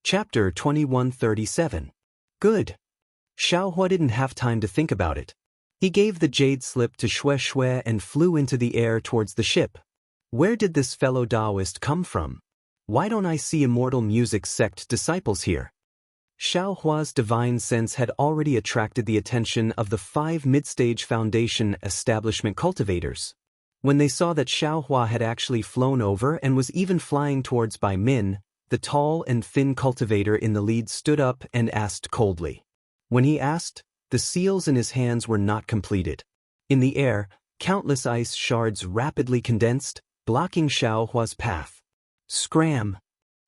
Chapter 2137. Good. Xiaohua didn't have time to think about it. He gave the jade slip to Xue Xue and flew into the air towards the ship. Where did this fellow Taoist come from? Why don't I see immortal music sect disciples here? Xiaohua's divine sense had already attracted the attention of the 5 mid-stage foundation establishment cultivators. When they saw that Xiaohua had actually flown over and was even flying towards Bai Min, the tall and thin cultivator in the lead stood up and asked coldly. When he asked, the seals in his hands were not completed. In the air, countless ice shards rapidly condensed, blocking Xiaohua's path. Scram!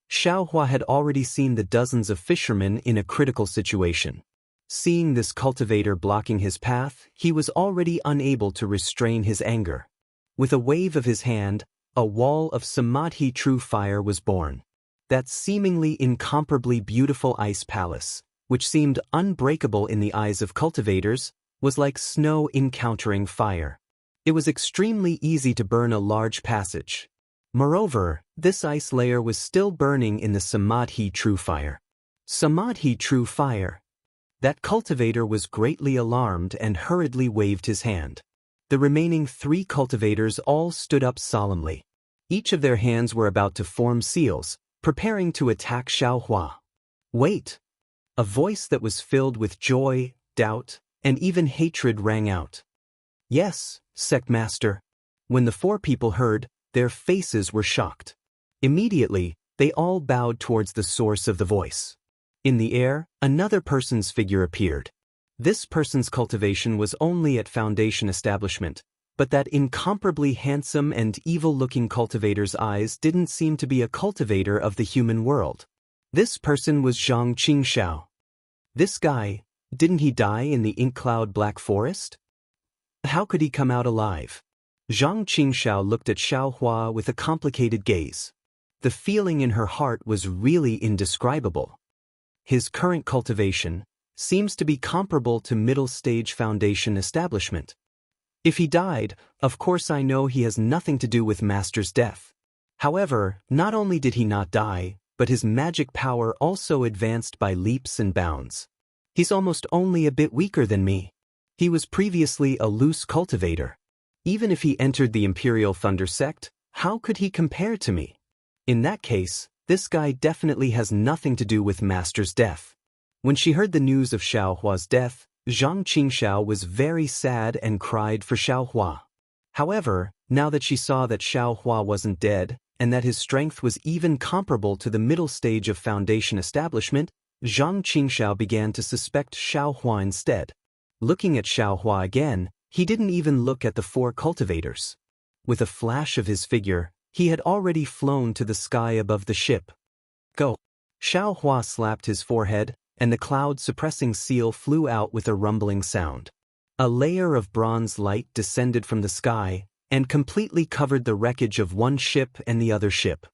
Xiaohua had already seen the dozens of fishermen in a critical situation. Seeing this cultivator blocking his path, he was already unable to restrain his anger. With a wave of his hand, a wall of Samadhi true fire was born. That seemingly incomparably beautiful ice palace, which seemed unbreakable in the eyes of cultivators, was like snow encountering fire. It was extremely easy to burn a large passage. Moreover, this ice layer was still burning in the Samadhi true fire. Samadhi true fire. That cultivator was greatly alarmed and hurriedly waved his hand. The remaining 3 cultivators all stood up solemnly. Each of their hands were about to form seals, preparing to attack Xiaohua. Wait! A voice that was filled with joy, doubt, and even hatred rang out. Yes, sect master. When the 4 people heard, their faces were shocked. Immediately, they all bowed towards the source of the voice. In the air, another person's figure appeared. This person's cultivation was only at foundation establishment, but that incomparably handsome and evil-looking cultivator's eyes didn't seem to be a cultivator of the human world. This person was Zhang Qingxiao. This guy, didn't he die in the ink cloud black forest? How could he come out alive? Zhang Qingxiao looked at Xiaohua with a complicated gaze. The feeling in her heart was really indescribable. His current cultivation seems to be comparable to middle-stage foundation establishment. If he died, of course I know he has nothing to do with Master's death. However, not only did he not die, but his magic power also advanced by leaps and bounds. He's almost only a bit weaker than me. He was previously a loose cultivator. Even if he entered the Imperial Thunder sect, how could he compare to me? In that case, this guy definitely has nothing to do with Master's death. When she heard the news of Xiaohua's death, Zhang Qingxiao was very sad and cried for Xiaohua. However, now that she saw that Xiaohua wasn't dead, and that his strength was even comparable to the middle stage of foundation establishment, Zhang Qingxiao began to suspect Xiaohua instead. Looking at Xiaohua again, he didn't even look at the 4 cultivators. With a flash of his figure, he had already flown to the sky above the ship. Go! Xiaohua slapped his forehead, and the cloud-suppressing seal flew out with a rumbling sound. A layer of bronze light descended from the sky and completely covered the wreckage of one ship and the other ship.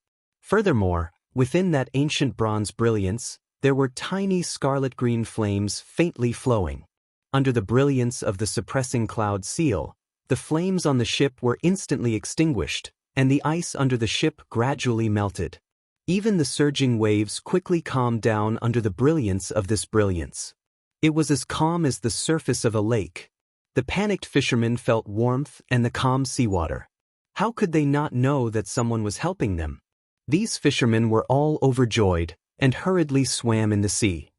Furthermore, within that ancient bronze brilliance, there were tiny scarlet-green flames faintly flowing. Under the brilliance of the suppressing cloud seal, the flames on the ship were instantly extinguished, and the ice under the ship gradually melted. Even the surging waves quickly calmed down under the brilliance of this brilliance. It was as calm as the surface of a lake. The panicked fishermen felt warmth and the calm seawater. How could they not know that someone was helping them? These fishermen were all overjoyed and hurriedly swam in the sea.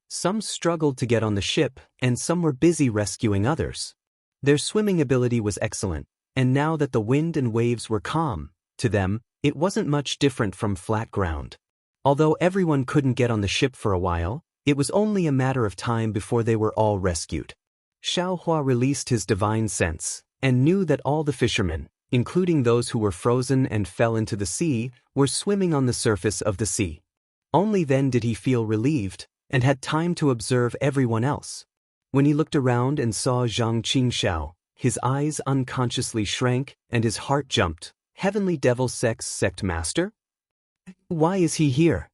Some struggled to get on the ship, and some were busy rescuing others. Their swimming ability was excellent, and now that the wind and waves were calm, to them, it wasn't much different from flat ground. Although everyone couldn't get on the ship for a while, it was only a matter of time before they were all rescued. Xiaohua released his divine sense, and knew that all the fishermen, including those who were frozen and fell into the sea, were swimming on the surface of the sea. Only then did he feel relieved, and had time to observe everyone else. When he looked around and saw Zhang Qingxiao, his eyes unconsciously shrank and his heart jumped. Heavenly Devil Sect Master? Why is he here?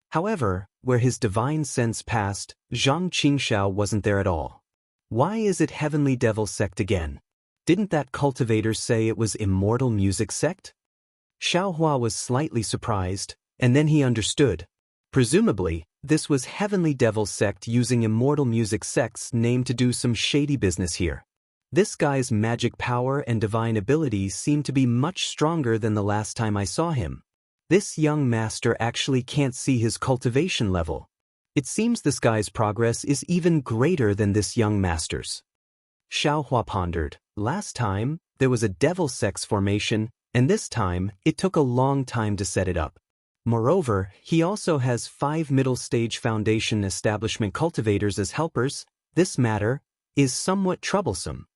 However, where his divine sense passed, Zhang Qingxiao wasn't there at all. Why is it Heavenly Devil Sect again? Didn't that cultivator say it was Immortal Music Sect? Xiaohua was slightly surprised, and then he understood. Presumably, this was Heavenly Devil's sect using immortal music sect's name to do some shady business here. This guy's magic power and divine abilities seem to be much stronger than the last time I saw him. This young master actually can't see his cultivation level. It seems this guy's progress is even greater than this young master's. Xiaohua pondered. Last time, there was a devil sex formation, and this time, it took a long time to set it up. Moreover, he also has 5 middle-stage foundation establishment cultivators as helpers. This matter is somewhat troublesome.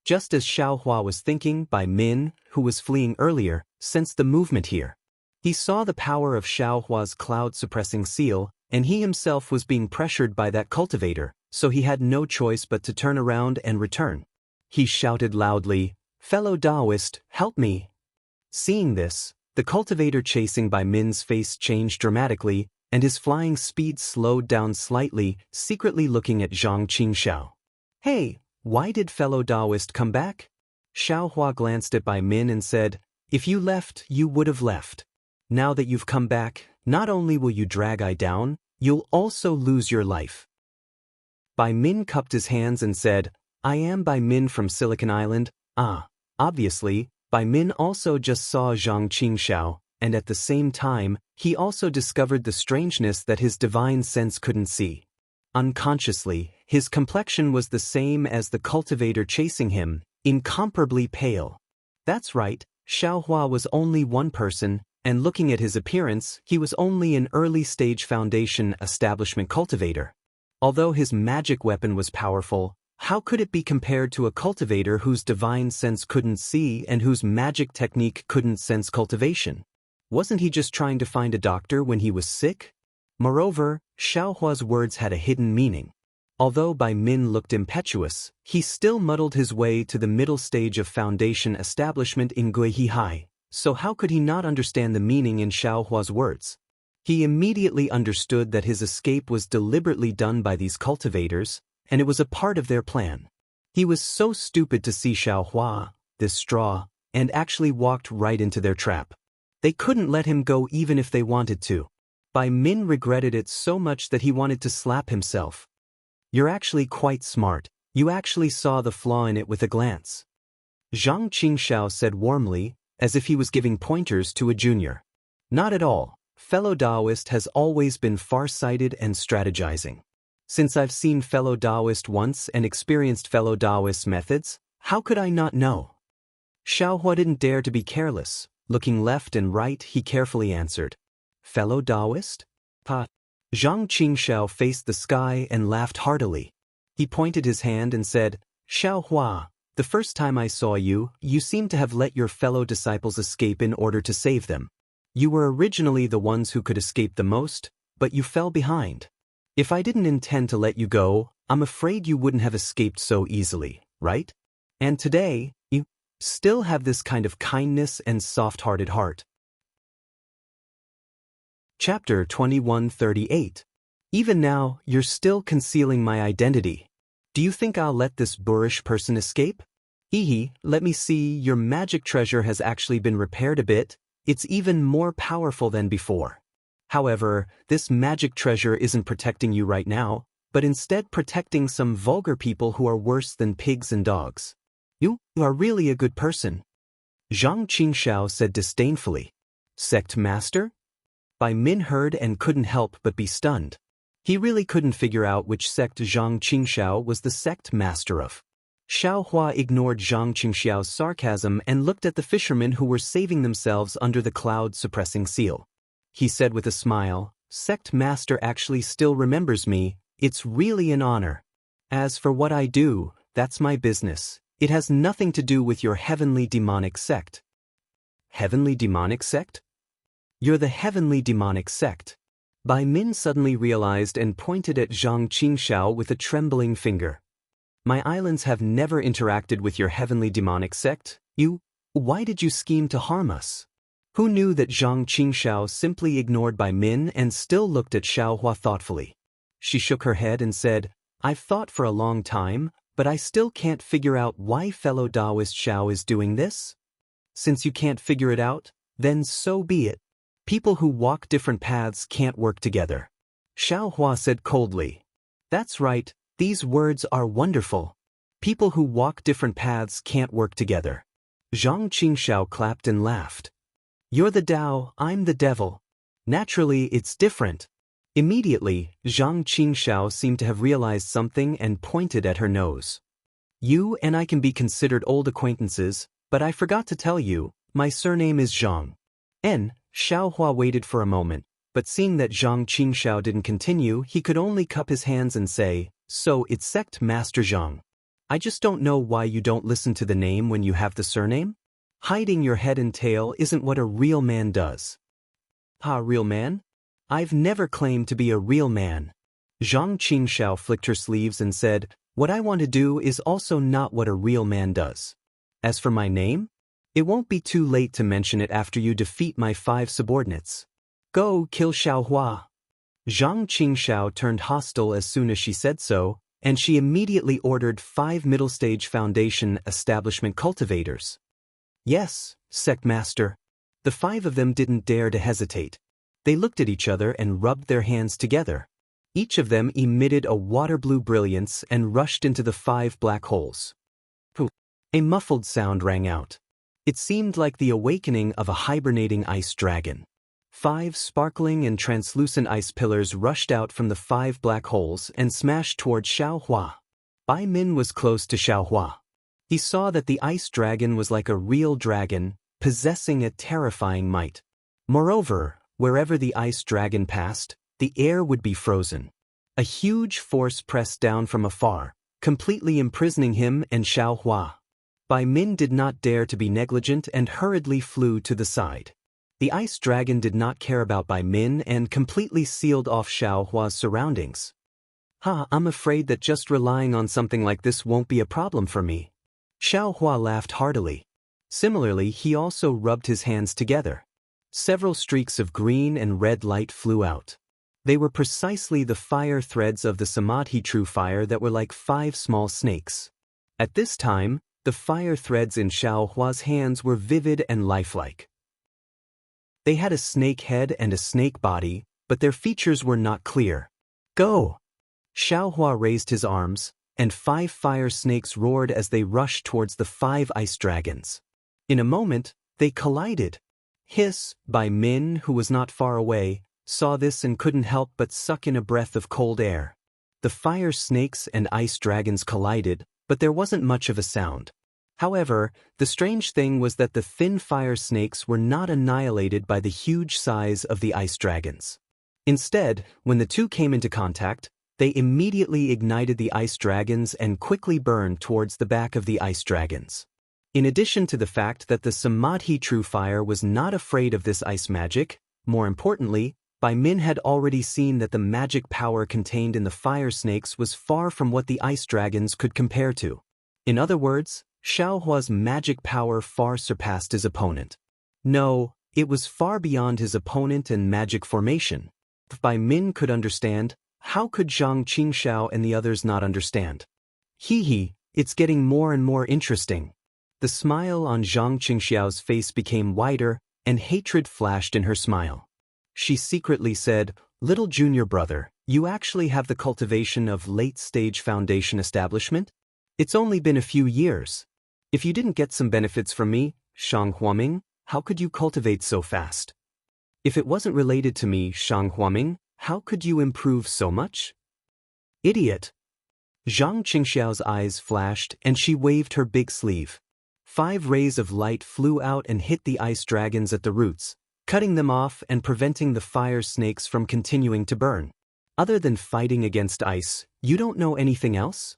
Just as Xiaohua was thinking, Bai Min, who was fleeing earlier, sensed the movement here. He saw the power of Xiaohua's cloud-suppressing seal, and he himself was being pressured by that cultivator, so he had no choice but to turn around and return. He shouted loudly, "Fellow Taoist, help me!" Seeing this, the cultivator chasing Bai Min's face changed dramatically, and his flying speed slowed down slightly, secretly looking at Zhang Qingxiao. "Hey, why did fellow Taoist come back?" Xiaohua glanced at Bai Min and said, "If you left, you would have left. Now that you've come back, not only will you drag I down, you'll also lose your life." Bai Min cupped his hands and said, "I am Bai Min from Silicon Island." Obviously, Bai Min also just saw Zhang Qingxiao, and at the same time, he also discovered the strangeness that his divine sense couldn't see. Unconsciously, his complexion was the same as the cultivator chasing him, incomparably pale. That's right, Xiaohua was only one person, and looking at his appearance, he was only an early-stage foundation establishment cultivator. Although his magic weapon was powerful, how could it be compared to a cultivator whose divine sense couldn't see and whose magic technique couldn't sense cultivation? Wasn't he just trying to find a doctor when he was sick? Moreover, Xiaohua's words had a hidden meaning. Although Bai Min looked impetuous, he still muddled his way to the middle stage of foundation establishment in Guihai, so how could he not understand the meaning in Xiaohua's words? He immediately understood that his escape was deliberately done by these cultivators, and it was a part of their plan. He was so stupid to see Xiaohua, this straw, and actually walked right into their trap. They couldn't let him go even if they wanted to. Bai Min regretted it so much that he wanted to slap himself. "You're actually quite smart. You actually saw the flaw in it with a glance," Zhang Qingxiao said warmly, as if he was giving pointers to a junior. "Not at all. Fellow Taoist has always been far-sighted and strategizing. Since I've seen fellow Taoist once and experienced fellow Taoist methods, how could I not know?" Xiaohua didn't dare to be careless. Looking left and right, he carefully answered, "Fellow Taoist?" Zhang Qingxiao faced the sky and laughed heartily. He pointed his hand and said, "Xiaohua, the first time I saw you, you seemed to have let your fellow disciples escape in order to save them. You were originally the ones who could escape the most, but you fell behind. If I didn't intend to let you go, I'm afraid you wouldn't have escaped so easily, right? And today, you still have this kind of kindness and soft-hearted heart." Chapter 2138. Even now, you're still concealing my identity. Do you think I'll let this boorish person escape? Let me see, your magic treasure has actually been repaired a bit. It's even more powerful than before. However, this magic treasure isn't protecting you right now, but instead protecting some vulgar people who are worse than pigs and dogs. You are really a good person," Zhang Qingxiao said disdainfully. "Sect master?" Bai Min heard and couldn't help but be stunned. He really couldn't figure out which sect Zhang Qingxiao was the sect master of. Xiaohua ignored Zhang Qingxiao's sarcasm and looked at the fishermen who were saving themselves under the cloud-suppressing seal. He said with a smile, "Sect master actually still remembers me. It's really an honor. As for what I do, that's my business. It has nothing to do with your heavenly demonic sect." "Heavenly demonic sect?" "You're the heavenly demonic sect." Bai Min suddenly realized and pointed at Zhang Qingxiao with a trembling finger. "My islands have never interacted with your heavenly demonic sect. Why did you scheme to harm us?" Who knew that Zhang Qingxiao simply ignored Bai Min and still looked at Xiaohua thoughtfully. She shook her head and said, "I've thought for a long time, but I still can't figure out why fellow Taoist Xiao is doing this. Since you can't figure it out, then so be it. People who walk different paths can't work together. Xiao Hua said coldly. That's right, these words are wonderful. People who walk different paths can't work together. Zhang Qingxiao clapped and laughed. You're the Tao, I'm the devil. Naturally, it's different. Immediately, Zhang Qingxiao seemed to have realized something and pointed at her nose. You and I can be considered old acquaintances, but I forgot to tell you, my surname is Zhang. Xiao Hua waited for a moment, but seeing that Zhang Qingxiao didn't continue, he could only cup his hands and say, So it's Sect Master Zhang. I just don't know why you don't listen to the name when you have the surname. Hiding your head and tail isn't what a real man does. Real man? I've never claimed to be a real man. Zhang Qingxiao flicked her sleeves and said, What I want to do is also not what a real man does. As for my name, it won't be too late to mention it after you defeat my 5 subordinates. Go kill Xiao Hua. Zhang Qingxiao turned hostile as soon as she said so, and she immediately ordered 5 middle-stage foundation establishment cultivators. Yes, Sect Master. The 5 of them didn't dare to hesitate. They looked at each other and rubbed their hands together. Each of them emitted a water-blue brilliance and rushed into the 5 black holes. A muffled sound rang out. It seemed like the awakening of a hibernating ice dragon. 5 sparkling and translucent ice pillars rushed out from the 5 black holes and smashed toward Xiao Hua. Bai Min was close to Xiao Hua. He saw that the ice dragon was like a real dragon, possessing a terrifying might. Moreover, wherever the ice dragon passed, the air would be frozen. A huge force pressed down from afar, completely imprisoning him and Xiao Hua. Bai Min did not dare to be negligent and hurriedly flew to the side. The ice dragon did not care about Bai Min and completely sealed off Xiao Hua's surroundings. I'm afraid that just relying on something like this won't be a problem for me. Xiao Hua laughed heartily. Similarly, he also rubbed his hands together. Several streaks of green and red light flew out. They were precisely the fire threads of the Samadhi true fire that were like 5 small snakes. At this time, the fire threads in Xiao Hua's hands were vivid and lifelike. They had a snake head and a snake body, but their features were not clear. Go! Xiao Hua raised his arms, and 5 fire snakes roared as they rushed towards the 5 ice dragons. In a moment, they collided. Hiss! Bai Min, who was not far away, saw this and couldn't help but suck in a breath of cold air. The fire snakes and ice dragons collided, but there wasn't much of a sound. However, the strange thing was that the thin fire snakes were not annihilated by the huge size of the ice dragons. Instead, when the two came into contact, they immediately ignited the ice dragons and quickly burned towards the back of the ice dragons. In addition to the fact that the Samadhi true fire was not afraid of this ice magic, more importantly, Bai Min had already seen that the magic power contained in the fire snakes was far from what the ice dragons could compare to. In other words, Xiao Hua's magic power far surpassed his opponent. No, it was far beyond his opponent and magic formation. If Bai Min could understand, how could Zhang Qingxiao and the others not understand? It's getting more and more interesting. The smile on Zhang Qingxiao's face became wider, and hatred flashed in her smile. She secretly said, Little junior brother, you actually have the cultivation of late-stage foundation establishment? It's only been a few years. If you didn't get some benefits from me, Shang Huaming, how could you cultivate so fast? If it wasn't related to me, Shang Huaming, how could you improve so much? Idiot! Zhang Qingxiao's eyes flashed and she waved her big sleeve. 5 rays of light flew out and hit the ice dragons at the roots, cutting them off and preventing the fire snakes from continuing to burn. Other than fighting against ice, you don't know anything else?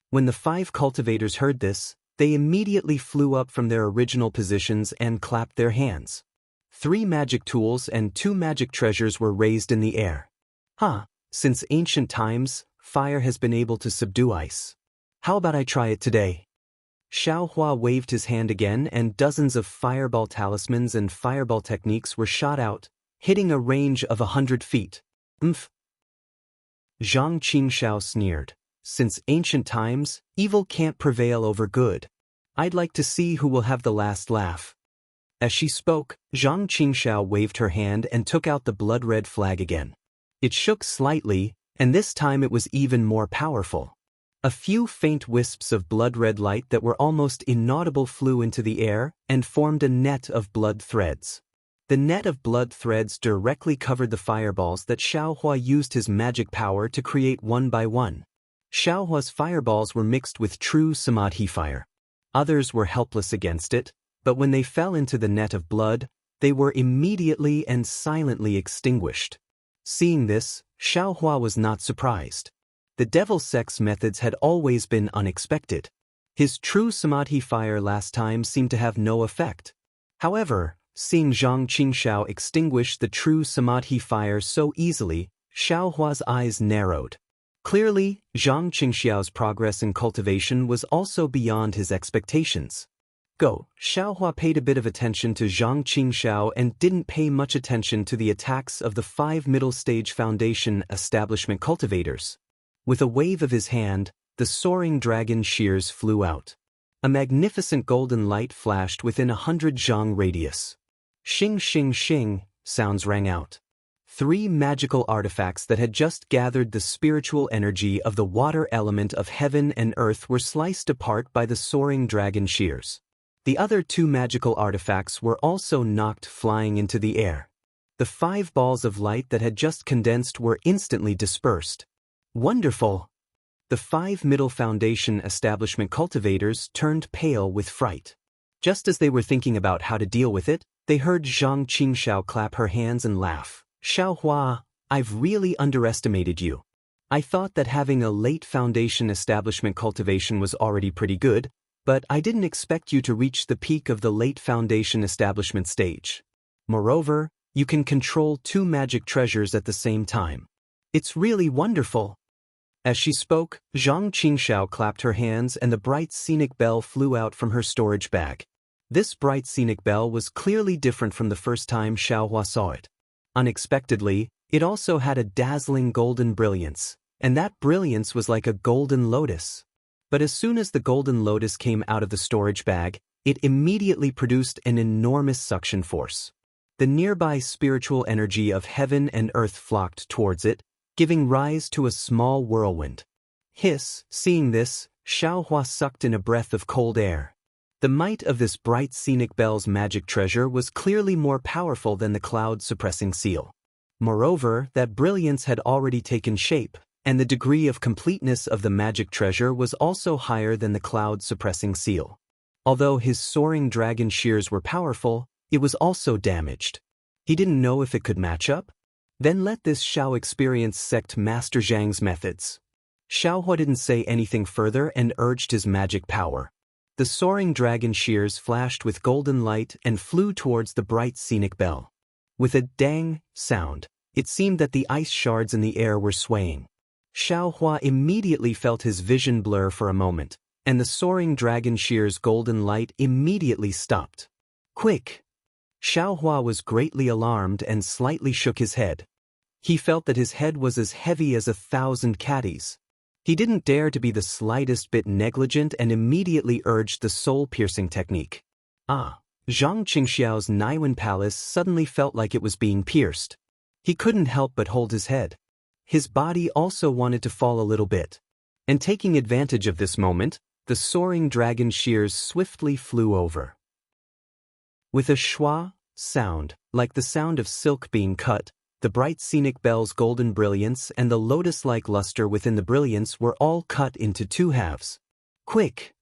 When the 5 cultivators heard this, they immediately flew up from their original positions and clapped their hands. 3 magic tools and 2 magic treasures were raised in the air. Since ancient times, fire has been able to subdue ice. How about I try it today? Xiao Hua waved his hand again and dozens of fireball talismans and fireball techniques were shot out, hitting a range of 100 feet. Zhang Qingxiao sneered. Since ancient times, evil can't prevail over good. I'd like to see who will have the last laugh. As she spoke, Zhang Qingxiao waved her hand and took out the blood-red flag again. It shook slightly, and this time it was even more powerful. A few faint wisps of blood-red light that were almost inaudible flew into the air and formed a net of blood threads. The net of blood threads directly covered the fireballs that Xiaohua used his magic power to create one by one. Xiaohua's fireballs were mixed with true samadhi fire. Others were helpless against it, but when they fell into the net of blood, they were immediately and silently extinguished. Seeing this, Xiaohua was not surprised. The devil sect's methods had always been unexpected. His true samadhi fire last time seemed to have no effect. However, seeing Zhang Qingxiao extinguish the true samadhi fire so easily, Xiaohua's eyes narrowed. Clearly, Zhang Qingxiao's progress in cultivation was also beyond his expectations. Xiaohua paid a bit of attention to Zhang Qingxiao and didn't pay much attention to the attacks of the 5 middle-stage foundation establishment cultivators. With a wave of his hand, the soaring dragon shears flew out. A magnificent golden light flashed within 100 zhang radius. Xing xing xing, sounds rang out. 3 magical artifacts that had just gathered the spiritual energy of the water element of heaven and earth were sliced apart by the soaring dragon shears. The other 2 magical artifacts were also knocked flying into the air. The 5 balls of light that had just condensed were instantly dispersed. Wonderful! The 5 middle foundation establishment cultivators turned pale with fright. Just as they were thinking about how to deal with it, they heard Zhang Qingxiao clap her hands and laugh. Xiaohua, I've really underestimated you. I thought that having a late foundation establishment cultivation was already pretty good, but I didn't expect you to reach the peak of the late foundation establishment stage. Moreover, you can control 2 magic treasures at the same time. It's really wonderful. As she spoke, Zhang Qingxiao clapped her hands and the bright scenic bell flew out from her storage bag. This bright scenic bell was clearly different from the first time Xiaohua saw it. Unexpectedly, it also had a dazzling golden brilliance, and that brilliance was like a golden lotus. But as soon as the golden lotus came out of the storage bag, it immediately produced an enormous suction force. The nearby spiritual energy of heaven and earth flocked towards it, giving rise to a small whirlwind. Hiss, seeing this, Xiaohua sucked in a breath of cold air. The might of this bright scenic bell's magic treasure was clearly more powerful than the cloud-suppressing seal. Moreover, that brilliance had already taken shape, and the degree of completeness of the magic treasure was also higher than the cloud-suppressing seal. Although his soaring dragon shears were powerful, it was also damaged. He didn't know if it could match up? Then let this Xiao experience sect Master Zhang's methods. Xiaohua didn't say anything further and urged his magic power. The soaring dragon shears flashed with golden light and flew towards the bright scenic bell. With a dang sound, it seemed that the ice shards in the air were swaying. Xiaohua immediately felt his vision blur for a moment, and the soaring dragon shears' golden light immediately stopped. Quick! Xiaohua was greatly alarmed and slightly shook his head. He felt that his head was as heavy as 1,000 catties. He didn't dare to be the slightest bit negligent and immediately urged the soul-piercing technique. Zhang Qingxiao's Naiwen Palace suddenly felt like it was being pierced. He couldn't help but hold his head. His body also wanted to fall a little bit. And taking advantage of this moment, the soaring dragon shears swiftly flew over. With a schwa sound, like the sound of silk being cut, the bright scenic bell's golden brilliance and the lotus-like luster within the brilliance were all cut into 2 halves. Quick!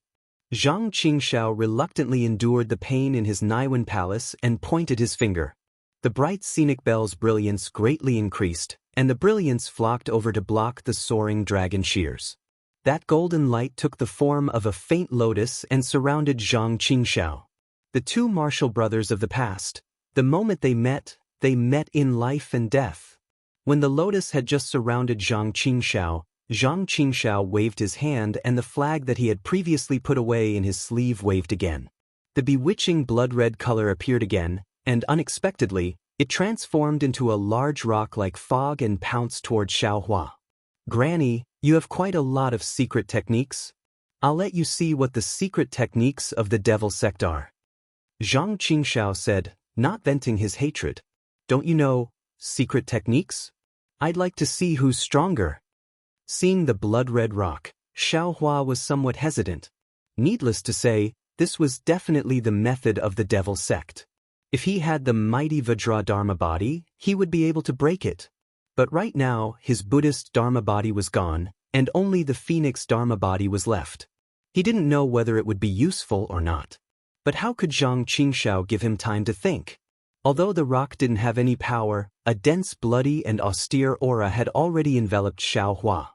Zhang Qingxiao reluctantly endured the pain in his Naiwen Palace and pointed his finger. The bright scenic bell's brilliance greatly increased, and the brilliance flocked over to block the soaring dragon shears. That golden light took the form of a faint lotus and surrounded Zhang Qingxiao. The 2 martial brothers of the past, the moment they met in life and death. When the lotus had just surrounded Zhang Qingxiao waved his hand and the flag that he had previously put away in his sleeve waved again. The bewitching blood-red color appeared again, and unexpectedly, it transformed into a large rock like fog and pounced toward Xiaohua. Granny, you have quite a lot of secret techniques. I'll let you see what the secret techniques of the devil sect are. Zhang Qingxiao said, not venting his hatred. Don't you know secret techniques? I'd like to see who's stronger. Seeing the blood-red rock, Xiao Hua was somewhat hesitant. Needless to say, this was definitely the method of the devil sect. If he had the mighty Vajra Dharma body, he would be able to break it. But right now, his Buddhist Dharma body was gone, and only the Phoenix Dharma body was left. He didn't know whether it would be useful or not. But how could Zhang Qingxiao give him time to think? Although the rock didn't have any power, a dense, bloody and austere aura had already enveloped Xiao Hua.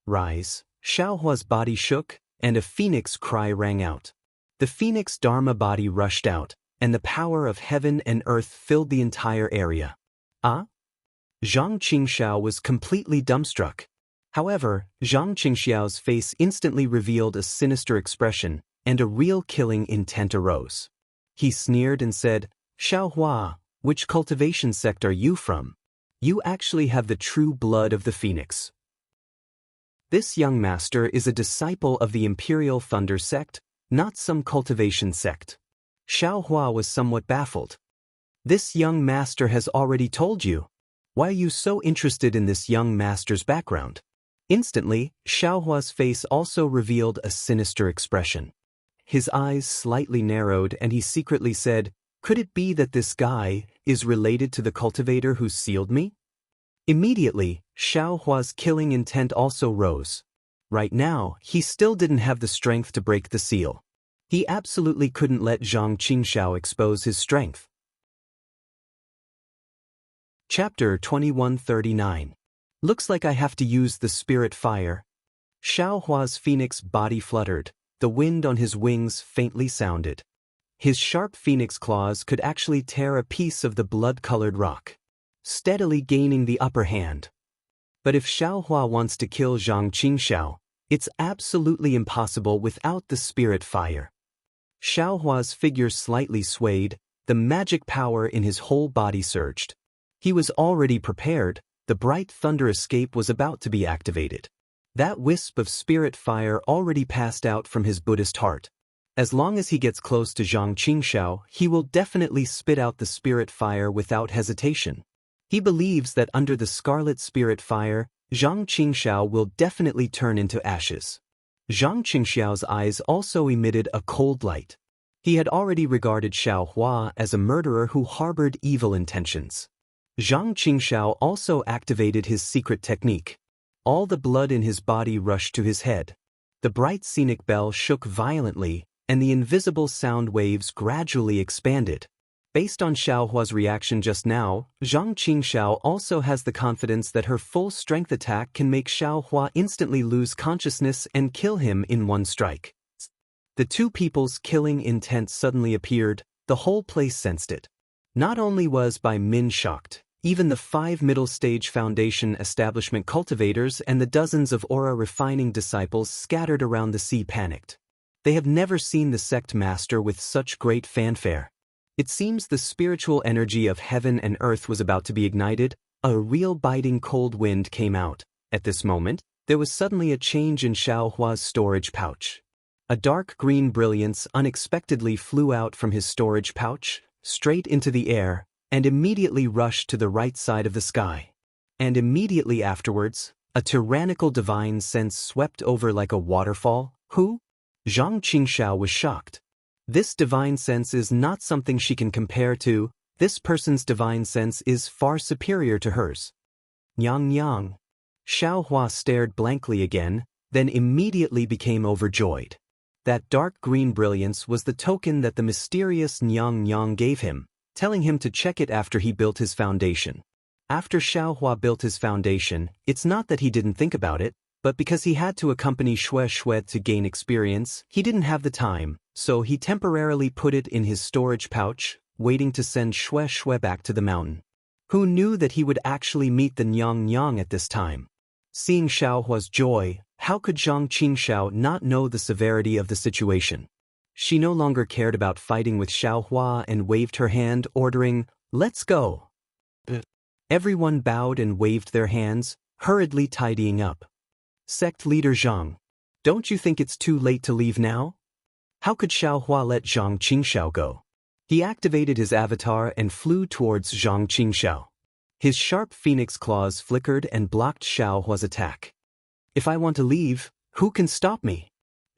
Rise! Xiao Hua's body shook, and a phoenix cry rang out. The Phoenix Dharma body rushed out, and the power of heaven and earth filled the entire area. Ah? Zhang Qingxiao was completely dumbstruck. However, Zhang Qingxiao's face instantly revealed a sinister expression, and a real killing intent arose. He sneered and said, Xiao Hua, which cultivation sect are you from? You actually have the true blood of the phoenix. This young master is a disciple of the Imperial Thunder sect, not some cultivation sect. Xiao Hua was somewhat baffled. This young master has already told you. Why are you so interested in this young master's background? Instantly, Xiao Hua's face also revealed a sinister expression. His eyes slightly narrowed and he secretly said, could it be that this guy is related to the cultivator who sealed me? Immediately, Xiao Hua's killing intent also rose. Right now, he still didn't have the strength to break the seal. He absolutely couldn't let Zhang Qingxiao expose his strength. Chapter 2139. Looks like I have to use the spirit fire. Xiao Hua's phoenix body fluttered. The wind on his wings faintly sounded. His sharp phoenix claws could actually tear a piece of the blood-colored rock, steadily gaining the upper hand. But if Xiao Hua wants to kill Zhang Qingxiao, it's absolutely impossible without the spirit fire. Xiao Hua's figure slightly swayed, the magic power in his whole body surged. He was already prepared, the bright thunder escape was about to be activated. That wisp of spirit fire already passed out from his Buddhist heart. As long as he gets close to Zhang Qingxiao, he will definitely spit out the spirit fire without hesitation. He believes that under the scarlet spirit fire, Zhang Qingxiao will definitely turn into ashes. Zhang Qingxiao's eyes also emitted a cold light. He had already regarded Xiao Hua as a murderer who harbored evil intentions. Zhang Qingxiao also activated his secret technique. All the blood in his body rushed to his head. The bright scenic bell shook violently, and the invisible sound waves gradually expanded. Based on Xiao Hua's reaction just now, Zhang Qingxiao also has the confidence that her full strength attack can make Xiao Hua instantly lose consciousness and kill him in one strike. The two people's killing intent suddenly appeared, the whole place sensed it. Not only was Bai Min shocked, even the 5 middle-stage foundation establishment cultivators and the dozens of aura-refining disciples scattered around the sea panicked. They have never seen the sect master with such great fanfare. It seems the spiritual energy of heaven and earth was about to be ignited. A real biting cold wind came out. At this moment, there was suddenly a change in Xiao Hua's storage pouch. A dark green brilliance unexpectedly flew out from his storage pouch, straight into the air, and immediately rushed to the right side of the sky. And immediately afterwards, a tyrannical divine sense swept over like a waterfall. Who? Zhang Qingxiao was shocked. This divine sense is not something she can compare to. This person's divine sense is far superior to hers. Nyang Nyang. Xiao Hua stared blankly again, then immediately became overjoyed. That dark green brilliance was the token that the mysterious Nyang Nyang gave him, telling him to check it after he built his foundation. After Xiao Hua built his foundation, it's not that he didn't think about it, but because he had to accompany Xue Xue to gain experience, he didn't have the time, so he temporarily put it in his storage pouch, waiting to send Xue Xue back to the mountain. Who knew that he would actually meet the Nyang Nyang at this time? Seeing Xiao Hua's joy, how could Zhang Qingxiao not know the severity of the situation? She no longer cared about fighting with Xiao Hua and waved her hand, ordering, "Let's go." Everyone bowed and waved their hands, hurriedly tidying up. Sect leader Zhang, don't you think it's too late to leave now? How could Xiao Hua let Zhang Qingxiao go? He activated his avatar and flew towards Zhang Qingxiao. His sharp phoenix claws flickered and blocked Xiaohua's attack. If I want to leave, who can stop me?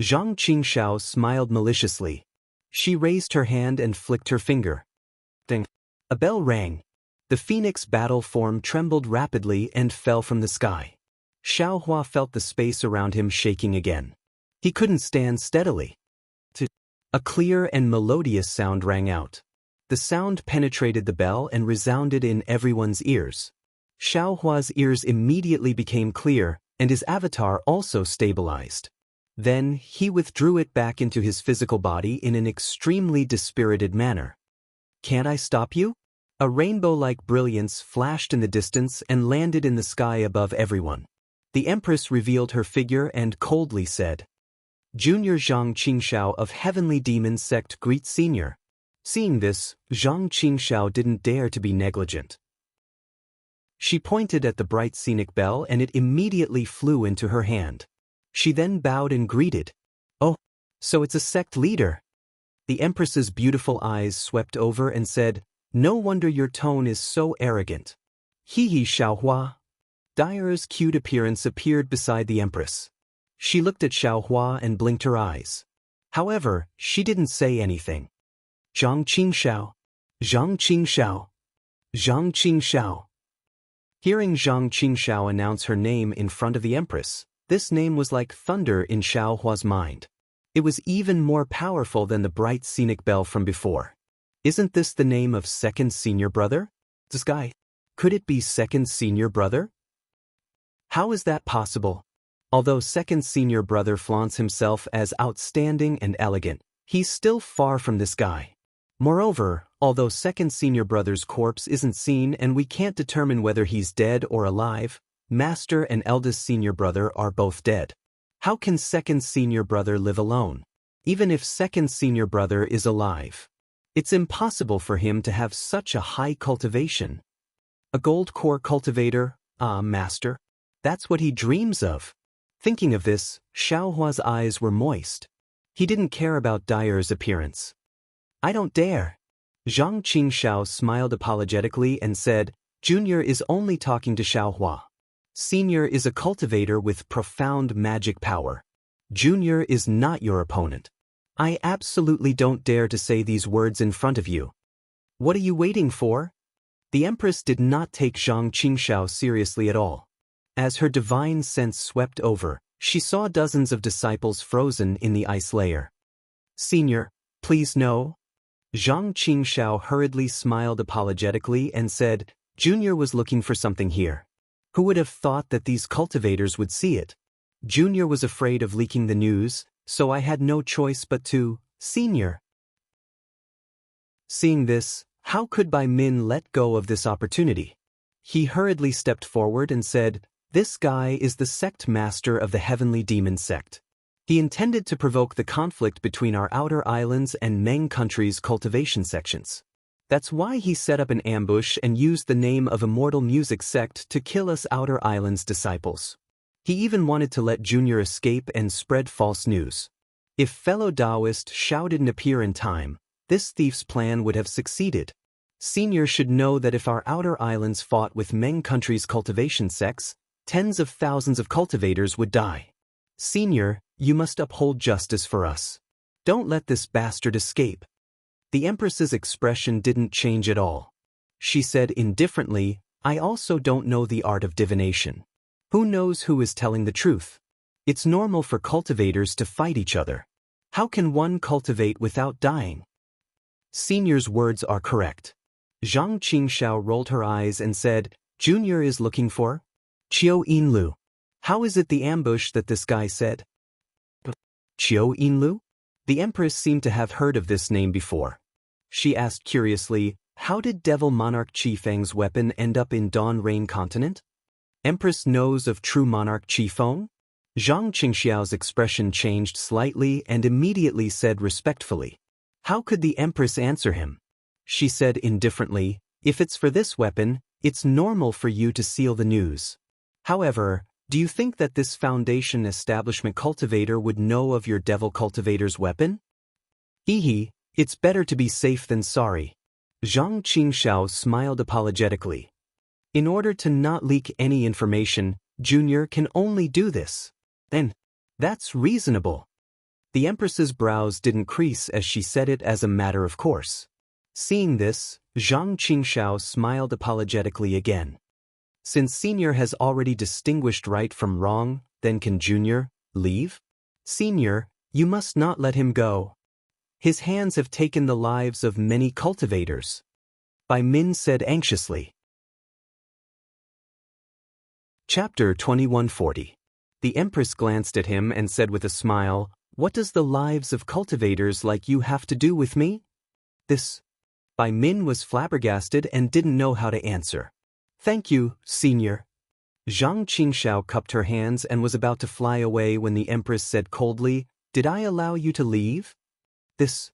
Zhang Qingxiao smiled maliciously. She raised her hand and flicked her finger. Ding! A bell rang. The phoenix battle form trembled rapidly and fell from the sky. Xiaohua felt the space around him shaking again. He couldn't stand steadily. A clear and melodious sound rang out. The sound penetrated the bell and resounded in everyone's ears. Xiaohua's ears immediately became clear, and his avatar also stabilized. Then, he withdrew it back into his physical body in an extremely dispirited manner. Can't I stop you? A rainbow-like brilliance flashed in the distance and landed in the sky above everyone. The Empress revealed her figure and coldly said, Junior Zhang Qingxiao of Heavenly Demon Sect greets Senior. Seeing this, Zhang Qingxiao didn't dare to be negligent. She pointed at the bright scenic bell and it immediately flew into her hand. She then bowed and greeted. Oh, so it's a sect leader. The Empress's beautiful eyes swept over and said, No wonder your tone is so arrogant. Hee Xiaohua. Dyer's cute appearance appeared beside the Empress. She looked at Xiaohua and blinked her eyes. However, she didn't say anything. Zhang Qingxiao. Zhang Qingxiao. Zhang Qingxiao. Hearing Zhang Qingxiao announce her name in front of the Empress, this name was like thunder in Xiaohua's mind. It was even more powerful than the bright scenic bell from before. Isn't this the name of second senior brother? This guy. Could it be second senior brother? How is that possible? Although second senior brother flaunts himself as outstanding and elegant, he's still far from this guy. Moreover, although second senior brother's corpse isn't seen and we can't determine whether he's dead or alive, master and eldest senior brother are both dead. How can second senior brother live alone? Even if second senior brother is alive, it's impossible for him to have such a high cultivation. A gold core cultivator, master? That's what he dreams of. Thinking of this, Xiaohua's eyes were moist. He didn't care about Dyer's appearance. I don't dare. Zhang Qingxiao smiled apologetically and said, Junior is only talking to Xiaohua. Senior is a cultivator with profound magic power. Junior is not your opponent. I absolutely don't dare to say these words in front of you. What are you waiting for? The Empress did not take Zhang Qingxiao seriously at all. As her divine sense swept over, she saw dozens of disciples frozen in the ice layer. Senior, please no. Zhang Qingxiao hurriedly smiled apologetically and said, Junior was looking for something here. Who would have thought that these cultivators would see it? Junior was afraid of leaking the news, so I had no choice but to, Senior. Seeing this, how could Bai Min let go of this opportunity? He hurriedly stepped forward and said, This guy is the sect master of the Heavenly Demon Sect. He intended to provoke the conflict between our outer islands and Meng country's cultivation sections. That's why he set up an ambush and used the name of Immortal Music Sect to kill us outer islands disciples. He even wanted to let Junior escape and spread false news. If fellow Taoist Shao didn't appear in time, this thief's plan would have succeeded. Senior should know that if our outer islands fought with Meng country's cultivation sects, tens of thousands of cultivators would die. Senior, you must uphold justice for us. Don't let this bastard escape. The Empress's expression didn't change at all. She said indifferently, I also don't know the art of divination. Who knows who is telling the truth? It's normal for cultivators to fight each other. How can one cultivate without dying? Senior's words are correct. Zhang Qingxiao rolled her eyes and said, Junior is looking for? Qiu Yinlu. How is it the ambush that this guy said? Qiu Yinlu? The Empress seemed to have heard of this name before. She asked curiously, how did Devil Monarch Qifeng's weapon end up in Dawn Rain Continent? Empress knows of true Monarch Qifeng? Zhang Qingxiao's expression changed slightly and immediately said respectfully. How could the Empress answer him? She said indifferently, if it's for this weapon, it's normal for you to seal the news. However, do you think that this Foundation establishment cultivator would know of your Devil cultivator's weapon? Hee, It's better to be safe than sorry. Zhang Qingxiao smiled apologetically. In order to not leak any information, Junior can only do this. And that's reasonable. The Empress's brows didn't crease as she said it as a matter of course. Seeing this, Zhang Qingxiao smiled apologetically again. Since Senior has already distinguished right from wrong, then can Junior leave? Senior, you must not let him go. His hands have taken the lives of many cultivators. Bai Min said anxiously. Chapter 2140. The Empress glanced at him and said with a smile, "What does the lives of cultivators like you have to do with me?" This. Bai Min was flabbergasted and didn't know how to answer. "Thank you, Senior." Zhang Qingxiao cupped her hands and was about to fly away when the Empress said coldly, "Did I allow you to leave?" This.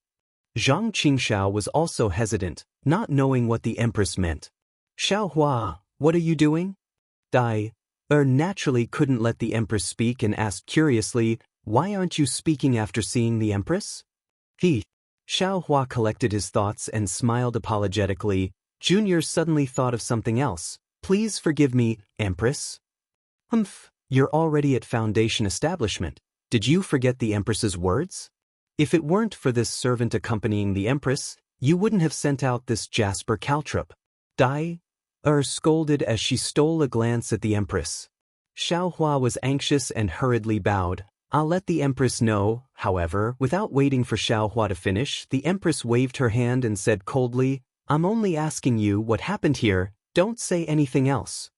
Zhang Qingxiao was also hesitant, not knowing what the Empress meant. "Xiaohua, what are you doing?" Dai naturally couldn't let the Empress speak and asked curiously, "Why aren't you speaking after seeing the Empress?" Xiaohua collected his thoughts and smiled apologetically. Junior suddenly thought of something else. "Please forgive me, Empress." "Humph, you're already at Foundation establishment. Did you forget the Empress's words? If it weren't for this servant accompanying the Empress, you wouldn't have sent out this Jasper Caltrop." Dai scolded as she stole a glance at the Empress. Xiaohua was anxious and hurriedly bowed. "I'll let the Empress know." However, without waiting for Xiaohua to finish, the Empress waved her hand and said coldly, "I'm only asking you what happened here, don't say anything else."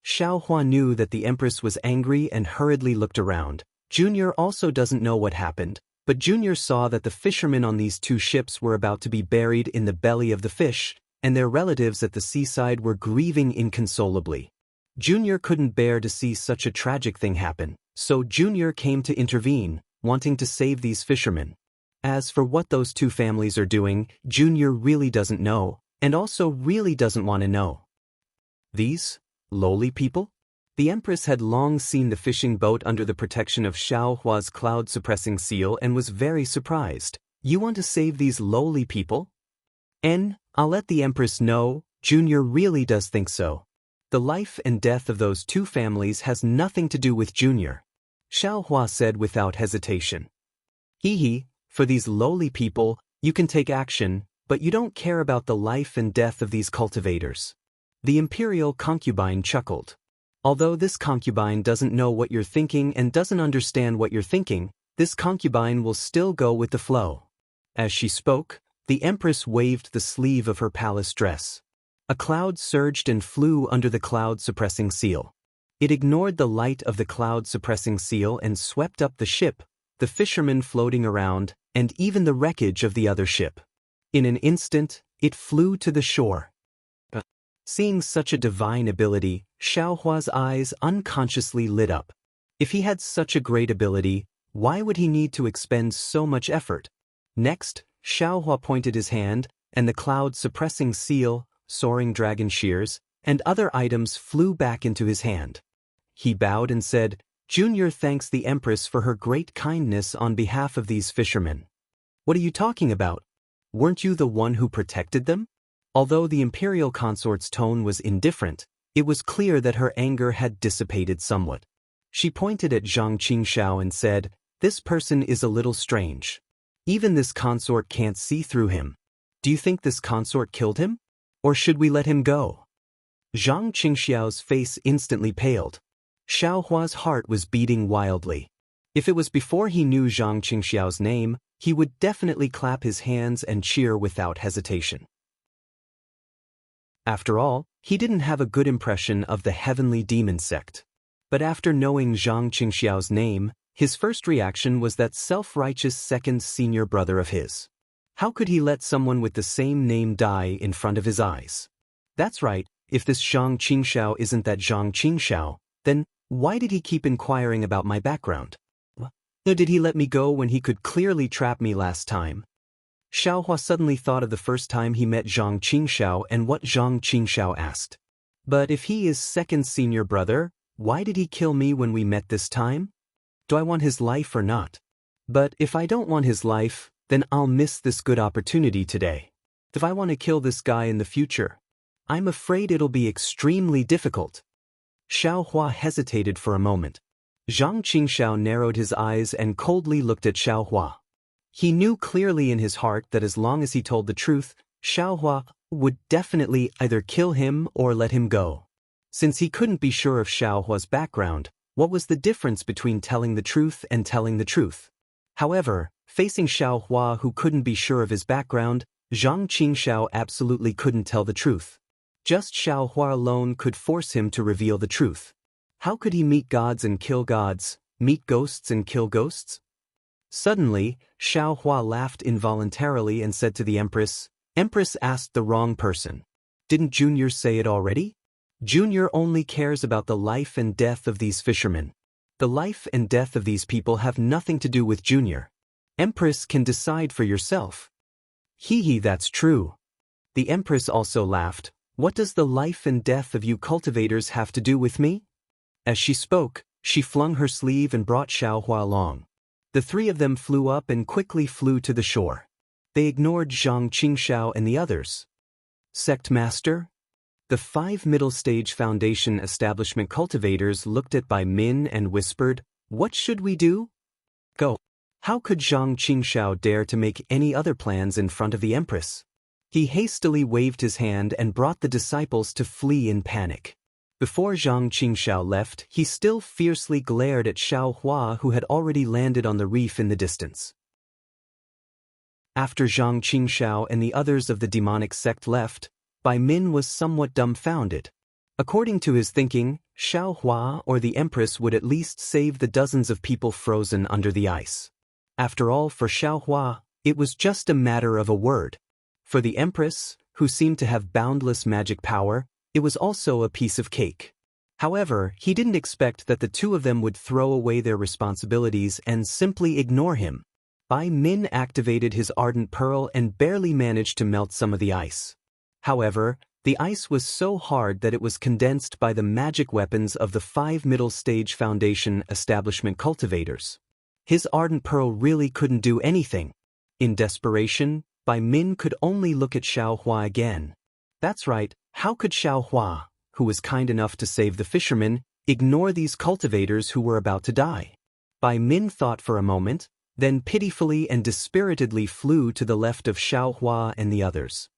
Xiaohua knew that the Empress was angry and hurriedly looked around. Junior also doesn't know what happened, but Junior saw that the fishermen on these two ships were about to be buried in the belly of the fish, and their relatives at the seaside were grieving inconsolably. Junior couldn't bear to see such a tragic thing happen, so Junior came to intervene, wanting to save these fishermen. As for what those two families are doing, Junior really doesn't know, and also really doesn't want to know. These lowly people? The Empress had long seen the fishing boat under the protection of Xiaohua's cloud-suppressing seal and was very surprised. "You want to save these lowly people?" I'll let the Empress know, Junior really does think so. The life and death of those two families has nothing to do with Junior. Xiaohua said without hesitation. For these lowly people, you can take action, but you don't care about the life and death of these cultivators. The imperial concubine chuckled. Although this concubine doesn't know what you're thinking and doesn't understand what you're thinking, this concubine will still go with the flow. As she spoke, the Empress waved the sleeve of her palace dress. A cloud surged and flew under the cloud-suppressing seal. It ignored the light of the cloud-suppressing seal and swept up the ship, the fishermen floating around, and even the wreckage of the other ship. In an instant, it flew to the shore. Seeing such a divine ability, Xiaohua's eyes unconsciously lit up. If he had such a great ability, why would he need to expend so much effort? Next, Xiaohua pointed his hand, and the cloud-suppressing seal, soaring dragon shears, and other items flew back into his hand. He bowed and said, "Junior thanks the Empress for her great kindness on behalf of these fishermen." "What are you talking about? Weren't you the one who protected them?" Although the imperial consort's tone was indifferent, it was clear that her anger had dissipated somewhat. She pointed at Zhang Qingxiao and said, "This person is a little strange. Even this consort can't see through him. Do you think this consort killed him? Or should we let him go?" Zhang Qingxiao's face instantly paled. Xiaohua's heart was beating wildly. If it was before he knew Zhang Qingxiao's name, he would definitely clap his hands and cheer without hesitation. After all, he didn't have a good impression of the heavenly demon sect. But after knowing Zhang Qingxiao's name, his first reaction was that self-righteous second senior brother of his. How could he let someone with the same name die in front of his eyes? That's right, if this Zhang Qingxiao isn't that Zhang Qingxiao, then why did he keep inquiring about my background? Or did he let me go when he could clearly trap me last time? Xiaohua suddenly thought of the first time he met Zhang Qingxiao and what Zhang Qingxiao asked. But if he is second senior brother, why did he kill me when we met this time? Do I want his life or not? But if I don't want his life, then I'll miss this good opportunity today. If I want to kill this guy in the future, I'm afraid it'll be extremely difficult. Xiaohua hesitated for a moment. Zhang Qingxiao narrowed his eyes and coldly looked at Xiaohua. He knew clearly in his heart that as long as he told the truth, Xiaohua would definitely either kill him or let him go. Since he couldn't be sure of Xiaohua's background, what was the difference between telling the truth and telling the truth? However, facing Xiaohua who couldn't be sure of his background, Zhang Qingxiao absolutely couldn't tell the truth. Just Xiaohua alone could force him to reveal the truth. How could he meet gods and kill gods, meet ghosts and kill ghosts? Suddenly, Xiaohua laughed involuntarily and said to the Empress, "Empress asked the wrong person. Didn't Junior say it already? Junior only cares about the life and death of these fishermen. The life and death of these people have nothing to do with Junior. Empress can decide for yourself." Hee, that's true. The Empress also laughed. "What does the life and death of you cultivators have to do with me?" As she spoke, she flung her sleeve and brought Xiaohua along. The three of them flew up and quickly flew to the shore. They ignored Zhang Qingxiao and the others. Sect Master? The 5 middle stage foundation establishment cultivators looked at Bai Min and whispered, "What should we do?" Go. How could Zhang Qingxiao dare to make any other plans in front of the Empress? He hastily waved his hand and brought the disciples to flee in panic. Before Zhang Qingxiao left, he still fiercely glared at Xiaohua who had already landed on the reef in the distance. After Zhang Qingxiao and the others of the demonic sect left, Bai Min was somewhat dumbfounded. According to his thinking, Xiaohua or the Empress would at least save the dozens of people frozen under the ice. After all, for Xiaohua, it was just a matter of a word. For the Empress, who seemed to have boundless magic power, it was also a piece of cake. However, he didn't expect that the two of them would throw away their responsibilities and simply ignore him. Bai Min activated his ardent pearl and barely managed to melt some of the ice. However, the ice was so hard that it was condensed by the magic weapons of the 5 middle stage foundation establishment cultivators. His ardent pearl really couldn't do anything. In desperation, Bai Min could only look at Xiaohua again. That's right, how could Xiaohua, who was kind enough to save the fishermen, ignore these cultivators who were about to die? Bai Min thought for a moment, then pitifully and dispiritedly flew to the left of Xiaohua and the others.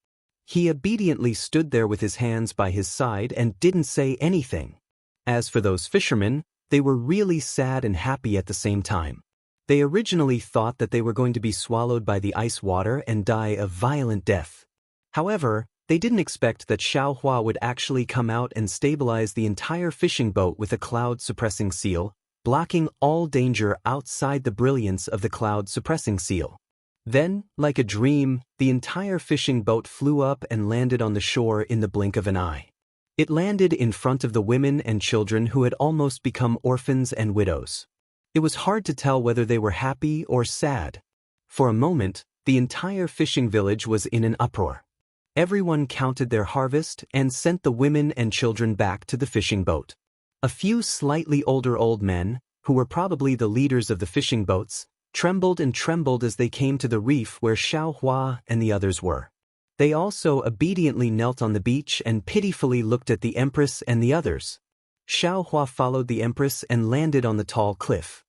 He obediently stood there with his hands by his side and didn't say anything. As for those fishermen, they were really sad and happy at the same time. They originally thought that they were going to be swallowed by the ice water and die a violent death. However, they didn't expect that Xiaohua would actually come out and stabilize the entire fishing boat with a cloud-suppressing seal, blocking all danger outside the brilliance of the cloud-suppressing seal. Then, like a dream, the entire fishing boat flew up and landed on the shore in the blink of an eye. It landed in front of the women and children who had almost become orphans and widows. It was hard to tell whether they were happy or sad. For a moment, the entire fishing village was in an uproar. Everyone counted their harvest and sent the women and children back to the fishing boat. A few slightly older old men, who were probably the leaders of the fishing boats, trembled and trembled as they came to the reef where Xiaohua and the others were. They also obediently knelt on the beach and pitifully looked at the Empress and the others. Xiaohua followed the Empress and landed on the tall cliff.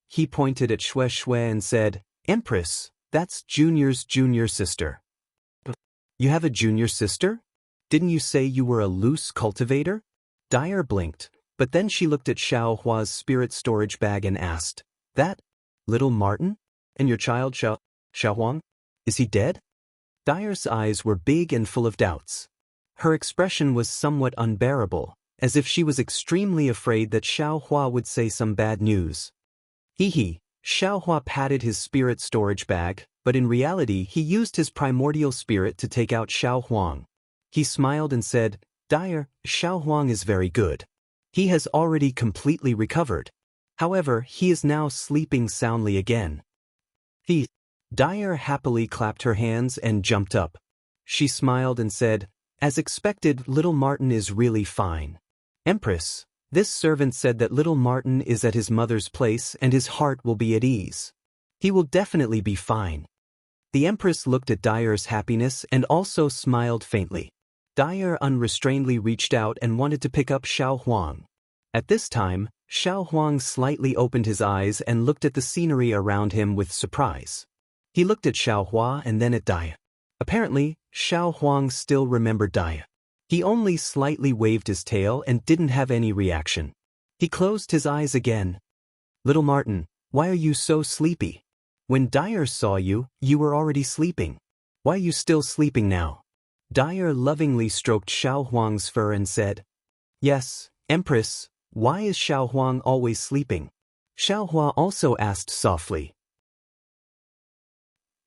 He pointed at Xue Xue and said, "Empress, that's Junior's junior sister." "You have a junior sister? Didn't you say you were a loose cultivator?" Dyer blinked, but then she looked at Xiaohua's spirit storage bag and asked, "That little Martin? And your child Xiaohuang? Is he dead?" Dyer's eyes were big and full of doubts. Her expression was somewhat unbearable, as if she was extremely afraid that Xiaohua would say some bad news. Hee. Xiaohua patted his spirit storage bag, but in reality he used his primordial spirit to take out Xiaohuang. He smiled and said, "Dyer, Xiaohuang is very good. He has already completely recovered. However, he is now sleeping soundly again." Dyer happily clapped her hands and jumped up. She smiled and said, "As expected, little Martin is really fine. Empress, this servant said that little Martin is at his mother's place and his heart will be at ease. He will definitely be fine." The Empress looked at Dyer's happiness and also smiled faintly. Dyer unrestrainedly reached out and wanted to pick up Xiao Huang. At this time, Xiao Huang slightly opened his eyes and looked at the scenery around him with surprise. He looked at Xiao Hua and then at Daya. Apparently, Xiao Huang still remembered Daya. He only slightly waved his tail and didn't have any reaction. He closed his eyes again. "Little Martin, why are you so sleepy? When Dyer saw you, you were already sleeping. Why are you still sleeping now?" Dyer lovingly stroked Xiao Huang's fur and said, "Yes, Empress, why is Xiao Huang always sleeping?" Xiao Hua also asked softly.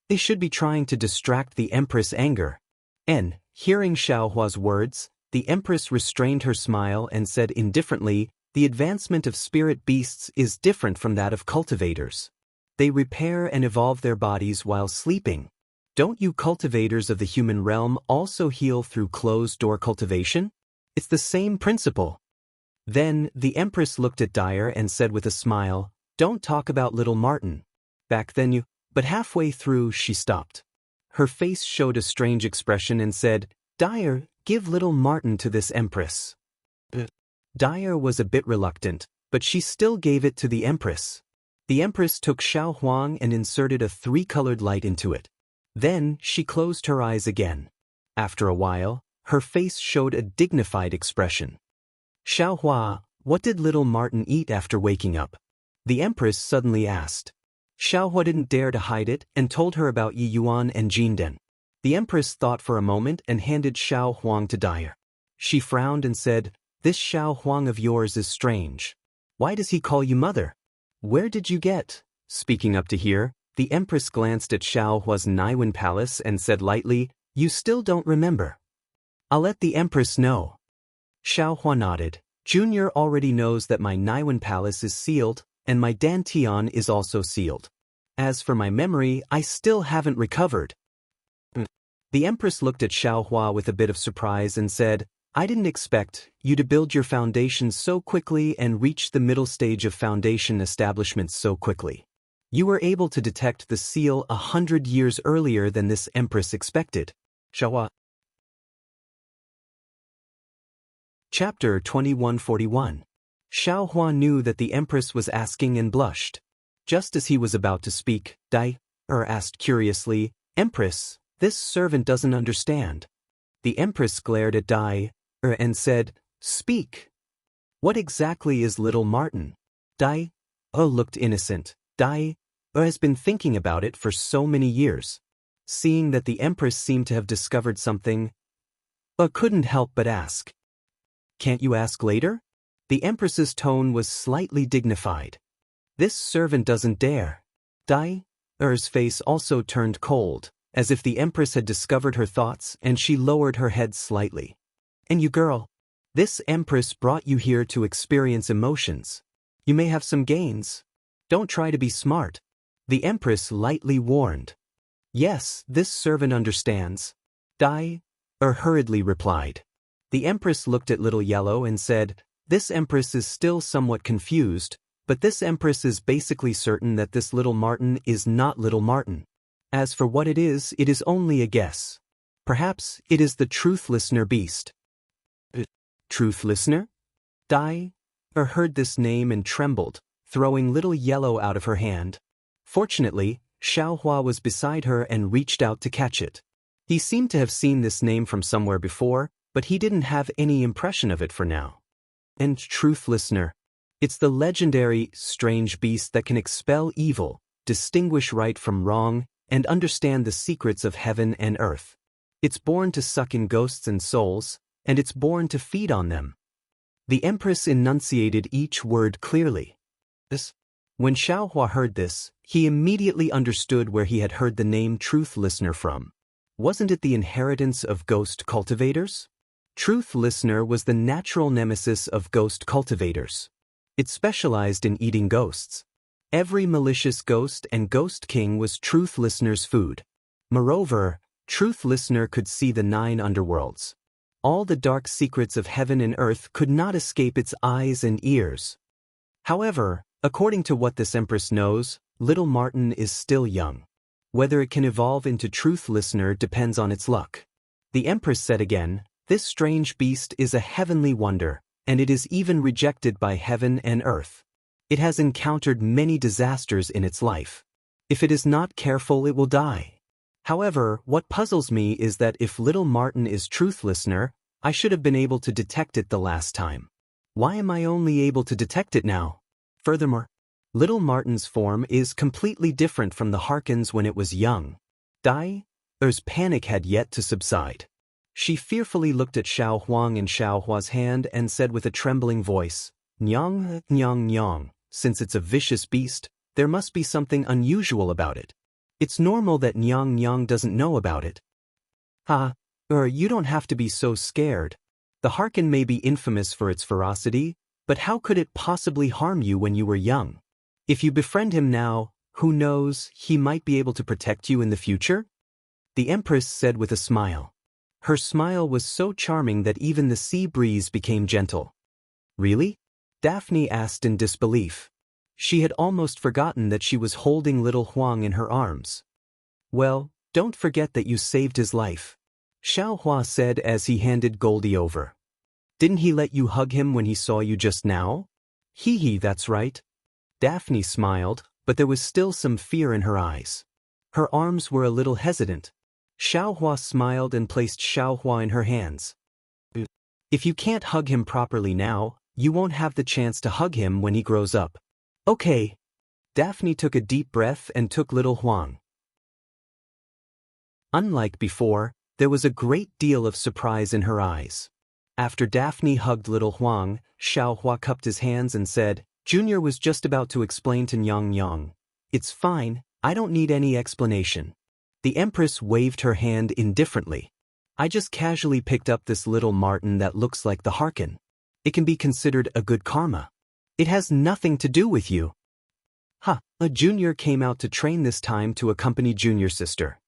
They should be trying to distract the Empress' anger. And, hearing Xiao Hua's words, the Empress restrained her smile and said indifferently, "The advancement of spirit beasts is different from that of cultivators. They repair and evolve their bodies while sleeping. Don't you cultivators of the human realm also heal through closed-door cultivation? It's the same principle." Then, the Empress looked at Dyer and said with a smile, "Don't talk about little Martin. Back then you—" But halfway through she stopped. Her face showed a strange expression and said, "Dyer, give little Martin to this Empress." Dyer was a bit reluctant, but she still gave it to the Empress. The Empress took Xiao Huang and inserted a three-colored light into it. Then she closed her eyes again. After a while, her face showed a dignified expression. "Xiao Hua, what did little Martin eat after waking up?" the Empress suddenly asked. Xiao Hua didn't dare to hide it and told her about Yi Yuan and Jinden. The Empress thought for a moment and handed Xiao Huang to Dyer. She frowned and said, "This Xiao Huang of yours is strange. Why does he call you mother? Where did you get?" Speaking up to hear, the Empress glanced at Xiao Hua's Naiwen palace and said lightly, "You still don't remember. I'll let the Empress know." Xiao Hua nodded. "Junior already knows that my Naiwen palace is sealed, and my Dantian is also sealed. As for my memory, I still haven't recovered." The Empress looked at Xiao Hua with a bit of surprise and said, "I didn't expect you to build your foundation so quickly and reach the middle stage of foundation establishment so quickly. You were able to detect the seal 100 years earlier than this Empress expected." Xiao Hua. Chapter 2141. Xiao Hua knew that the Empress was asking and blushed. Just as he was about to speak, Dai asked curiously, "Empress, this servant doesn't understand." The Empress glared at Dai and said, "Speak. What exactly is little Martin?" Dai looked innocent. Dai has been thinking about it for so many years. Seeing that the Empress seemed to have discovered something, couldn't help but ask. "Can't you ask later?" The Empress's tone was slightly dignified. "This servant doesn't dare." Dai's face also turned cold, as if the Empress had discovered her thoughts, and she lowered her head slightly. "And you girl, this Empress brought you here to experience emotions. You may have some gains. Don't try to be smart." The Empress lightly warned. "Yes, this servant understands," Dai hurriedly replied. The Empress looked at Little Yellow and said, "This Empress is still somewhat confused, but this Empress is basically certain that this little Martin is not little Martin. As for what it is only a guess. Perhaps it is the Truth Listener beast." Truth Listener? Dai heard this name and trembled, throwing Little Yellow out of her hand. Fortunately, Xiao Hua was beside her and reached out to catch it. He seemed to have seen this name from somewhere before, but he didn't have any impression of it for now. And Truth Listener. It's the legendary, strange beast that can expel evil, distinguish right from wrong, and understand the secrets of heaven and earth. It's born to suck in ghosts and souls, and it's born to feed on them. The Empress enunciated each word clearly. When Xiao Hua heard this, he immediately understood where he had heard the name Truth Listener from. Wasn't it the inheritance of ghost cultivators? Truth Listener was the natural nemesis of ghost cultivators. It specialized in eating ghosts. Every malicious ghost and Ghost King was Truth Listener's food. Moreover, Truth Listener could see the 9 underworlds. All the dark secrets of heaven and earth could not escape its eyes and ears. However, according to what this Empress knows, little Martin is still young. Whether it can evolve into truth listener depends on its luck. The Empress said again, "This strange beast is a heavenly wonder, and it is even rejected by heaven and earth. It has encountered many disasters in its life. If it is not careful, it will die. However, what puzzles me is that if little Martin is truth listener, I should have been able to detect it the last time. Why am I only able to detect it now? Furthermore, little Martin's form is completely different from the Harkins when it was young. Er's panic had yet to subside. She fearfully looked at Xiao Huang in Xiao Hua's hand and said with a trembling voice, "Nyang, nyang, nyang, since it's a vicious beast, there must be something unusual about it. It's normal that Nyang Nyang doesn't know about it." You don't have to be so scared. The Harkin may be infamous for its ferocity, but how could it possibly harm you when you were young? If you befriend him now, who knows, he might be able to protect you in the future? The Empress said with a smile. Her smile was so charming that even the sea breeze became gentle. Really? Daphne asked in disbelief. She had almost forgotten that she was holding little Huang in her arms. Well, don't forget that you saved his life, Xiao Hua said as he handed Goldie over. Didn't he let you hug him when he saw you just now? Hee, that's right. Daphne smiled, but there was still some fear in her eyes. Her arms were a little hesitant. Xiao Hua smiled and placed Xiao Hua in her hands. If you can't hug him properly now, you won't have the chance to hug him when he grows up. Okay. Daphne took a deep breath and took little Huang. Unlike before, there was a great deal of surprise in her eyes. After Daphne hugged little Huang, Xiao Hua cupped his hands and said, Junior was just about to explain to Nyang Nyang. It's fine, I don't need any explanation. The Empress waved her hand indifferently. I just casually picked up this little Martin that looks like the Harkin. It can be considered a good karma. It has nothing to do with you. A Junior came out to train this time to accompany Junior sister.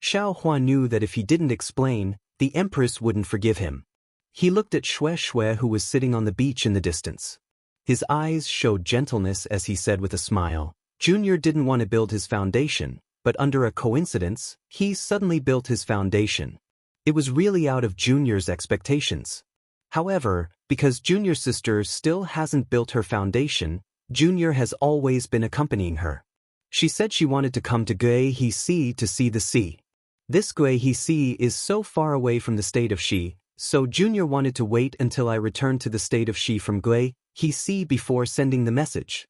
Xiao Hua knew that if he didn't explain, the Empress wouldn't forgive him. He looked at Xue Xue who was sitting on the beach in the distance. His eyes showed gentleness as he said with a smile, Junior didn't want to build his foundation, but under a coincidence, he suddenly built his foundation. It was really out of Junior's expectations. However, because Junior's sister still hasn't built her foundation, Junior has always been accompanying her. She said she wanted to come to Gui-He-Si to see the sea. This Gui-He-Si is so far away from the state of Shi, so Junior wanted to wait until I returned to the state of Shi from Gui-He-Si before sending the message.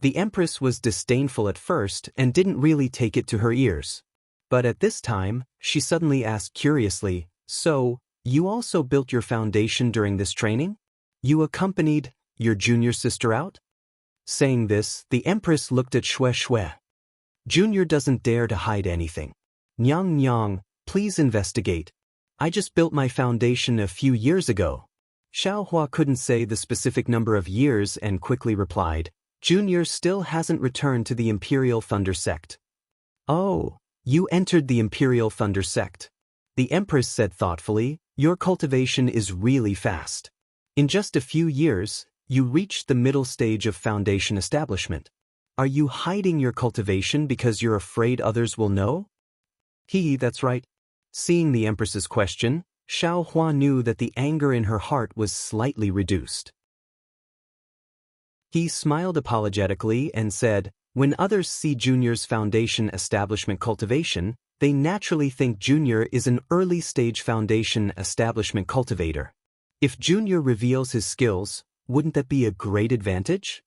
The Empress was disdainful at first and didn't really take it to her ears. But at this time, she suddenly asked curiously, So, you also built your foundation during this training? You accompanied your Junior sister out? Saying this, the Empress looked at Xue Xue. Junior doesn't dare to hide anything. Nyang Nyang, please investigate. I just built my foundation a few years ago. Xiao Hua couldn't say the specific number of years and quickly replied, Junior still hasn't returned to the Imperial Thunder Sect. Oh, you entered the Imperial Thunder Sect. The Empress said thoughtfully, your cultivation is really fast. In just a few years, you reached the middle stage of foundation establishment. Are you hiding your cultivation because you're afraid others will know? That's right. Seeing the Empress's question, Xiao Hua knew that the anger in her heart was slightly reduced. He smiled apologetically and said, when others see Junior's foundation establishment cultivation, they naturally think Junior is an early-stage foundation establishment cultivator. If Junior reveals his skills, wouldn't that be a great advantage?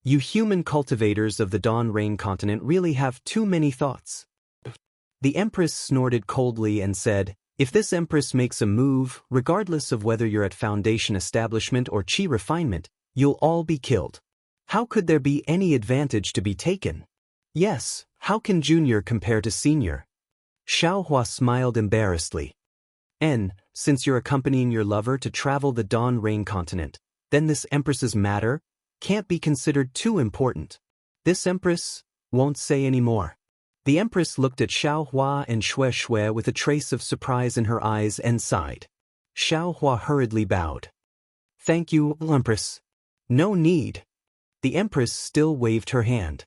You human cultivators of the Dawn Rain continent really have too many thoughts. The Empress snorted coldly and said, if this Empress makes a move, regardless of whether you're at foundation establishment or chi refinement, you'll all be killed. How could there be any advantage to be taken? Yes, how can Junior compare to Senior? Xiao Hua smiled embarrassedly. Since you're accompanying your lover to travel the Dawn Rain continent, then this Empress's matter can't be considered too important. This Empress won't say any more. The Empress looked at Xiao Hua and Xue Xue with a trace of surprise in her eyes and sighed. Xiao Hua hurriedly bowed. Thank you, Empress. No need. The Empress still waved her hand.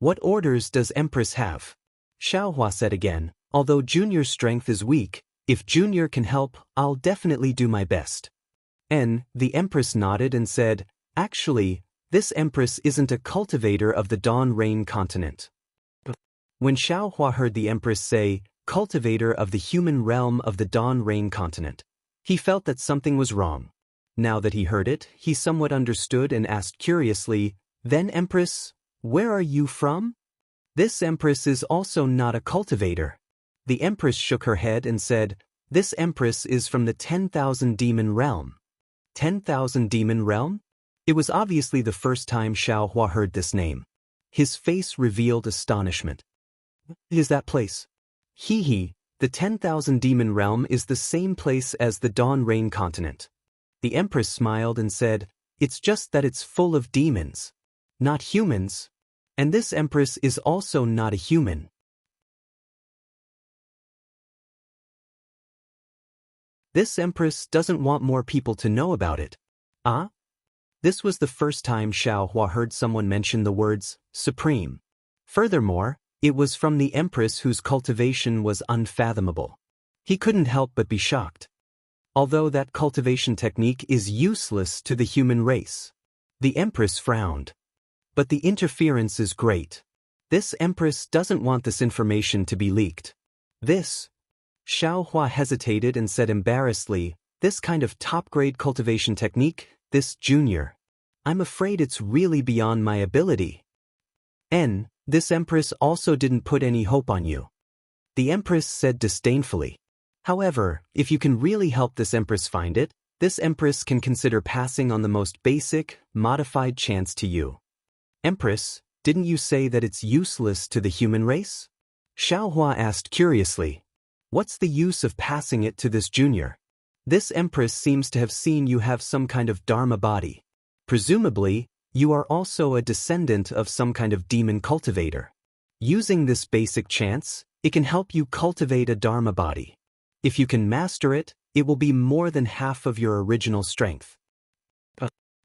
What orders does Empress have? Xiaohua said again, although Junior's strength is weak, if Junior can help, I'll definitely do my best. The Empress nodded and said, actually, this Empress isn't a cultivator of the Dawn Rain continent. When Xiaohua heard the Empress say, cultivator of the human realm of the Dawn Rain continent, he felt that something was wrong. Now that he heard it, he somewhat understood and asked curiously, then Empress, where are you from? This Empress is also not a cultivator. The Empress shook her head and said, this Empress is from the 10,000 demon realm. 10,000 demon realm? It was obviously the first time Xiaohua heard this name. His face revealed astonishment. Is that place? The 10,000 demon realm is the same place as the Dawn Rain continent. The Empress smiled and said, it's just that it's full of demons, not humans. And this Empress is also not a human. This Empress doesn't want more people to know about it. Ah? This was the first time Xiaohua heard someone mention the words, supreme. Furthermore, it was from the Empress whose cultivation was unfathomable. He couldn't help but be shocked. Although that cultivation technique is useless to the human race. The Empress frowned. But the interference is great. This Empress doesn't want this information to be leaked. Xiaohua hesitated and said embarrassedly, this kind of top-grade cultivation technique, this Junior. I'm afraid it's really beyond my ability. This Empress also didn't put any hope on you. The Empress said disdainfully. However, if you can really help this Empress find it, this Empress can consider passing on the most basic, modified chance to you. Empress, didn't you say that it's useless to the human race? Xiaohua asked curiously. What's the use of passing it to this Junior? This Empress seems to have seen you have some kind of Dharma body. Presumably, you are also a descendant of some kind of demon cultivator. Using this basic chance, it can help you cultivate a Dharma body. If you can master it, it will be more than half of your original strength.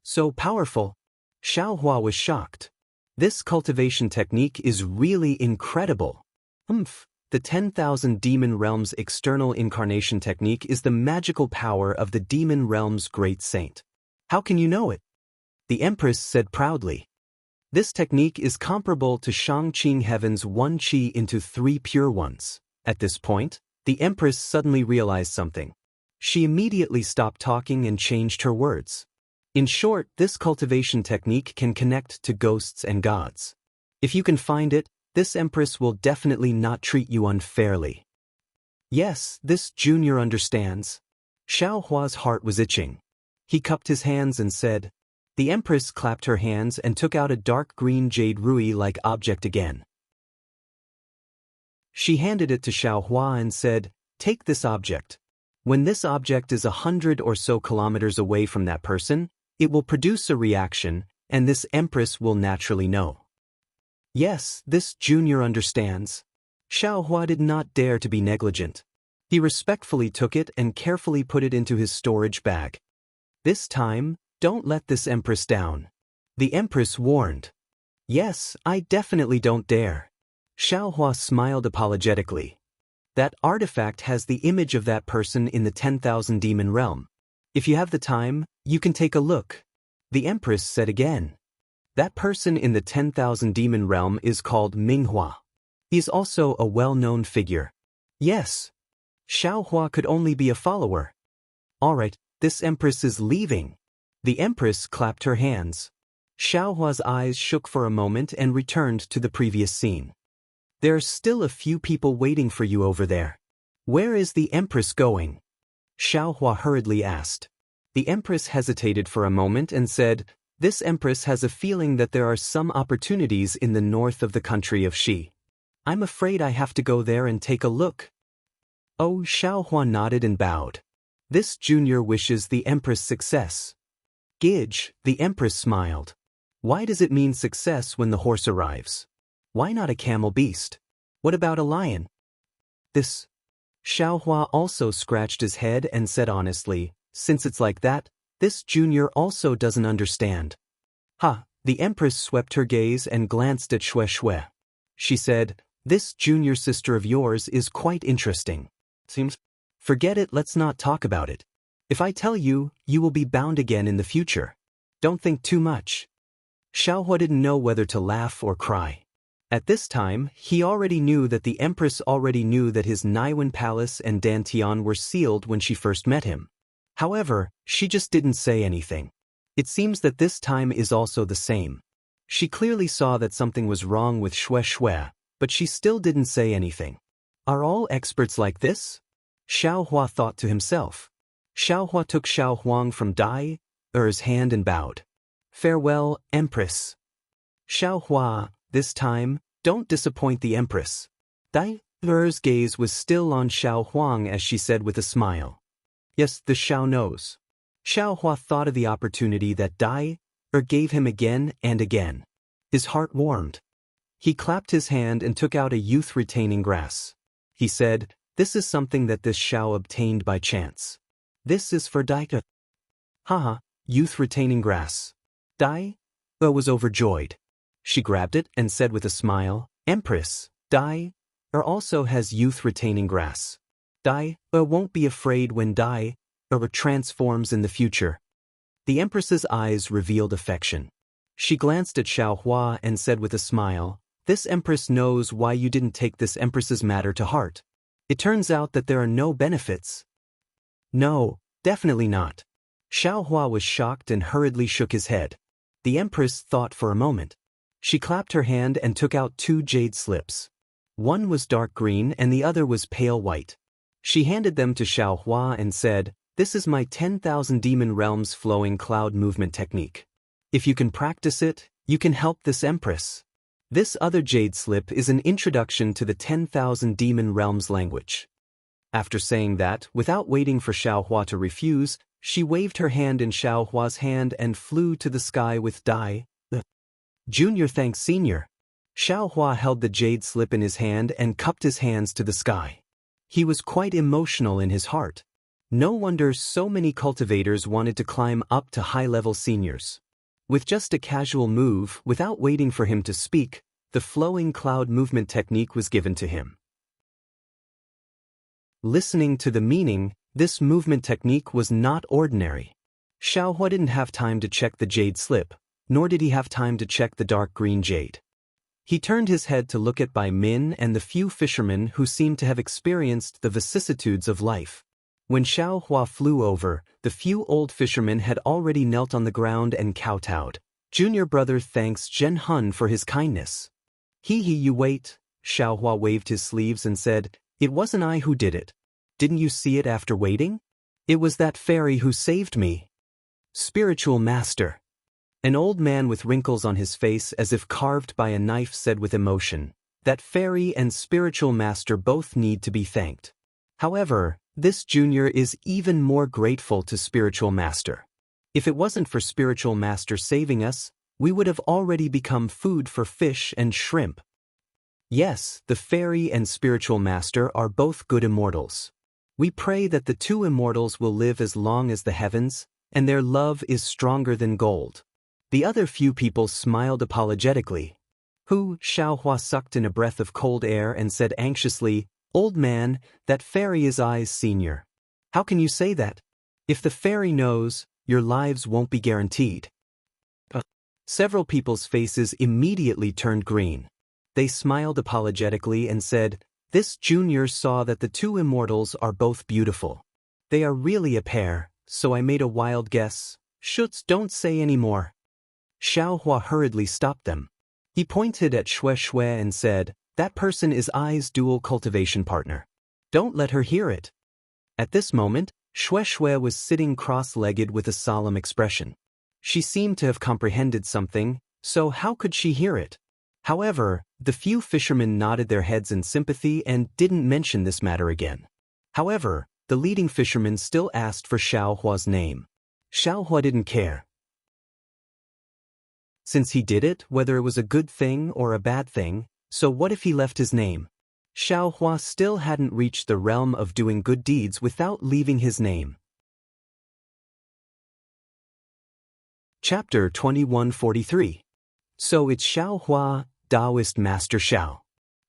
So powerful. Xiaohua was shocked. This cultivation technique is really incredible. The 10,000 demon realm's external incarnation technique is the magical power of the demon realm's great saint. How can you know it? The Empress said proudly. This technique is comparable to Shangqing Heaven's 1 qi into 3 pure ones. At this point, the Empress suddenly realized something. She immediately stopped talking and changed her words. In short, this cultivation technique can connect to ghosts and gods. If you can find it, this Empress will definitely not treat you unfairly. Yes, this Junior understands. Xiaohua's heart was itching. He cupped his hands and said, the Empress clapped her hands and took out a dark green jade ruby-like object again. She handed it to Xiaohua and said, take this object. When this object is 100 or so kilometers away from that person, it will produce a reaction, and this Empress will naturally know. Yes, this Junior understands. Xiaohua did not dare to be negligent. He respectfully took it and carefully put it into his storage bag. This time, don't let this Empress down. The Empress warned. Yes, I definitely don't dare. Xiaohua smiled apologetically. That artifact has the image of that person in the 10,000 demon realm. If you have the time, you can take a look. The Empress said again. That person in the 10,000 demon realm is called Minghua. He's also a well-known figure. Yes. Xiaohua could only be a follower. All right, this Empress is leaving. The Empress clapped her hands. Xiaohua's eyes shook for a moment and returned to the previous scene. There's still a few people waiting for you over there. Where is the Empress going? Xiaohua hurriedly asked. The Empress hesitated for a moment and said, this Empress has a feeling that there are some opportunities in the north of the country of Xi. I'm afraid I have to go there and take a look. Oh, Xiaohua nodded and bowed. This Junior wishes the Empress success. Gidge, the Empress smiled. Why does it mean success when the horse arrives? Why not a camel beast? What about a lion? This. Xiaohua also scratched his head and said honestly, since it's like that, this Junior also doesn't understand. The Empress swept her gaze and glanced at Xue Xue. She said, "This junior sister of yours is quite interesting. Seems. Forget it, let's not talk about it. If I tell you, you will be bound again in the future. Don't think too much." Xiaohua didn't know whether to laugh or cry. At this time, he already knew that the Empress already knew that his Naiwen Palace and Dantian were sealed when she first met him. However, she just didn't say anything. It seems that this time is also the same. She clearly saw that something was wrong with Xue Xue, but she still didn't say anything. Are all experts like this? Xiaohua thought to himself. Xiaohua took Xiao Huang from Dai Er's hand and bowed. "Farewell, Empress." Xiaohua, this time, don't disappoint the Empress. Dai Er's gaze was still on Xiao Huang as she said with a smile. Yes, the Xiao knows. Xiaohua thought of the opportunity that Dai Er gave him again and again. His heart warmed. He clapped his hand and took out a youth retaining grass. He said, "This is something that this Xiao obtained by chance. This is for Dai Er." Haha, youth retaining grass. Dai Er was overjoyed. She grabbed it and said with a smile, "Empress, Dai Er also has youth retaining grass. Dai Er won't be afraid when Dai Er transforms in the future." The Empress's eyes revealed affection. She glanced at Xiaohua and said with a smile, "This Empress knows why you didn't take this Empress's matter to heart. It turns out that there are no benefits." "No, definitely not." Xiaohua was shocked and hurriedly shook his head. The Empress thought for a moment. She clapped her hand and took out 2 jade slips. One was dark green and the other was pale white. She handed them to Xiaohua and said, "This is my 10,000 demon realms flowing cloud movement technique. If you can practice it, you can help this Empress." This other jade slip is an introduction to the 10,000 demon realms language. After saying that, without waiting for Xiaohua to refuse, she waved her hand in Xiaohua's hand and flew to the sky with Dai Er. "Junior thanks Senior." Xiaohua held the jade slip in his hand and cupped his hands to the sky. He was quite emotional in his heart. No wonder so many cultivators wanted to climb up to high-level seniors. With just a casual move, without waiting for him to speak, the flowing cloud movement technique was given to him. Listening to the meaning, this movement technique was not ordinary. Xiaohua didn't have time to check the jade slip, nor did he have time to check the dark green jade. He turned his head to look at Bai Min and the few fishermen who seemed to have experienced the vicissitudes of life. When Xiaohua flew over, the few old fishermen had already knelt on the ground and kowtowed. "Junior brother thanks Zhen Hun for his kindness." You wait." Xiaohua waved his sleeves and said, "It wasn't I who did it. Didn't you see it after waiting? It was that fairy who saved me." "Spiritual master." An old man with wrinkles on his face as if carved by a knife said with emotion, "That fairy and spiritual master both need to be thanked. However, this junior is even more grateful to spiritual master. If it wasn't for spiritual master saving us, we would have already become food for fish and shrimp." Yes, the fairy and spiritual master are both good immortals. We pray that the 2 immortals will live as long as the heavens, and their love is stronger than gold. The other few people smiled apologetically. "Who?" Xiaohua sucked in a breath of cold air and said anxiously, "Old man, that fairy is I's senior." "How can you say that? If the fairy knows, your lives won't be guaranteed." Several people's faces immediately turned green. They smiled apologetically and said, "This junior saw that the 2 immortals are both beautiful. They are really a pair, so I made a wild guess. Schutz, don't say any more." Xiaohua hurriedly stopped them. He pointed at Xue Xue and said, "That person is I's dual cultivation partner. Don't let her hear it." At this moment, Xue Xue was sitting cross-legged with a solemn expression. She seemed to have comprehended something, so how could she hear it? However, the few fishermen nodded their heads in sympathy and didn't mention this matter again. However, the leading fisherman still asked for Xiaohua's name. Xiaohua didn't care. Since he did it, whether it was a good thing or a bad thing, so what if he left his name? Xiaohua still hadn't reached the realm of doing good deeds without leaving his name. Chapter 2143. So it's Xiao Hua, Taoist Master Xiao.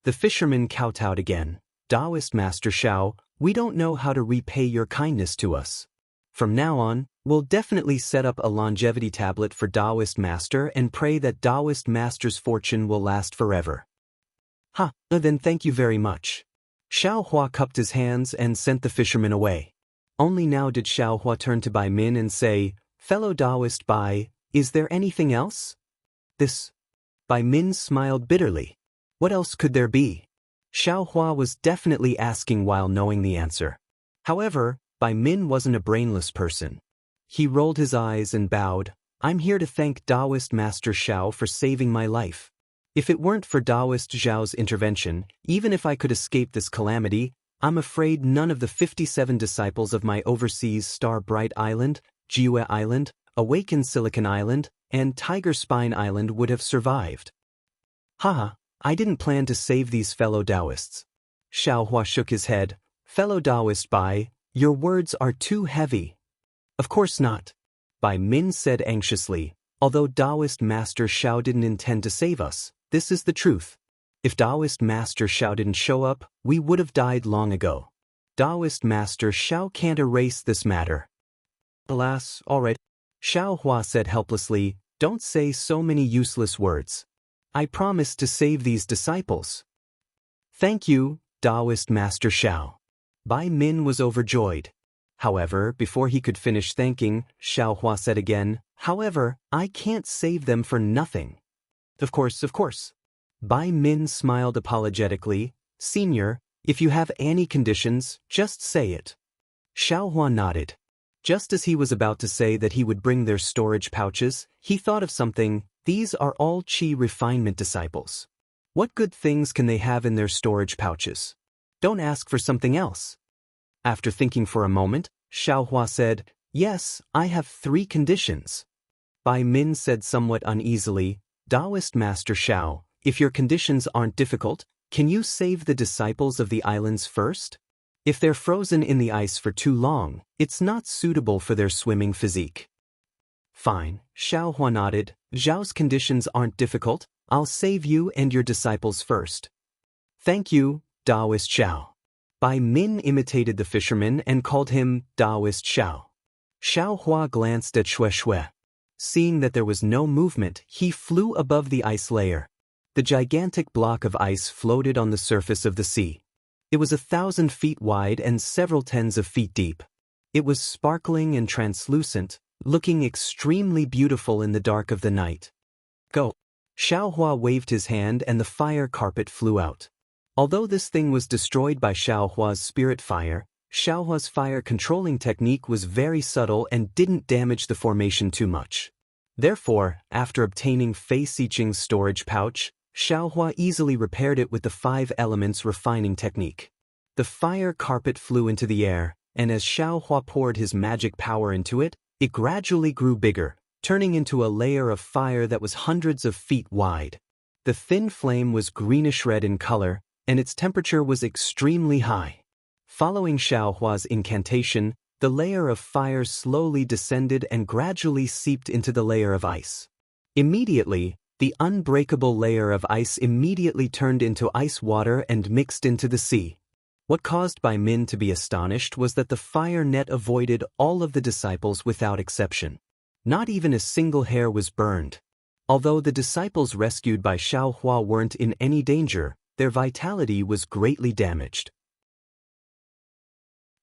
The fisherman kowtowed again. Taoist Master Xiao, we don't know how to repay your kindness to us. From now on, we'll definitely set up a longevity tablet for Taoist Master and pray that Taoist Master's fortune will last forever. Then thank you very much. Xiao Hua cupped his hands and sent the fisherman away. Only now did Xiao Hua turn to Bai Min and say, Fellow Taoist Bai, is there anything else? Bai Min smiled bitterly. What else could there be? Xiao Hua was definitely asking while knowing the answer. However, Bai Min wasn't a brainless person. He rolled his eyes and bowed. I'm here to thank Taoist Master Xiao for saving my life. If it weren't for Taoist Zhao's intervention, even if I could escape this calamity, I'm afraid none of the 57 disciples of my overseas Star Bright Island, Jiwe Island, Awakened Silicon Island, and Tiger Spine Island would have survived. I didn't plan to save these fellow Taoists. Xiao Hua shook his head. Fellow Taoist Bai, your words are too heavy. Of course not. Bai Min said anxiously, although Taoist Master Xiao didn't intend to save us, this is the truth. If Taoist Master Xiao didn't show up, we would have died long ago. Taoist Master Xiao can't erase this matter. Alas, all right. Xiao Hua said helplessly, don't say so many useless words. I promise to save these disciples. Thank you, Taoist Master Xiao. Bai Min was overjoyed. However, before he could finish thanking, Xiao Hua said again, however, I can't save them for nothing. Of course. Bai Min smiled apologetically. Senior, if you have any conditions, just say it. Xiao Hua nodded. Just as he was about to say that he would bring their storage pouches, he thought of something. These are all Qi refinement disciples. What good things can they have in their storage pouches? Don't ask for something else. After thinking for a moment, Xiao Hua said, yes, I have 3 conditions. Bai Min said somewhat uneasily, Taoist Master Xiao, if your conditions aren't difficult, can you save the disciples of the islands first? If they're frozen in the ice for too long, it's not suitable for their swimming physique. Fine, Xiao Hua nodded. Zhao's conditions aren't difficult. I'll save you and your disciples first. Thank you, Taoist Xiao. Bai Min imitated the fisherman and called him Taoist Xiao. Xiao Hua glanced at Shui. Seeing that there was no movement, he flew above the ice layer. The gigantic block of ice floated on the surface of the sea. It was 1,000 feet wide and several tens of feet deep. It was sparkling and translucent, looking extremely beautiful in the dark of the night. Go! Xiao Hua waved his hand and the fire carpet flew out. Although this thing was destroyed by Xiao Hua's spirit fire, Xiao Hua's fire controlling technique was very subtle and didn't damage the formation too much. Therefore, after obtaining Fei Xiqing's storage pouch, Xiao Hua easily repaired it with the 5 elements refining technique. The fire carpet flew into the air, and as Xiao Hua poured his magic power into it, it gradually grew bigger, turning into a layer of fire that was hundreds of feet wide. The thin flame was greenish-red in color, and its temperature was extremely high. Following Xiao Hua's incantation, the layer of fire slowly descended and gradually seeped into the layer of ice. Immediately, the unbreakable layer of ice immediately turned into ice water and mixed into the sea. What caused Bai Min to be astonished was that the fire net avoided all of the disciples without exception. Not even a single hair was burned. Although the disciples rescued by Xiao Hua weren't in any danger, their vitality was greatly damaged.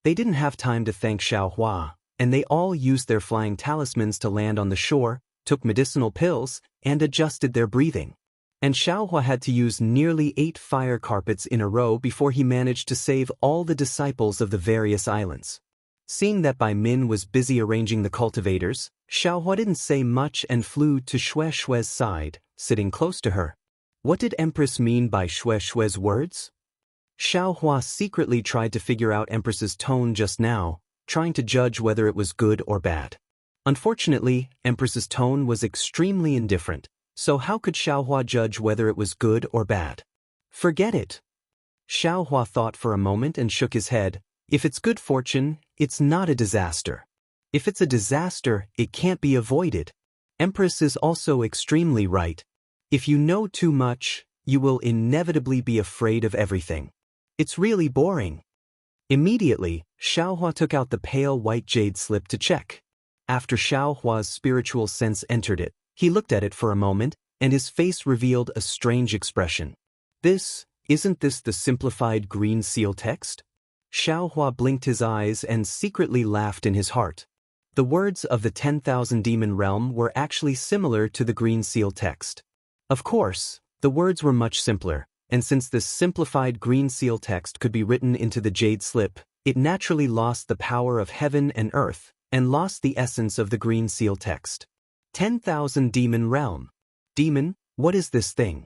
They didn't have time to thank Xiao Hua, and they all used their flying talismans to land on the shore, took medicinal pills, and adjusted their breathing. And Xiao Hua had to use nearly 8 fire carpets in a row before he managed to save all the disciples of the various islands. Seeing that Bai Min was busy arranging the cultivators, Xiao Hua didn't say much and flew to Shui's side, sitting close to her. What did Empress mean by Shui's words? Xiao Hua secretly tried to figure out Empress's tone just now, trying to judge whether it was good or bad. Unfortunately, Empress's tone was extremely indifferent, so how could Xiao Hua judge whether it was good or bad? Forget it. Xiao Hua thought for a moment and shook his head. If it's good fortune, it's not a disaster. If it's a disaster, it can't be avoided. Empress is also extremely right. If you know too much, you will inevitably be afraid of everything. It's really boring. Immediately, Xiaohua took out the pale white jade slip to check. After Xiaohua's spiritual sense entered it, he looked at it for a moment, and his face revealed a strange expression. Isn't this the simplified green seal text? Xiaohua blinked his eyes and secretly laughed in his heart. The words of the 10,000 demon realm were actually similar to the green seal text. Of course, the words were much simpler, and since this simplified green seal text could be written into the jade slip, it naturally lost the power of heaven and earth, and lost the essence of the green seal text. 10,000 demon realm. Demon, what is this thing?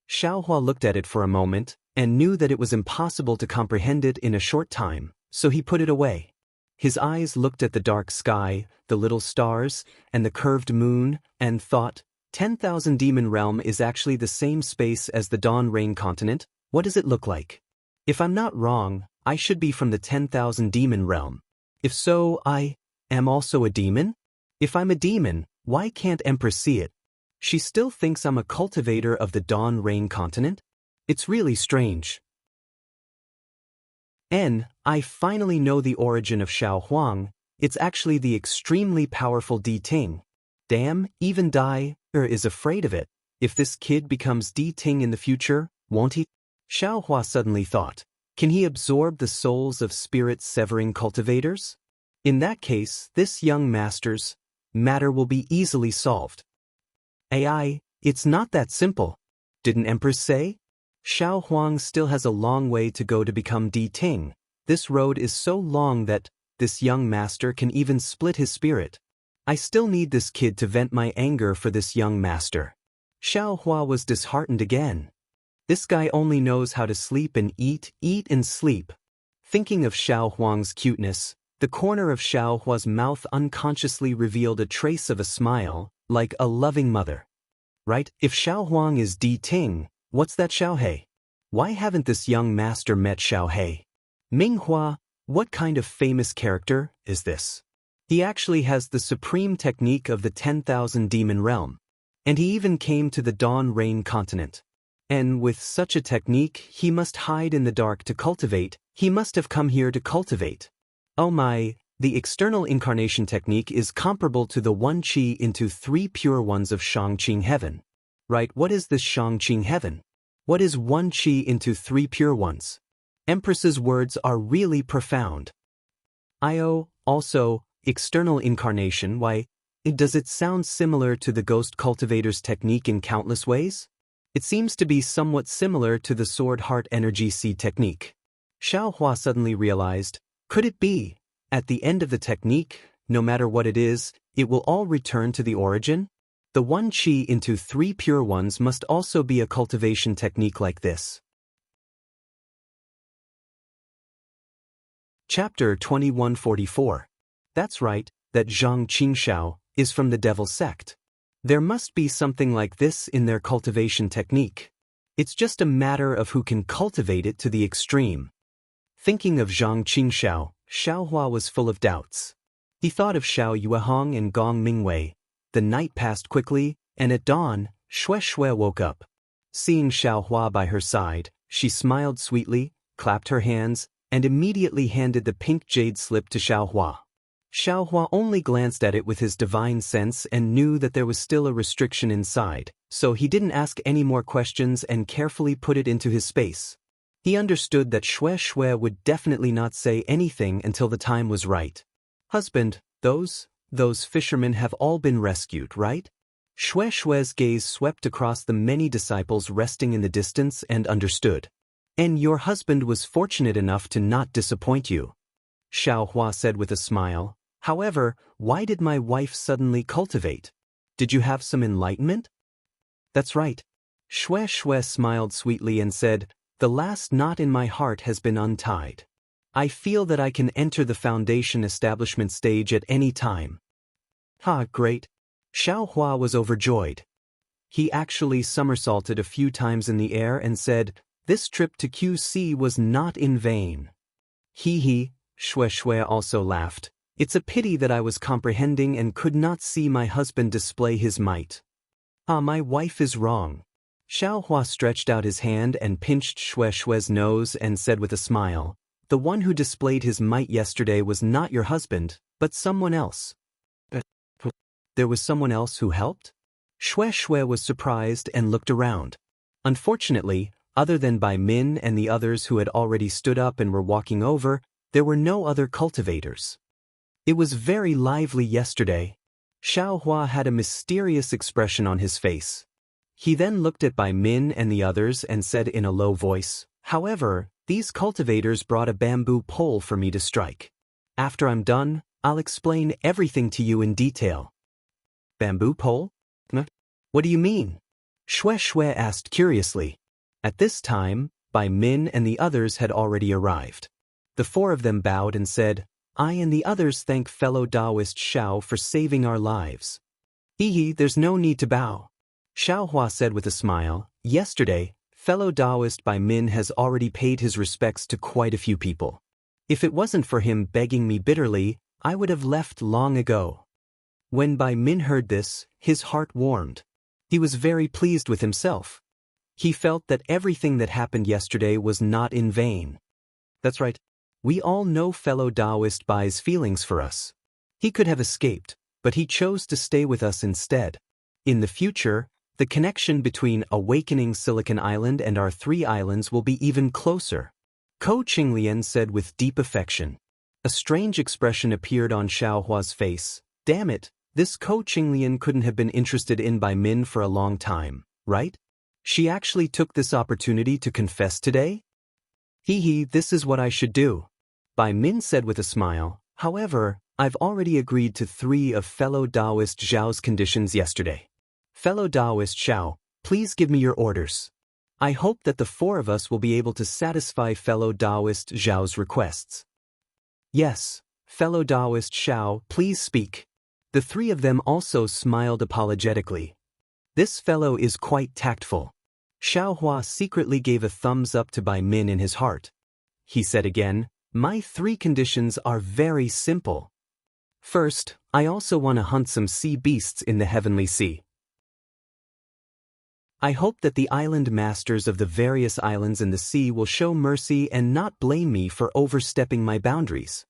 Xiaohua looked at it for a moment, and knew that it was impossible to comprehend it in a short time, so he put it away. His eyes looked at the dark sky, the little stars, and the curved moon, and thought, 10,000 demon realm is actually the same space as the Dawn Rain continent. What does it look like? If I'm not wrong, I should be from the 10,000 demon realm. If so, I am also a demon? If I'm a demon, why can't Empress see it? She still thinks I'm a cultivator of the Dawn Rain continent? It's really strange. I finally know the origin of Xiao Huang. It's actually the extremely powerful Di Ting. Damn, even Dai is afraid of it. If this kid becomes Di Ting in the future, won't he? Xiao Hua suddenly thought, can he absorb the souls of spirit-severing cultivators? In that case, this young master's matter will be easily solved. AI, it's not that simple. Didn't Empress say? Xiao Huang still has a long way to go to become Di Ting. This road is so long that this young master can even split his spirit. I still need this kid to vent my anger for this young master. Xiao Hua was disheartened again. This guy only knows how to sleep and eat and sleep. Thinking of Xiao Huang's cuteness, the corner of Xiao Hua's mouth unconsciously revealed a trace of a smile, like a loving mother. Right? If Xiao Huang is Di Ting, what's that Xiao He? Why haven't this young master met Xiao He? Minghua, what kind of famous character is this? He actually has the supreme technique of the 10,000 demon realm. And he even came to the Dawn Rain continent. And with such a technique, he must hide in the dark to cultivate. He must have come here to cultivate. Oh my, the external incarnation technique is comparable to the 1 qi into 3 pure ones of Shangqing heaven. Right, what is this Shangqing heaven? What is 1 qi into 3 pure ones? Empress's words are really profound. Also, external incarnation, why, does it sound similar to the ghost cultivator's technique in countless ways? It seems to be somewhat similar to the sword heart energy seed technique. Xiao Hua suddenly realized, could it be, at the end of the technique, no matter what it is, it will all return to the origin? The 1 qi into 3 pure ones must also be a cultivation technique like this. Chapter 2144. That's right, that Zhang Qingxiao is from the devil sect. There must be something like this in their cultivation technique. It's just a matter of who can cultivate it to the extreme. Thinking of Zhang Qingxiao, Xiao Hua was full of doubts. He thought of Xiao Yuehong and Gong Mingwei. The night passed quickly, and at dawn, Xue woke up. Seeing Xiao Hua by her side, she smiled sweetly, clapped her hands, and immediately handed the pink jade slip to Xiao Hua. Xiao Hua only glanced at it with his divine sense and knew that there was still a restriction inside, so he didn't ask any more questions and carefully put it into his space. He understood that Xue would definitely not say anything until the time was right. Husband, those fishermen have all been rescued, right? Xue's gaze swept across the many disciples resting in the distance and understood. And your husband was fortunate enough to not disappoint you. Xiao Hua said with a smile. However, why did my wife suddenly cultivate? Did you have some enlightenment? That's right. Xue smiled sweetly and said, the last knot in my heart has been untied. I feel that I can enter the foundation establishment stage at any time. Ha, great. Xiao Hua was overjoyed. He actually somersaulted a few times in the air and said, this trip to QC was not in vain. He, Xue also laughed. It's a pity that I was comprehending and could not see my husband display his might. Ah, my wife is wrong. Xiaohua stretched out his hand and pinched Xue Xue's nose and said with a smile, the one who displayed his might yesterday was not your husband, but someone else. There was someone else who helped? Xue Xue was surprised and looked around. Unfortunately, other than Bai Min and the others who had already stood up and were walking over, there were no other cultivators. It was very lively yesterday. Xiaohua had a mysterious expression on his face. He then looked at Bai Min and the others and said in a low voice, however, these cultivators brought a bamboo pole for me to strike. After I'm done, I'll explain everything to you in detail. Bamboo pole? What do you mean? Xue Xue asked curiously. At this time, Bai Min and the others had already arrived. The four of them bowed and said, I and the others thank fellow Taoist Xiao for saving our lives. There's no need to bow. Xiaohua said with a smile, yesterday, fellow Taoist Bai Min has already paid his respects to quite a few people. If it wasn't for him begging me bitterly, I would have left long ago. When Bai Min heard this, his heart warmed. He was very pleased with himself. He felt that everything that happened yesterday was not in vain. That's right. We all know fellow Taoist Bai's feelings for us. He could have escaped, but he chose to stay with us instead. In the future, the connection between Awakening Silicon Island and our 3 islands will be even closer. Ko Qinglian said with deep affection. A strange expression appeared on Xiaohua's face. Damn it, this Ko Qinglian couldn't have been interested in Bai Min for a long time, right? She actually took this opportunity to confess today? This is what I should do. Bai Min said with a smile, however, I've already agreed to 3 of fellow Taoist Zhao's conditions yesterday. Fellow Taoist Xiao, please give me your orders. I hope that the 4 of us will be able to satisfy fellow Taoist Zhao's requests. Yes, fellow Taoist Xiao, please speak. The 3 of them also smiled apologetically. This fellow is quite tactful. Xiaohua secretly gave a thumbs up to Bai Min in his heart. He said again, my 3 conditions are very simple. First, I also want to hunt some sea beasts in the heavenly sea. I hope that the island masters of the various islands in the sea will show mercy and not blame me for overstepping my boundaries.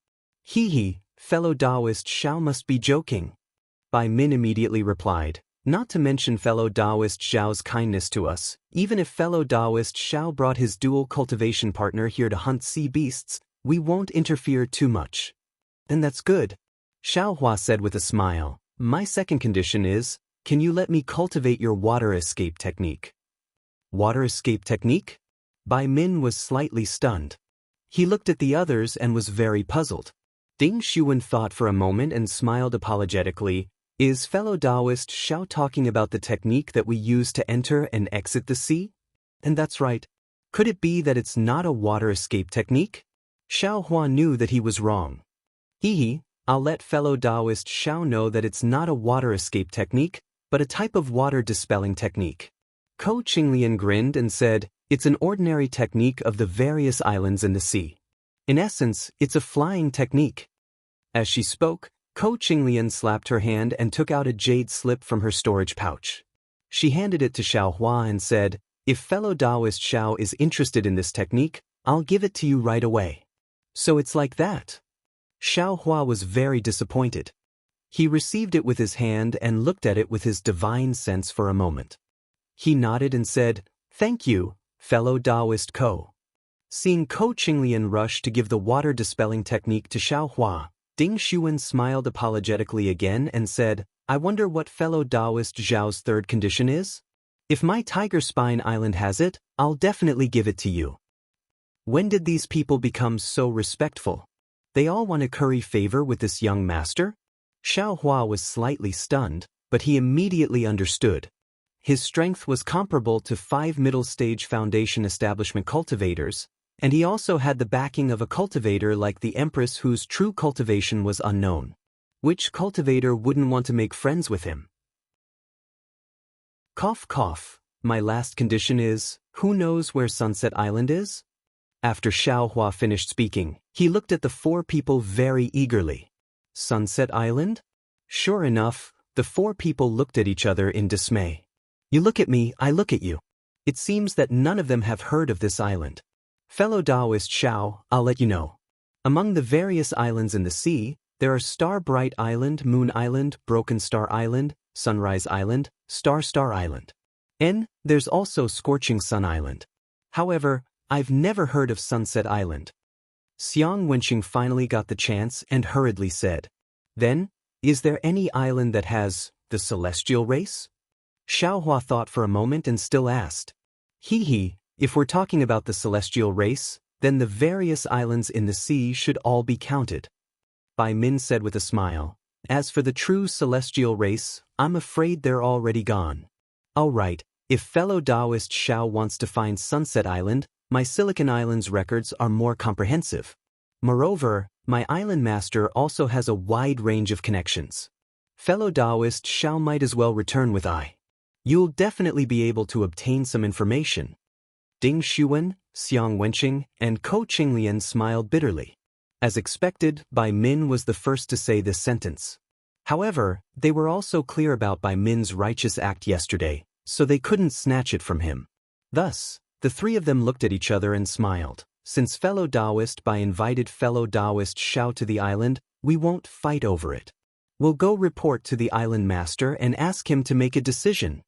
Fellow Taoist Xiao must be joking. Bai Min immediately replied, not to mention fellow Taoist Xiao's kindness to us, even if fellow Taoist Xiao brought his dual cultivation partner here to hunt sea beasts, we won't interfere too much. Then that's good. Xiaohua said with a smile, my second condition is, can you let me cultivate your water escape technique? Water escape technique? Bai Min was slightly stunned. He looked at the others and was very puzzled. Ding Xuan thought for a moment and smiled apologetically. Is fellow Taoist Xiao talking about the technique that we use to enter and exit the sea? And that's right. Could it be that it's not a water escape technique? Xiaohua knew that he was wrong. I'll let fellow Taoist Xiao know that it's not a water escape technique, but a type of water dispelling technique. Ko Qinglian grinned and said, it's an ordinary technique of the various islands in the sea. In essence, it's a flying technique. As she spoke, Ko Qinglian slapped her hand and took out a jade slip from her storage pouch. She handed it to Xiaohua and said, if fellow Taoist Xiao is interested in this technique, I'll give it to you right away. So it's like that. Xiaohua was very disappointed. He received it with his hand and looked at it with his divine sense for a moment. He nodded and said, thank you, fellow Taoist Ko. Seeing Ko Qinglian rush to give the water dispelling technique to Xiaohua, Ding Xuan smiled apologetically again and said, I wonder what fellow Taoist Zhao's 3rd condition is? If my Tiger Spine Island has it, I'll definitely give it to you. When did these people become so respectful? They all want to curry favor with this young master? Xiaohua was slightly stunned, but he immediately understood. His strength was comparable to 5 middle-stage foundation establishment cultivators, and he also had the backing of a cultivator like the Empress whose true cultivation was unknown. Which cultivator wouldn't want to make friends with him? Cough cough, my last condition is, who knows where Sunset Island is? After Xiaohua finished speaking, he looked at the 4 people very eagerly. Sunset Island? Sure enough, the 4 people looked at each other in dismay. You look at me, I look at you. It seems that none of them have heard of this island. Fellow Taoist Xiao, I'll let you know. Among the various islands in the sea, there are Star Bright Island, Moon Island, Broken Star Island, Sunrise Island, Star Island. And there's also Scorching Sun Island. However, I've never heard of Sunset Island. Xiang Wenqing finally got the chance and hurriedly said, Then, is there any island that has the celestial race? Xiaohua thought for a moment and still asked. If we're talking about the celestial race, then the various islands in the sea should all be counted. Bai Min said with a smile. As for the true celestial race, I'm afraid they're already gone. All right, if fellow Taoist Xiao wants to find Sunset Island, my Silicon Islands records are more comprehensive. Moreover, my island master also has a wide range of connections. Fellow Taoist Xiao might as well return with I. You'll definitely be able to obtain some information. Ding Xuan, Xiang Wenqing, and Ko Qinglian smiled bitterly. As expected, Bai Min was the first to say this sentence. However, they were also clear about Bai Min's righteous act yesterday, so they couldn't snatch it from him. Thus, the three of them looked at each other and smiled. Since fellow Taoist Bai invited fellow Taoist Xiao to the island, we won't fight over it. We'll go report to the island master and ask him to make a decision.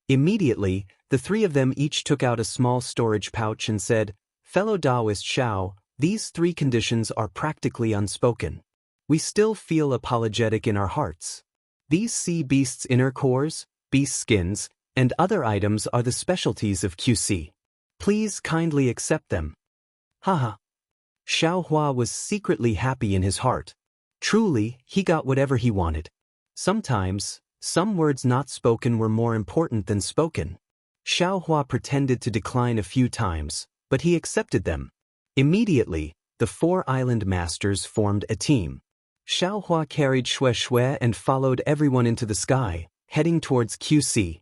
Immediately, the three of them each took out a small storage pouch and said, Fellow Taoist Xiao, these three conditions are practically unspoken. We still feel apologetic in our hearts. These sea beasts' inner cores, beast skins, and other items are the specialties of QC. Please kindly accept them. Haha. Xiaohua was secretly happy in his heart. Truly, he got whatever he wanted. Sometimes, some words not spoken were more important than spoken. Xiaohua pretended to decline a few times, but he accepted them. Immediately, the four island masters formed a team. Xiaohua carried Shui and followed everyone into the sky, heading towards QC.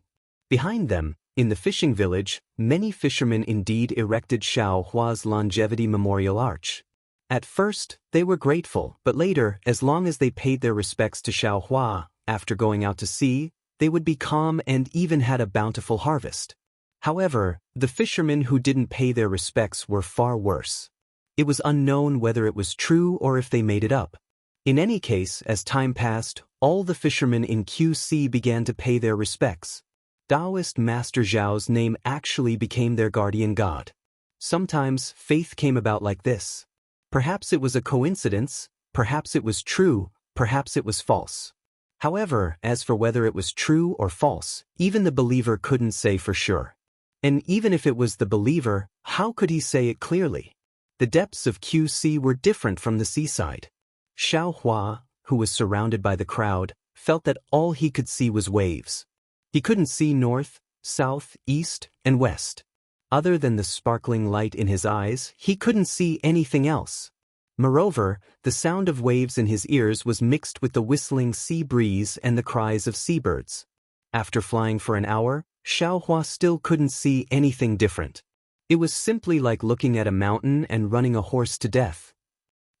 Behind them, in the fishing village, many fishermen indeed erected Xiaohua's longevity memorial arch. At first, they were grateful, but later, as long as they paid their respects to Xiaohua, after going out to sea, they would be calm and even had a bountiful harvest. However, the fishermen who didn't pay their respects were far worse. It was unknown whether it was true or if they made it up. In any case, as time passed, all the fishermen in QC began to pay their respects. Taoist Master Zhao's name actually became their guardian god. Sometimes, faith came about like this. Perhaps it was a coincidence, perhaps it was true, perhaps it was false. However, as for whether it was true or false, even the believer couldn't say for sure. And even if it was the believer, how could he say it clearly? The depths of QC were different from the seaside. Xiaohua, who was surrounded by the crowd, felt that all he could see was waves. He couldn't see north, south, east, and west. Other than the sparkling light in his eyes, he couldn't see anything else. Moreover, the sound of waves in his ears was mixed with the whistling sea breeze and the cries of seabirds. After flying for an hour, Xiaohua still couldn't see anything different. It was simply like looking at a mountain and running a horse to death.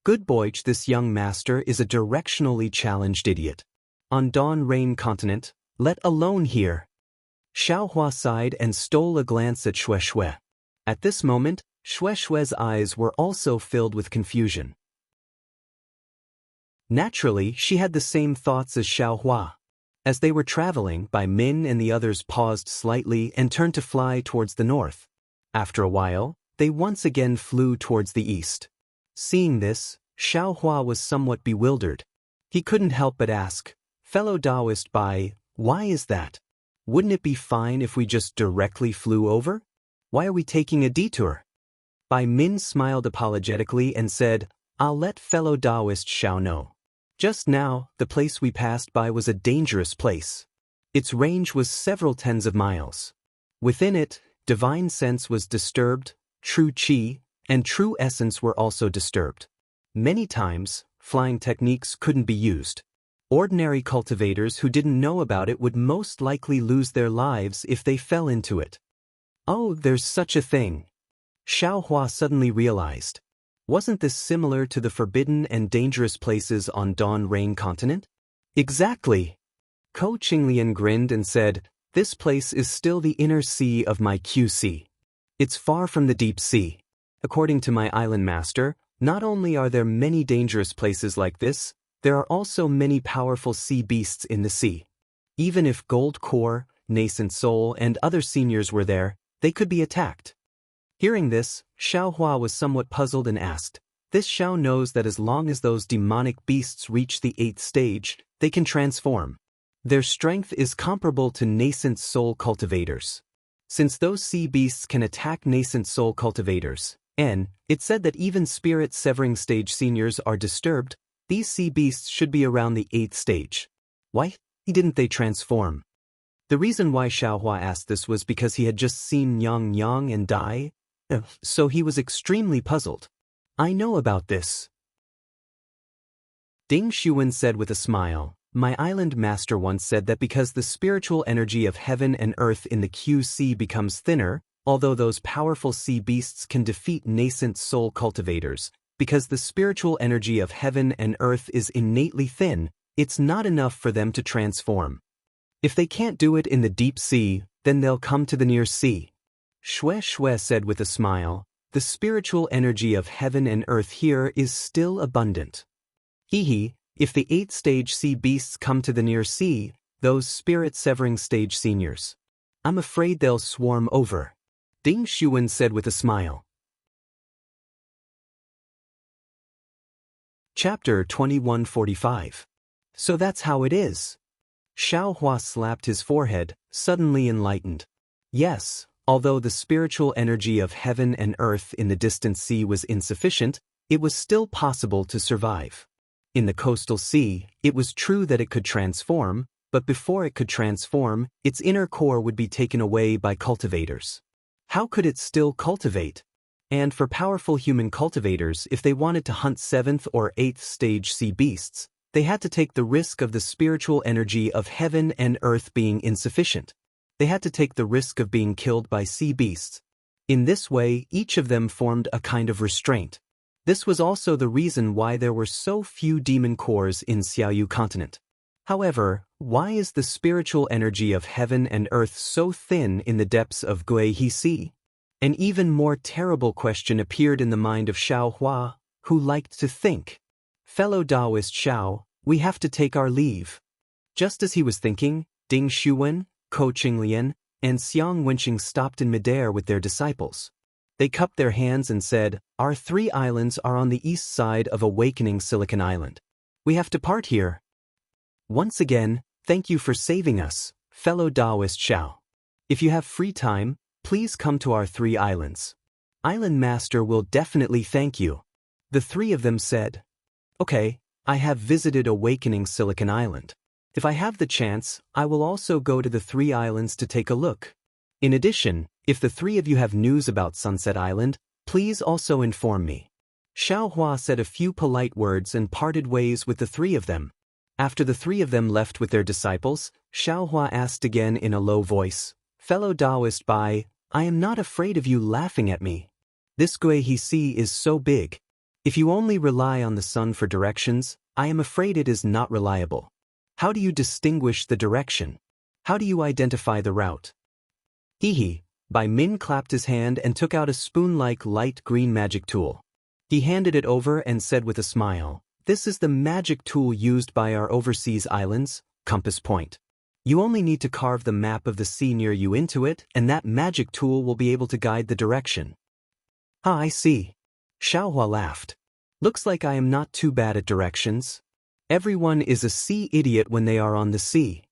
Good boy, this young master is a directionally challenged idiot. On Dawn Rain Continent, let alone here. Xiaohua sighed and stole a glance at Shui. At this moment, Shui's eyes were also filled with confusion. Naturally, she had the same thoughts as Xiaohua. As they were traveling, Bai Min and the others paused slightly and turned to fly towards the north. After a while, they once again flew towards the east. Seeing this, Xiaohua was somewhat bewildered. He couldn't help but ask, Fellow Taoist Bai, why is that? Wouldn't it be fine if we just directly flew over? Why are we taking a detour? Bai Min smiled apologetically and said, I'll let fellow Taoist Xiao know. Just now, the place we passed by was a dangerous place. Its range was several tens of miles. Within it, divine sense was disturbed, true qi, and true essence were also disturbed. Many times, flying techniques couldn't be used. Ordinary cultivators who didn't know about it would most likely lose their lives if they fell into it. Oh, there's such a thing. Xiaohua suddenly realized. Wasn't this similar to the forbidden and dangerous places on Dawn Rain Continent? Exactly. Ko Qinglian grinned and said, This place is still the inner sea of my QC. It's far from the deep sea. According to my island master, not only are there many dangerous places like this, there are also many powerful sea beasts in the sea. Even if Gold Core, Nascent Soul, and other seniors were there, they could be attacked. Hearing this, Xiaohua was somewhat puzzled and asked, "This Xiao knows that as long as those demonic beasts reach the 8th stage, they can transform. Their strength is comparable to nascent soul cultivators. Since those sea beasts can attack nascent soul cultivators, and it said that even spirit severing stage seniors are disturbed, these sea beasts should be around the 8th stage. Why didn't they transform?" The reason why Xiaohua asked this was because he had just seen Yang Yang and die, so he was extremely puzzled. "I know about this," Ding Xuan said with a smile. "My island master once said that because the spiritual energy of heaven and earth in the QC becomes thinner, although those powerful sea beasts can defeat nascent soul cultivators, because the spiritual energy of heaven and earth is innately thin, it's not enough for them to transform. If they can't do it in the deep sea, then they'll come to the near sea." Shui said with a smile, "The spiritual energy of heaven and earth here is still abundant. If the 8th stage sea beasts come to the near sea, those spirit-severing stage seniors, I'm afraid they'll swarm over," Ding Xuan said with a smile. Chapter 2145. So that's how it is. Xiaohua slapped his forehead, suddenly enlightened. Yes, although the spiritual energy of heaven and earth in the distant sea was insufficient, it was still possible to survive. In the coastal sea, it was true that it could transform, but before it could transform, its inner core would be taken away by cultivators. How could it still cultivate? And for powerful human cultivators, if they wanted to hunt 7th or 8th stage sea beasts, they had to take the risk of the spiritual energy of heaven and earth being insufficient. They had to take the risk of being killed by sea beasts. In this way, each of them formed a kind of restraint. This was also the reason why there were so few demon cores in Xiaoyu continent. However, why is the spiritual energy of heaven and earth so thin in the depths of Guihe Sea? An even more terrible question appeared in the mind of Xiaohua, who liked to think. "Fellow Taoist Xiao, we have to take our leave." Just as he was thinking, Ding Xuan, Ko Qinglian, and Xiang Wenqing stopped in midair with their disciples. They cupped their hands and said, "Our 3 islands are on the east side of Awakening Silicon Island. We have to part here. Once again, thank you for saving us, fellow Taoist Xiao. If you have free time, please come to our 3 islands. Island Master will definitely thank you." The 3 of them said, "Okay, I have visited Awakening Silicon Island. If I have the chance, I will also go to the 3 islands to take a look. In addition, if the 3 of you have news about Sunset Island, please also inform me." Xiaohua said a few polite words and parted ways with the 3 of them. After the 3 of them left with their disciples, Xiaohua asked again in a low voice, "Fellow Taoist Bai, I am not afraid of you laughing at me. This Guihe Sea is so big. If you only rely on the sun for directions, I am afraid it is not reliable. How do you distinguish the direction? How do you identify the route?" Bai Min clapped his hand and took out a spoon-like light green magic tool. He handed it over and said with a smile, "This is the magic tool used by our overseas islands, Compass Point. You only need to carve the map of the sea near you into it, and that magic tool will be able to guide the direction." "Ah, I see." Xiaohua laughed. "Looks like I am not too bad at directions. Everyone is a sea idiot when they are on the sea.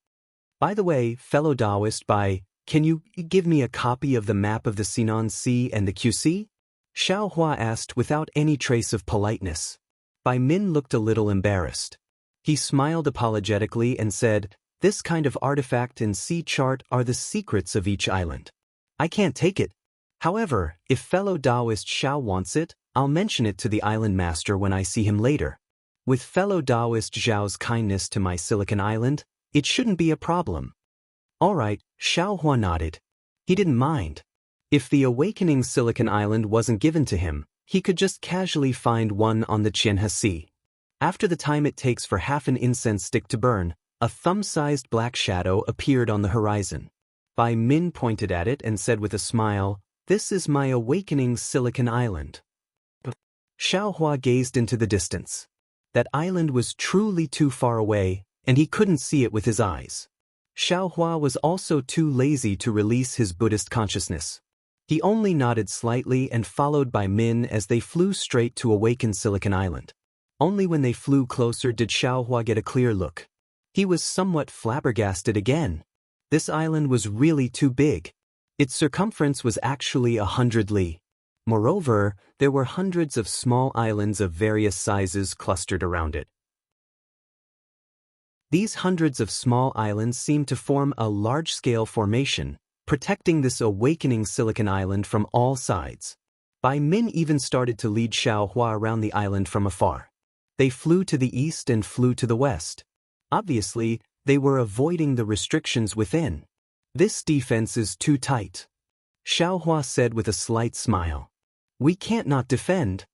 By the way, fellow Taoist Bai, can you give me a copy of the map of the Sinan Sea and the QC? Xiaohua asked without any trace of politeness. Bai Min looked a little embarrassed. He smiled apologetically and said, "This kind of artifact and sea chart are the secrets of each island. I can't take it. However, if fellow Taoist Xiao wants it, I'll mention it to the island master when I see him later. With fellow Taoist Zhao's kindness to my Silicon Island, it shouldn't be a problem." "All right," Xiaohua nodded. He didn't mind. If the Awakening Silicon Island wasn't given to him, he could just casually find one on the Qianhe Sea. After the time it takes for half an incense stick to burn, a thumb-sized black shadow appeared on the horizon. Bai Min pointed at it and said with a smile, "This is my awakening Silicon Island." Xiaohua gazed into the distance. That island was truly too far away, and he couldn't see it with his eyes. Xiaohua was also too lazy to release his Buddhist consciousness. He only nodded slightly and followed Bai Min as they flew straight to awaken Silicon Island. Only when they flew closer did Xiaohua get a clear look. He was somewhat flabbergasted again. This island was really too big. Its circumference was actually 100 li. Moreover, there were hundreds of small islands of various sizes clustered around it. These hundreds of small islands seemed to form a large-scale formation, protecting this awakening Silicon Island from all sides. Bai Min even started to lead Xiaohua around the island from afar. They flew to the east and flew to the west. Obviously, they were avoiding the restrictions within. "This defense is too tight," Xiaohua said with a slight smile. "We can't not defend."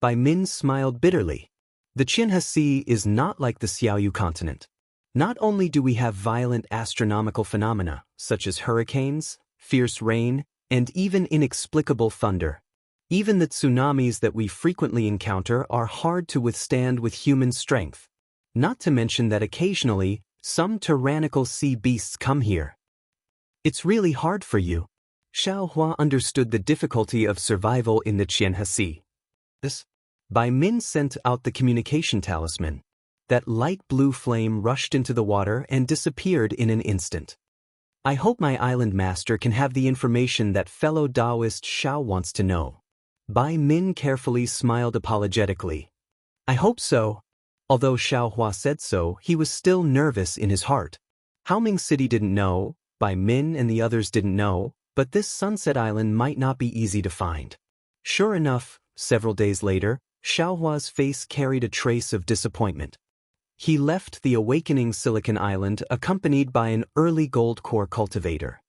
Bai Min smiled bitterly. The Qianhe Sea is not like the Xiaoyu continent. Not only do we have violent astronomical phenomena, such as hurricanes, fierce rain, and even inexplicable thunder. Even the tsunamis that we frequently encounter are hard to withstand with human strength. Not to mention that occasionally, some tyrannical sea beasts come here. It's really hard for you. Xiaohua understood the difficulty of survival in the Qianhe Sea. Bai Min sent out the communication talisman. That light blue flame rushed into the water and disappeared in an instant. "I hope my island master can have the information that fellow Taoist Xiao wants to know." Bai Min carefully smiled apologetically. "I hope so." Although Xiaohua said so, he was still nervous in his heart. Haoming City didn't know, Bai Min and the others didn't know, but this Sunset Island might not be easy to find. Sure enough, several days later, Xiaohua's face carried a trace of disappointment. He left the awakening Silicon Island accompanied by an early gold core cultivator.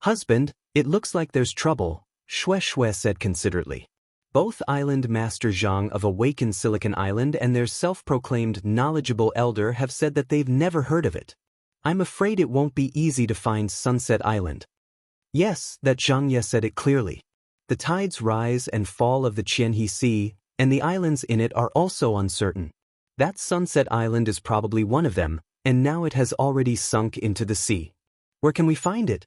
"Husband, it looks like there's trouble," Shue said considerately. Both Island Master Zhang of Awakened Silicon Island and their self-proclaimed knowledgeable elder have said that they've never heard of it. "I'm afraid it won't be easy to find Sunset Island." Yes, that Zhang Ye said it clearly. The tides rise and fall of the Qianhe Sea, and the islands in it are also uncertain. That Sunset Island is probably one of them, and now it has already sunk into the sea. Where can we find it?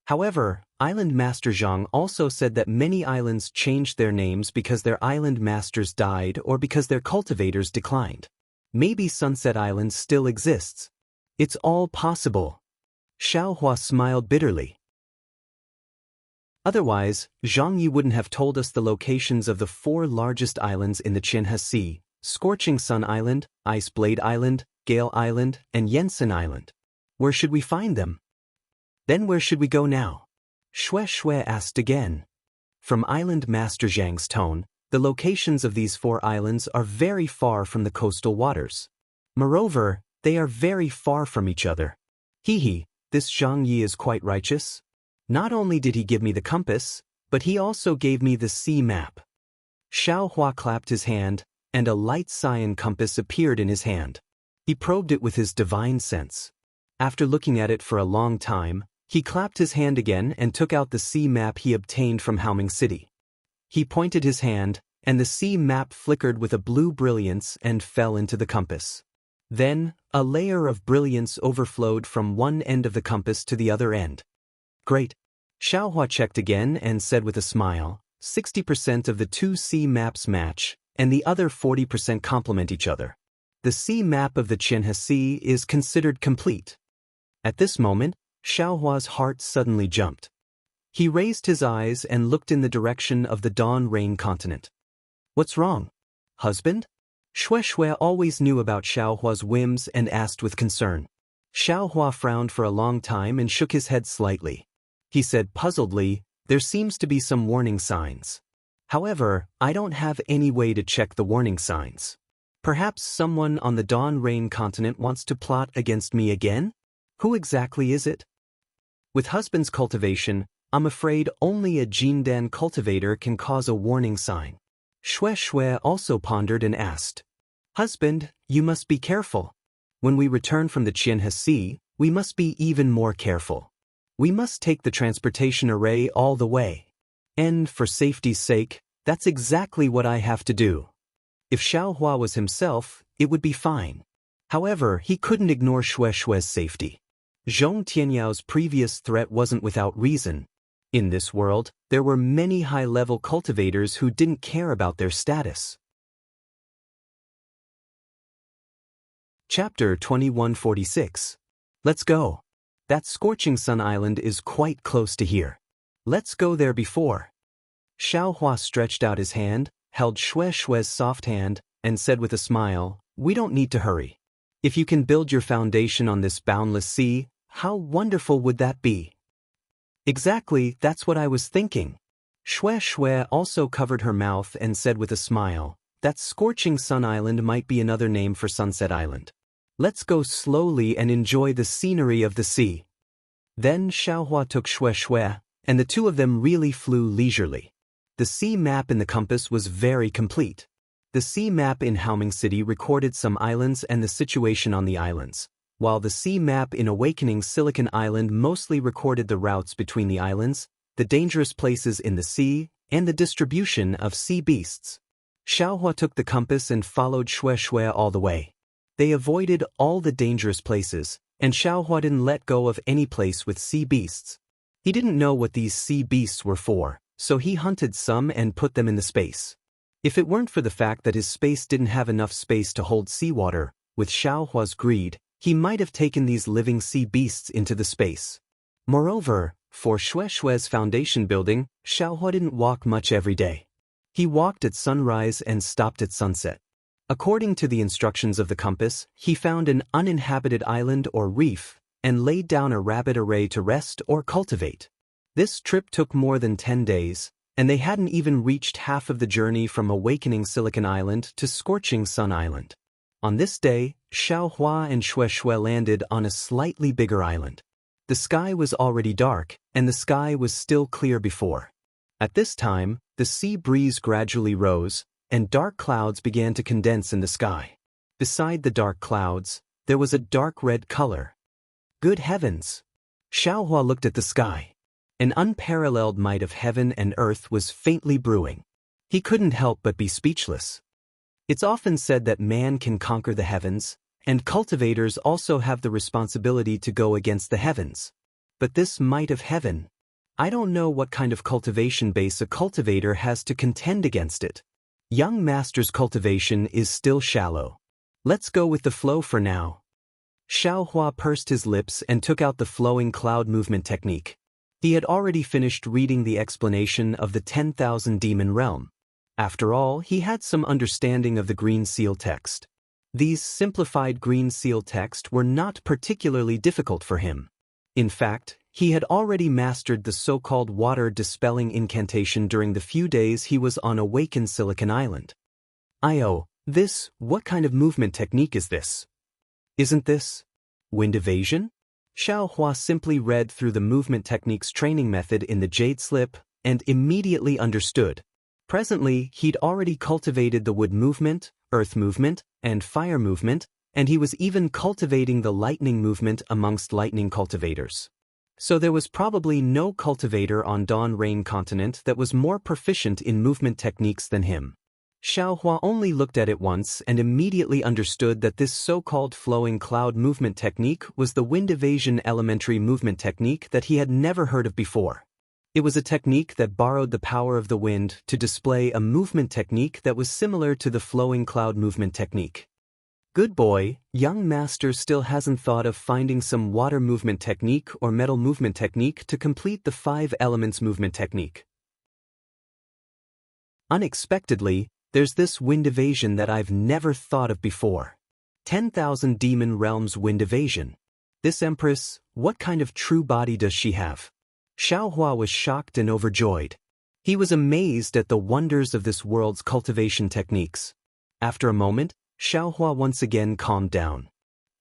However, Island Master Zhang also said that many islands changed their names because their island masters died or because their cultivators declined. Maybe Sunset Island still exists. It's all possible. Xiaohua smiled bitterly. Otherwise, Zhang Yi wouldn't have told us the locations of the 4 largest islands in the Qianhe Sea: Scorching Sun Island, Ice Blade Island, Gale Island, and Yensen Island. Where should we find them? Then where should we go now? Shue asked again. From Island Master Zhang's tone, the locations of these 4 islands are very far from the coastal waters. Moreover, they are very far from each other. This Zhang Yi is quite righteous. Not only did he give me the compass, but he also gave me the sea map. Xiaohua clapped his hand, and a light cyan compass appeared in his hand. He probed it with his divine sense. After looking at it for a long time, he clapped his hand again and took out the sea map he obtained from Haoming City. He pointed his hand, and the sea map flickered with a blue brilliance and fell into the compass. Then, a layer of brilliance overflowed from one end of the compass to the other end. "Great." Xiaohua checked again and said with a smile, 60% of the 2 sea maps match, and the other 40% complement each other. The sea map of the Qianhe Sea is considered complete. At this moment, Xiaohua's heart suddenly jumped. He raised his eyes and looked in the direction of the Dawn Rain continent. "What's wrong, husband?" Shue always knew about Xiaohua's whims and asked with concern. Xiaohua frowned for a long time and shook his head slightly. He said puzzledly, "There seems to be some warning signs. However, I don't have any way to check the warning signs. Perhaps someone on the Dawn Rain continent wants to plot against me again? Who exactly is it?" With husband's cultivation, I'm afraid only a Jindan cultivator can cause a warning sign. Shue also pondered and asked, "Husband, you must be careful. When we return from the Qianhe Sea, we must be even more careful. We must take the transportation array all the way. And, for safety's sake, that's exactly what I have to do. If Xiaohua was himself, it would be fine. However, he couldn't ignore Shue's safety. Zhong Tianyao previous threat wasn't without reason. In this world, there were many high-level cultivators who didn't care about their status. Chapter 2146. Let's go. That scorching sun island is quite close to here. Let's go there before. Xiaohua stretched out his hand, held Shue's soft hand, and said with a smile, "We don't need to hurry. If you can build your foundation on this boundless sea, how wonderful would that be?" Exactly, that's what I was thinking. Shui also covered her mouth and said with a smile, "That scorching sun island might be another name for Sunset Island. Let's go slowly and enjoy the scenery of the sea." Then Xiaohua took Shui, and the two of them really flew leisurely. The sea map in the compass was very complete. The sea map in Haoming City recorded some islands and the situation on the islands, while the sea map in Awakening Silicon Island mostly recorded the routes between the islands, the dangerous places in the sea, and the distribution of sea beasts. Xiaohua took the compass and followed Shui all the way. They avoided all the dangerous places, and Xiaohua didn't let go of any place with sea beasts. He didn't know what these sea beasts were for, so he hunted some and put them in the space. If it weren't for the fact that his space didn't have enough space to hold seawater, with Xiaohua's greed, he might have taken these living sea beasts into the space. Moreover, for Shue's foundation building, Xiaohua didn't walk much every day. He walked at sunrise and stopped at sunset. According to the instructions of the compass, he found an uninhabited island or reef, and laid down a rabbit array to rest or cultivate. This trip took more than 10 days, and they hadn't even reached half of the journey from Awakening Silicon Island to Scorching Sun Island. On this day, Xiaohua and Shui landed on a slightly bigger island. The sky was already dark, and the sky was still clear before. At this time, the sea breeze gradually rose, and dark clouds began to condense in the sky. Beside the dark clouds, there was a dark red color. Good heavens! Xiaohua looked at the sky. An unparalleled might of heaven and earth was faintly brewing. He couldn't help but be speechless. It's often said that man can conquer the heavens, and cultivators also have the responsibility to go against the heavens. But this might of heaven, I don't know what kind of cultivation base a cultivator has to contend against it. Young master's cultivation is still shallow. Let's go with the flow for now. Xiaohua pursed his lips and took out the flowing cloud movement technique. He had already finished reading the explanation of the 10,000 demon realm. After all, he had some understanding of the green seal text. These simplified green seal text were not particularly difficult for him. In fact, he had already mastered the so-called water-dispelling incantation during the few days he was on Awakened Silicon Island. What kind of movement technique is this? Isn't this wind evasion? Xiaohua simply read through the movement technique's training method in the jade slip and immediately understood. Presently, he'd already cultivated the wood movement, earth movement, and fire movement, and he was even cultivating the lightning movement amongst lightning cultivators. So there was probably no cultivator on Dawn Rain continent that was more proficient in movement techniques than him. Xiaohua only looked at it once and immediately understood that this so-called flowing cloud movement technique was the wind evasion elementary movement technique that he had never heard of before. It was a technique that borrowed the power of the wind to display a movement technique that was similar to the flowing cloud movement technique. Good boy, young master still hasn't thought of finding some water movement technique or metal movement technique to complete the 5 elements movement technique. Unexpectedly, there's this wind evasion that I've never thought of before. 10,000 demon realms wind evasion. This empress, what kind of true body does she have? Xiaohua was shocked and overjoyed. He was amazed at the wonders of this world's cultivation techniques. After a moment, Xiaohua once again calmed down.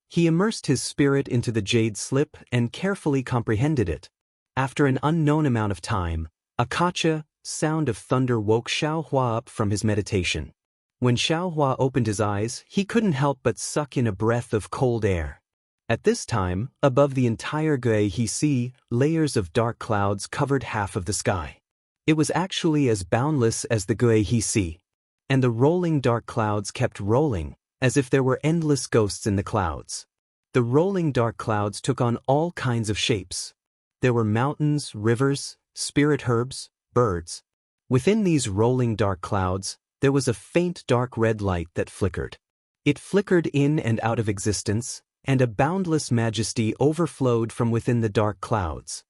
He immersed his spirit into the jade slip and carefully comprehended it. After an unknown amount of time, a kacha sound of thunder woke Xiaohua up from his meditation. When Xiaohua opened his eyes, he couldn't help but suck in a breath of cold air. At this time, above the entire Gui, layers of dark clouds covered half of the sky. It was actually as boundless as the Gui, and the rolling dark clouds kept rolling, as if there were endless ghosts in the clouds. The rolling dark clouds took on all kinds of shapes. There were mountains, rivers, spirit herbs, birds. Within these rolling dark clouds, there was a faint dark red light that flickered. It flickered in and out of existence, and a boundless majesty overflowed from within the dark clouds.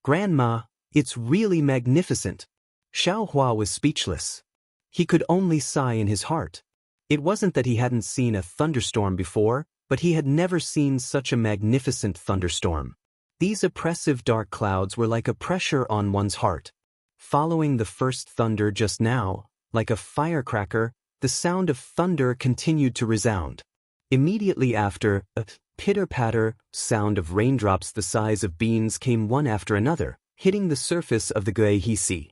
"Grandma, it's really magnificent." Xiaohua was speechless. He could only sigh in his heart. It wasn't that he hadn't seen a thunderstorm before, but he had never seen such a magnificent thunderstorm. These oppressive dark clouds were like a pressure on one's heart. Following the first thunder just now, like a firecracker, the sound of thunder continued to resound. Immediately after, a pitter-patter sound of raindrops the size of beans came one after another, hitting the surface of the Gui.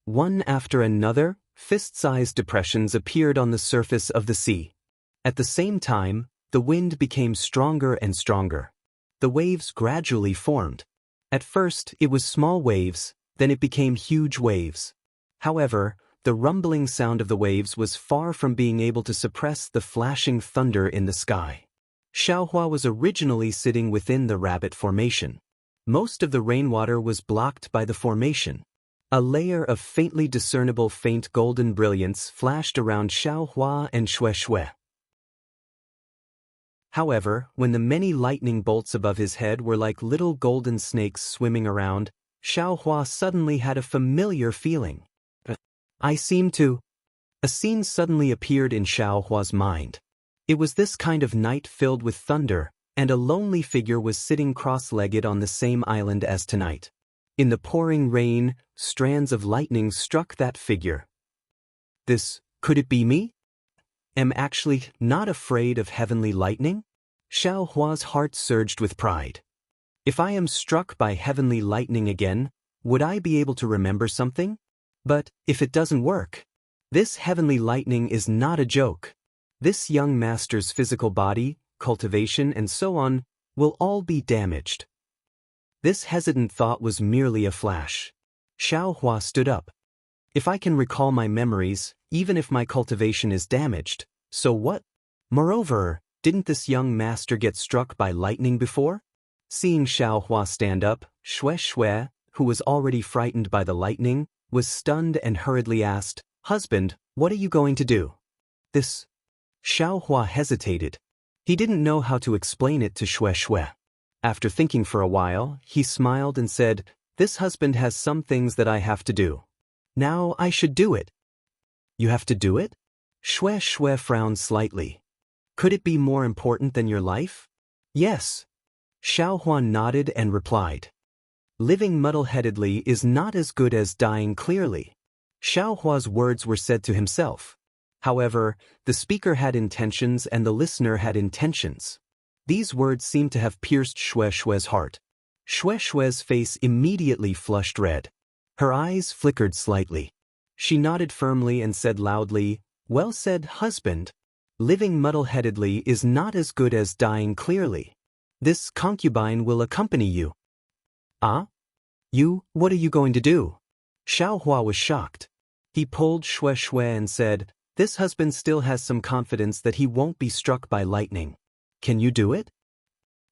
One after another, fist-sized depressions appeared on the surface of the sea. At the same time, the wind became stronger and stronger. The waves gradually formed. At first, it was small waves, then it became huge waves. However, the rumbling sound of the waves was far from being able to suppress the flashing thunder in the sky. Xiaohua was originally sitting within the rabbit formation. Most of the rainwater was blocked by the formation. A layer of faintly discernible faint golden brilliance flashed around Xiaohua and Shui. However, when the many lightning bolts above his head were like little golden snakes swimming around, Xiaohua suddenly had a familiar feeling. A scene suddenly appeared in Xiaohua's mind. It was this kind of night filled with thunder, and a lonely figure was sitting cross-legged on the same island as tonight. In the pouring rain, strands of lightning struck that figure. Could it be me? Am actually not afraid of heavenly lightning? Xiaohua's heart surged with pride. If I am struck by heavenly lightning again, would I be able to remember something? But if it doesn't work, this heavenly lightning is not a joke. This young master's physical body, cultivation, and so on, will all be damaged. This hesitant thought was merely a flash. Xiaohua stood up. If I can recall my memories, even if my cultivation is damaged, so what? Moreover, didn't this young master get struck by lightning before? Seeing Xiaohua stand up, Shui, who was already frightened by the lightning, was stunned and hurriedly asked, "Husband, what are you going to do?" Xiaohua hesitated. He didn't know how to explain it to Shui. After thinking for a while, he smiled and said, "This husband has some things that I have to do. Now I should do it." "You have to do it?" Shui frowned slightly. "Could it be more important than your life?" "Yes." Xiaohua nodded and replied, "Living muddle-headedly is not as good as dying clearly." Xiaohua's words were said to himself. However, the speaker had intentions and the listener had intentions. These words seemed to have pierced Shui's heart. Shui's face immediately flushed red. Her eyes flickered slightly. She nodded firmly and said loudly, "Well said, husband. Living muddle-headedly is not as good as dying clearly. This concubine will accompany you." "Ah? What are you going to do?" Xiaohua was shocked. He pulled Shui and said, "This husband still has some confidence that he won't be struck by lightning. Can you do it?"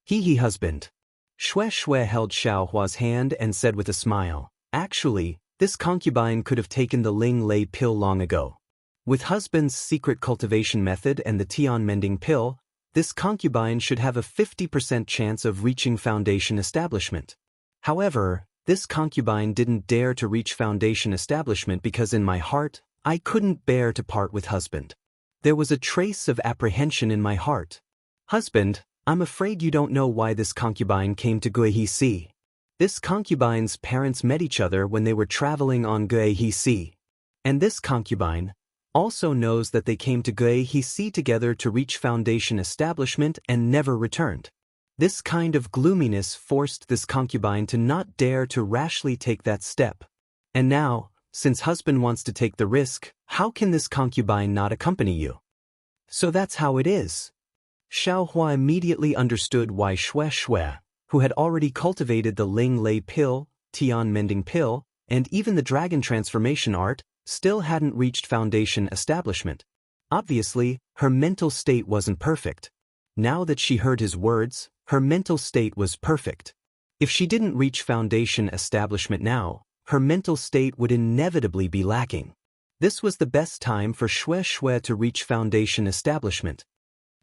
Husband." Shui held Xiaohua's hand and said with a smile, "Actually, this concubine could have taken the Ling Lei pill long ago. With husband's secret cultivation method and the Tian mending pill, this concubine should have a 50% chance of reaching foundation establishment. However, this concubine didn't dare to reach foundation establishment because in my heart, I couldn't bear to part with husband. There was a trace of apprehension in my heart. Husband, I'm afraid you don't know why this concubine came to Gui. This concubine's parents met each other when they were traveling on Gui. And this concubine also knows that they came to Gui together to reach foundation establishment and never returned. This kind of gloominess forced this concubine to not dare to rashly take that step. And now, since husband wants to take the risk, how can this concubine not accompany you? So that's how it is." Xiaohua immediately understood why Xue Xue, who had already cultivated the Ling Lei pill, Tian Mending pill, and even the dragon transformation art, still hadn't reached foundation establishment. Obviously, her mental state wasn't perfect. Now that she heard his words, her mental state was perfect. If she didn't reach foundation establishment now, her mental state would inevitably be lacking. This was the best time for Xue Xue to reach foundation establishment.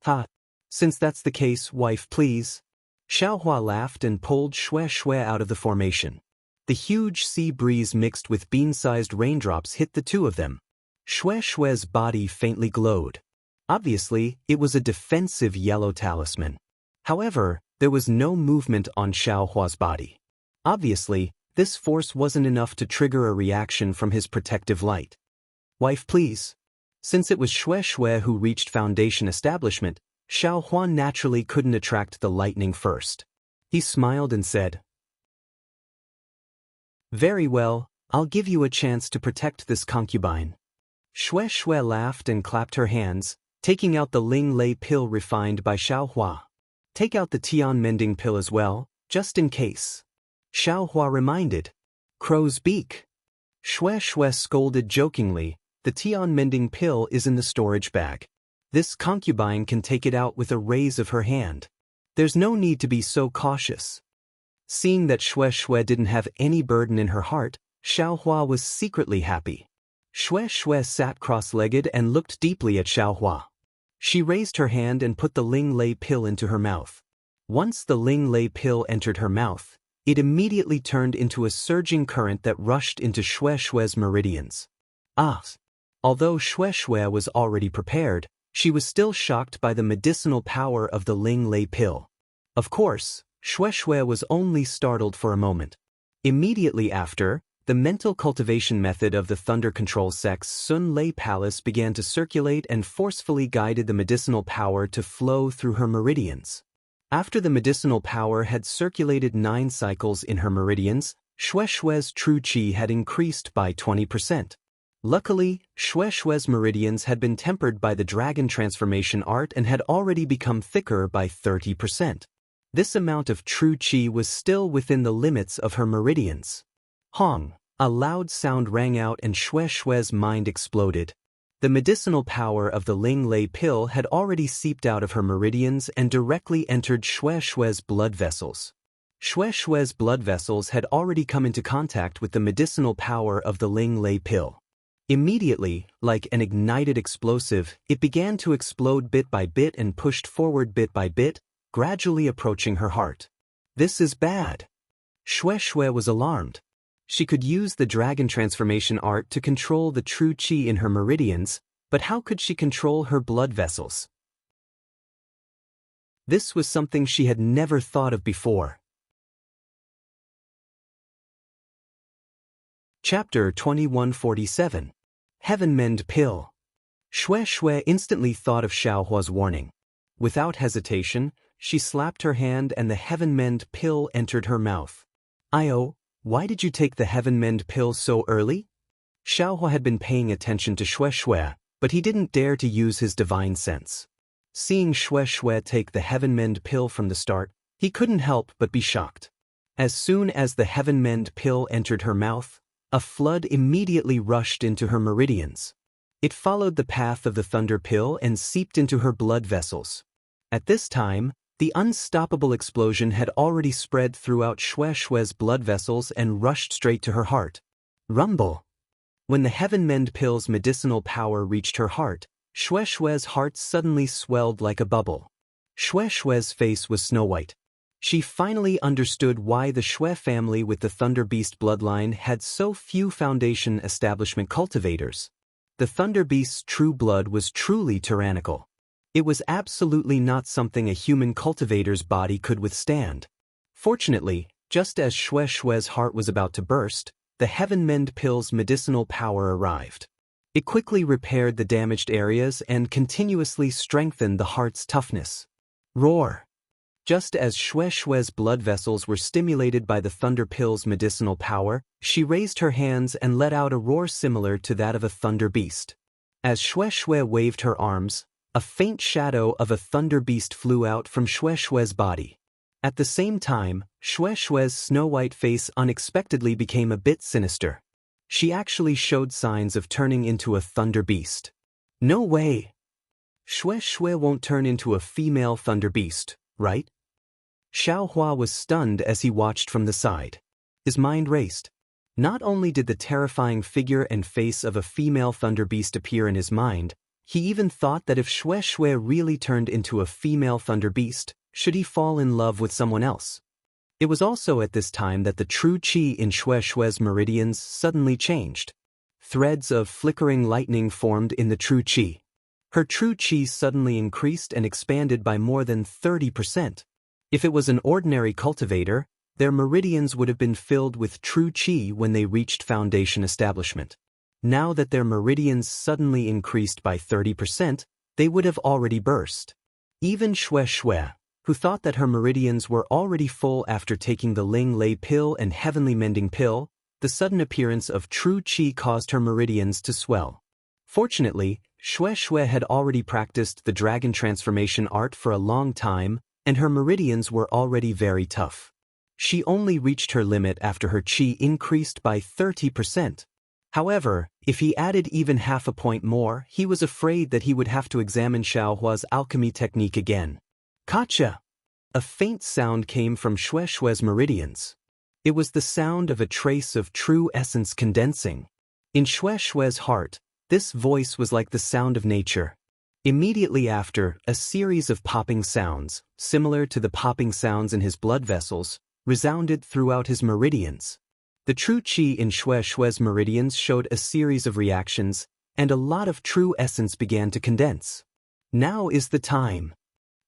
Ha! Since that's the case, wife, please. Xiaohua laughed and pulled Xue Xue out of the formation. The huge sea breeze mixed with bean-sized raindrops hit the two of them. Xue Xue's body faintly glowed. Obviously, it was a defensive yellow talisman. However, there was no movement on Xiaohua's body. Obviously, this force wasn't enough to trigger a reaction from his protective light. Wife, please. Since it was Xue Xue who reached foundation establishment, Xiaohua naturally couldn't attract the lightning first. He smiled and said, "Very well, I'll give you a chance to protect this concubine." Xue Xue laughed and clapped her hands, taking out the Ling Lei pill refined by Xiaohua. "Take out the Tian Mending pill as well, just in case." Xiaohua reminded. "Crow's beak." Xue Xue scolded jokingly, "The Tian Mending pill is in the storage bag. This concubine can take it out with a raise of her hand. There's no need to be so cautious." Seeing that Xue Xue didn't have any burden in her heart, Xiaohua was secretly happy. Xue Xue sat cross-legged and looked deeply at Xiaohua. She raised her hand and put the Ling Lei pill into her mouth. Once the Ling Lei pill entered her mouth, it immediately turned into a surging current that rushed into Xue Xue's meridians. Although Xue Xue was already prepared, she was still shocked by the medicinal power of the Ling Lei pill. Of course, Xue Xue was only startled for a moment. Immediately after, the mental cultivation method of the Thunder Control Sect's Sun Lei Palace began to circulate and forcefully guided the medicinal power to flow through her meridians. After the medicinal power had circulated 9 cycles in her meridians, Xue Xue's true qi had increased by 20%. Luckily, Xue Xue's meridians had been tempered by the dragon transformation art and had already become thicker by 30%. This amount of true qi was still within the limits of her meridians. Hong! A loud sound rang out and Xue Xue's mind exploded. The medicinal power of the Ling Lei pill had already seeped out of her meridians and directly entered Xue Xue's blood vessels. Xue Xue's blood vessels had already come into contact with the medicinal power of the Ling Lei pill. Immediately, like an ignited explosive, it began to explode bit by bit and pushed forward bit by bit, gradually approaching her heart. "This is bad." Xue Xue was alarmed. She could use the dragon transformation art to control the true qi in her meridians, but how could she control her blood vessels? This was something she had never thought of before. Chapter 2147. Heaven Mend Pill. Xue Xue instantly thought of Xiaohua's warning. Without hesitation, she slapped her hand and the Heaven Mend pill entered her mouth. "Io, why did you take the Heaven Mend pill so early?" Xiaohua had been paying attention to Xue Xue, but he didn't dare to use his divine sense. Seeing Xue Xue take the Heaven Mend pill from the start, he couldn't help but be shocked. As soon as the Heaven Mend pill entered her mouth, a flood immediately rushed into her meridians. It followed the path of the thunder pill and seeped into her blood vessels. At this time, the unstoppable explosion had already spread throughout Xue Xue's blood vessels and rushed straight to her heart. Rumble! When the Heaven Mend pill's medicinal power reached her heart, Xue Xue's heart suddenly swelled like a bubble. Xue Xue's face was snow-white. She finally understood why the Xue family with the Thunder Beast bloodline had so few foundation establishment cultivators. The Thunder Beast's true blood was truly tyrannical. It was absolutely not something a human cultivator's body could withstand. Fortunately, just as Xue Xue's heart was about to burst, the Heaven Mend pill's medicinal power arrived. It quickly repaired the damaged areas and continuously strengthened the heart's toughness. Roar! Just as Xue Xue's blood vessels were stimulated by the thunder pill's medicinal power, she raised her hands and let out a roar similar to that of a thunder beast. As Xue Xue waved her arms, A faint shadow of a thunder beast flew out from Xue Xue's body. At the same time, Xue Xue's snow-white face unexpectedly became a bit sinister. She actually showed signs of turning into a thunder beast. No way! Xue Xue won't turn into a female thunder beast, right? Xiaohua was stunned as he watched from the side. His mind raced. Not only did the terrifying figure and face of a female thunder beast appear in his mind, he even thought that if Xue Xue really turned into a female thunder beast, should he fall in love with someone else? It was also at this time that the true qi in Xue Xue's meridians suddenly changed. Threads of flickering lightning formed in the true qi. Her true qi suddenly increased and expanded by more than 30%. If it was an ordinary cultivator, their meridians would have been filled with true qi when they reached foundation establishment. Now that their meridians suddenly increased by 30%, they would have already burst. Even Xue Xue, who thought that her meridians were already full after taking the Ling Lei pill and Heavenly Mending pill, the sudden appearance of true qi caused her meridians to swell. Fortunately, Xue Xue had already practiced the dragon transformation art for a long time, and her meridians were already very tough. She only reached her limit after her qi increased by 30%. However, if he added even half a point more, he was afraid that he would have to examine Xiaohua's alchemy technique again. Gotcha! A faint sound came from Xue Xue's meridians. It was the sound of a trace of true essence condensing. In Xue Xue's heart, this voice was like the sound of nature. Immediately after, a series of popping sounds, similar to the popping sounds in his blood vessels, resounded throughout his meridians. The true qi in Xue Xue's meridians showed a series of reactions, and a lot of true essence began to condense. Now is the time.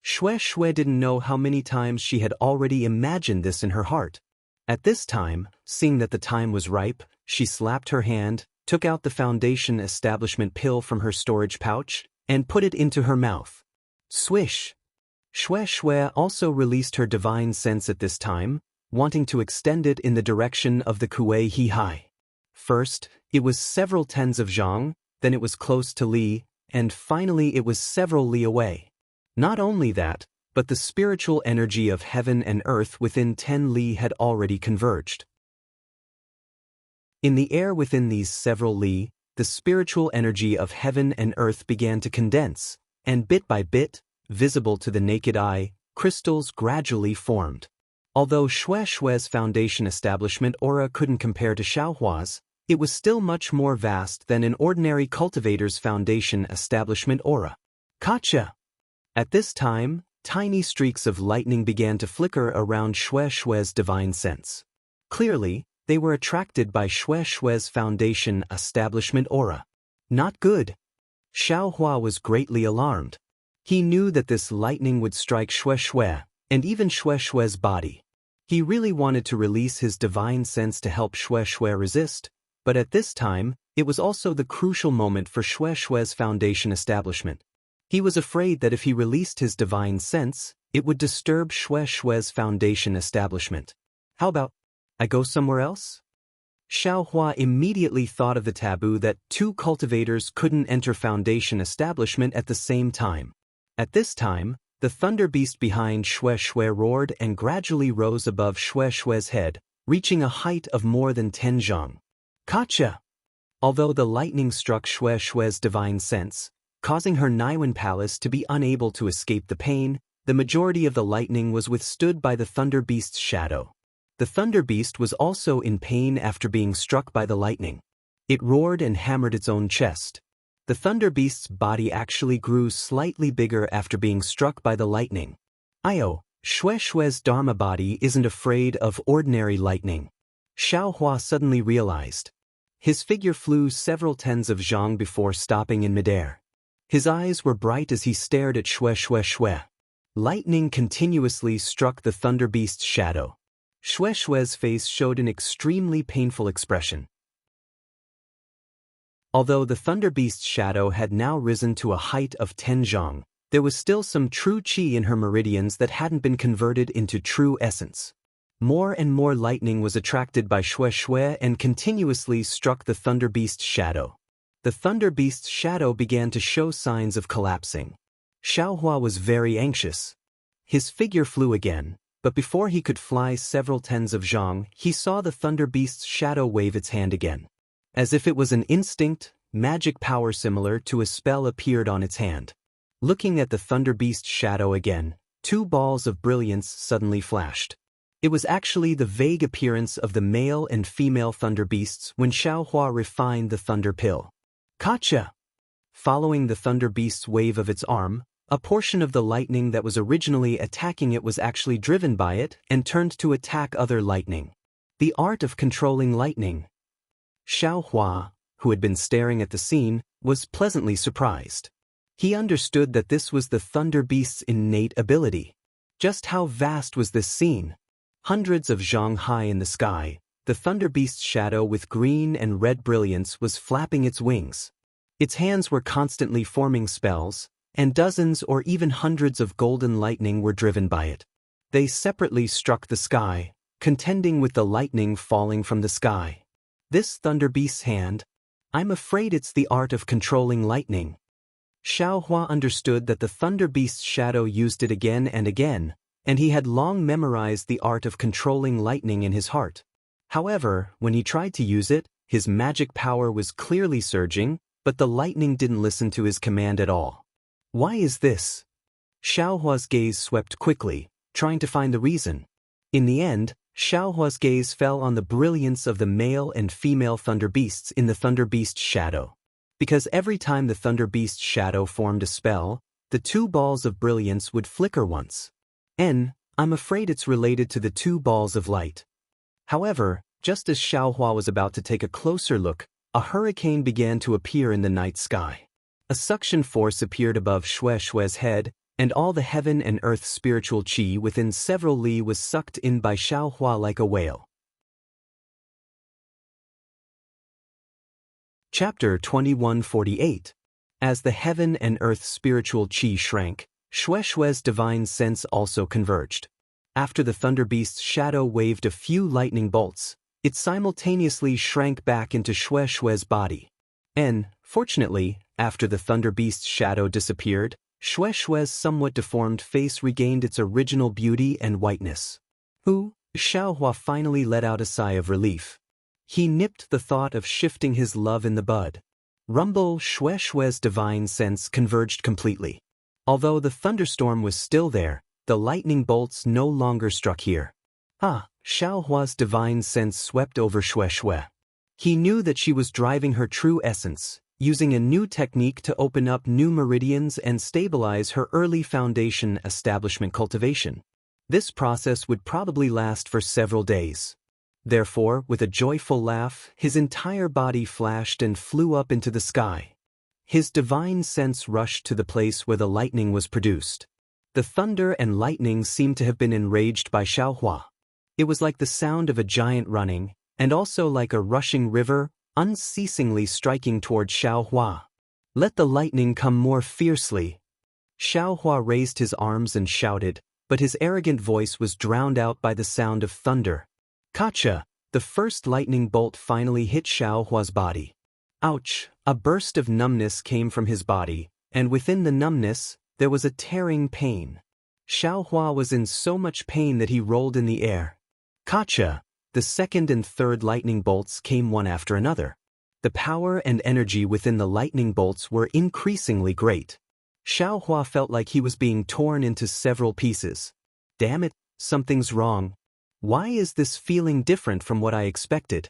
Xue Xue didn't know how many times she had already imagined this in her heart. At this time, seeing that the time was ripe, she slapped her hand, took out the foundation establishment pill from her storage pouch, and put it into her mouth. Swish! Xue Xue also released her divine sense at this time, wanting to extend it in the direction of the Kuei He Hai. First, it was several tens of zhang, then it was close to Li, and finally it was several Li away. Not only that, but the spiritual energy of heaven and earth within 10 Li had already converged. In the air within these several Li, the spiritual energy of heaven and earth began to condense, and bit by bit, visible to the naked eye, crystals gradually formed. Although Xue Xue's foundation establishment aura couldn't compare to Xiaohua's, it was still much more vast than an ordinary cultivator's foundation establishment aura. Gotcha! At this time, tiny streaks of lightning began to flicker around Xue Xue's divine sense. Clearly, they were attracted by Xue Xue's foundation establishment aura. Not good. Xiaohua was greatly alarmed. He knew that this lightning would strike Xue Xue, and even Xue Xue's body. He really wanted to release his divine sense to help Xue Xue resist, but at this time, it was also the crucial moment for Xue Xue's foundation establishment. He was afraid that if he released his divine sense, it would disturb Xue Xue's foundation establishment. How about, I go somewhere else? Xiaohua immediately thought of the taboo that two cultivators couldn't enter foundation establishment at the same time. At this time, the thunder beast behind Xue Xue roared and gradually rose above Xue Xue's head, reaching a height of more than 10 zhang. Gotcha! Although the lightning struck Xue Xue's divine sense, causing her Naiwen palace to be unable to escape the pain, the majority of the lightning was withstood by the thunder beast's shadow. The thunder beast was also in pain after being struck by the lightning. It roared and hammered its own chest. The thunder beast's body actually grew slightly bigger after being struck by the lightning. Xue Xue's Dharma body isn't afraid of ordinary lightning. Xiaohua suddenly realized. His figure flew several tens of zhang before stopping in midair. His eyes were bright as he stared at Xue. Lightning continuously struck the thunder beast's shadow. Xue's face showed an extremely painful expression. Although the thunder beast's shadow had now risen to a height of 10 zhang, there was still some true qi in her meridians that hadn't been converted into true essence. More and more lightning was attracted by Xue and continuously struck the thunder beast's shadow. The thunder beast's shadow began to show signs of collapsing. Xiaohua was very anxious. His figure flew again, but before he could fly several tens of zhang, he saw the Thunder Beast's shadow wave its hand again. As if it was an instinct, magic power similar to a spell appeared on its hand. Looking at the Thunder Beast's shadow again, two balls of brilliance suddenly flashed. It was actually the vague appearance of the male and female Thunder Beasts when Xiaohua refined the Thunder Pill. Gotcha! Following the Thunder Beast's wave of its arm, a portion of the lightning that was originally attacking it was actually driven by it and turned to attack other lightning. The art of controlling lightning. Xiaohua, who had been staring at the scene, was pleasantly surprised. He understood that this was the Thunder Beast's innate ability. Just how vast was this scene? Hundreds of zhang high in the sky, the Thunder Beast's shadow with green and red brilliance was flapping its wings. Its hands were constantly forming spells, and dozens or even hundreds of golden lightning were driven by it. They separately struck the sky, contending with the lightning falling from the sky. This Thunder Beast's hand? I'm afraid it's the art of controlling lightning. Xiaohua understood that the Thunder Beast's shadow used it again, and he had long memorized the art of controlling lightning in his heart. However, when he tried to use it, his magic power was clearly surging, but the lightning didn't listen to his command at all. Why is this? Xiaohua's gaze swept quickly, trying to find the reason. In the end, Xiaohua's gaze fell on the brilliance of the male and female Thunder Beasts in the Thunder Beast's shadow. Because every time the Thunder Beast's shadow formed a spell, the two balls of brilliance would flicker once. I'm afraid it's related to the two balls of light. However, just as Xiaohua was about to take a closer look, a hurricane began to appear in the night sky. A suction force appeared above Shue's head, and all the heaven and earth spiritual qi within several li was sucked in by Xiaohua like a whale. Chapter 2148. As the heaven and earth spiritual qi shrank, Shue's divine sense also converged. After the Thunder Beast's shadow waved a few lightning bolts, it simultaneously shrank back into Shue's body. Fortunately, after the Thunder Beast's shadow disappeared, Shue's somewhat deformed face regained its original beauty and whiteness. Xiaohua finally let out a sigh of relief. He nipped the thought of shifting his love in the bud. Shue's divine sense converged completely. Although the thunderstorm was still there, the lightning bolts no longer struck here. Xiaohua's divine sense swept over Shui. He knew that she was driving her true essence, using a new technique to open up new meridians and stabilize her early foundation establishment cultivation. This process would probably last for several days. Therefore, with a joyful laugh, his entire body flashed and flew up into the sky. His divine sense rushed to the place where the lightning was produced. The thunder and lightning seemed to have been enraged by Xiaohua. It was like the sound of a giant running, and also like a rushing river, unceasingly striking toward Xiaohua. Let the lightning come more fiercely. Xiaohua raised his arms and shouted, but his arrogant voice was drowned out by the sound of thunder. Gotcha! The first lightning bolt finally hit Xiaohua's body. Ouch! A burst of numbness came from his body, and within the numbness, there was a tearing pain. Xiaohua was in so much pain that he rolled in the air. Gotcha! The second and third lightning bolts came one after another. The power and energy within the lightning bolts were increasingly great. Xiaohua felt like he was being torn into several pieces. Damn it, something's wrong. Why is this feeling different from what I expected?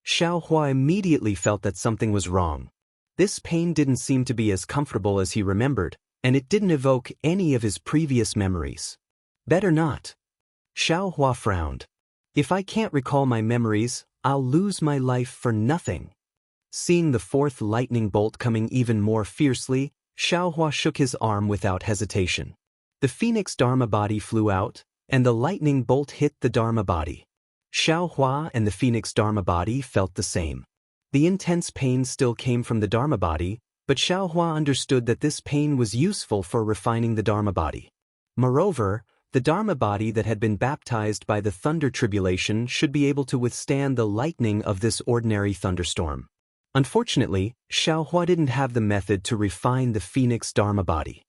Xiaohua immediately felt that something was wrong. This pain didn't seem to be as comfortable as he remembered, and it didn't evoke any of his previous memories. Better not. Xiaohua frowned. If I can't recall my memories, I'll lose my life for nothing. Seeing the fourth lightning bolt coming even more fiercely, Xiaohua shook his arm without hesitation. The phoenix Dharma body flew out, and the lightning bolt hit the Dharma body. Xiaohua and the phoenix Dharma body felt the same. The intense pain still came from the Dharma body, but Xiaohua understood that this pain was useful for refining the Dharma body. Moreover, the Dharma body that had been baptized by the thunder tribulation should be able to withstand the lightning of this ordinary thunderstorm. Unfortunately, Xiaohua didn't have the method to refine the phoenix Dharma body.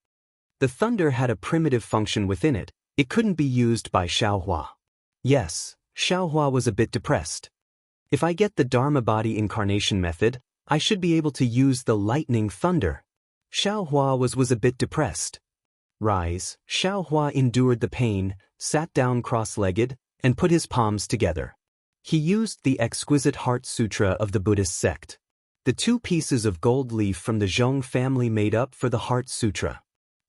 The thunder had a primitive function within it. It couldn't be used by Xiaohua. Yes, Xiaohua was a bit depressed. If I get the Dharma body incarnation method, I should be able to use the lightning thunder. Xiaohua was a bit depressed. Rise, Xiaohua endured the pain, sat down cross-legged, and put his palms together. He used the exquisite Heart Sutra of the Buddhist sect. The 2 pieces of gold leaf from the Zhong family made up for the Heart Sutra.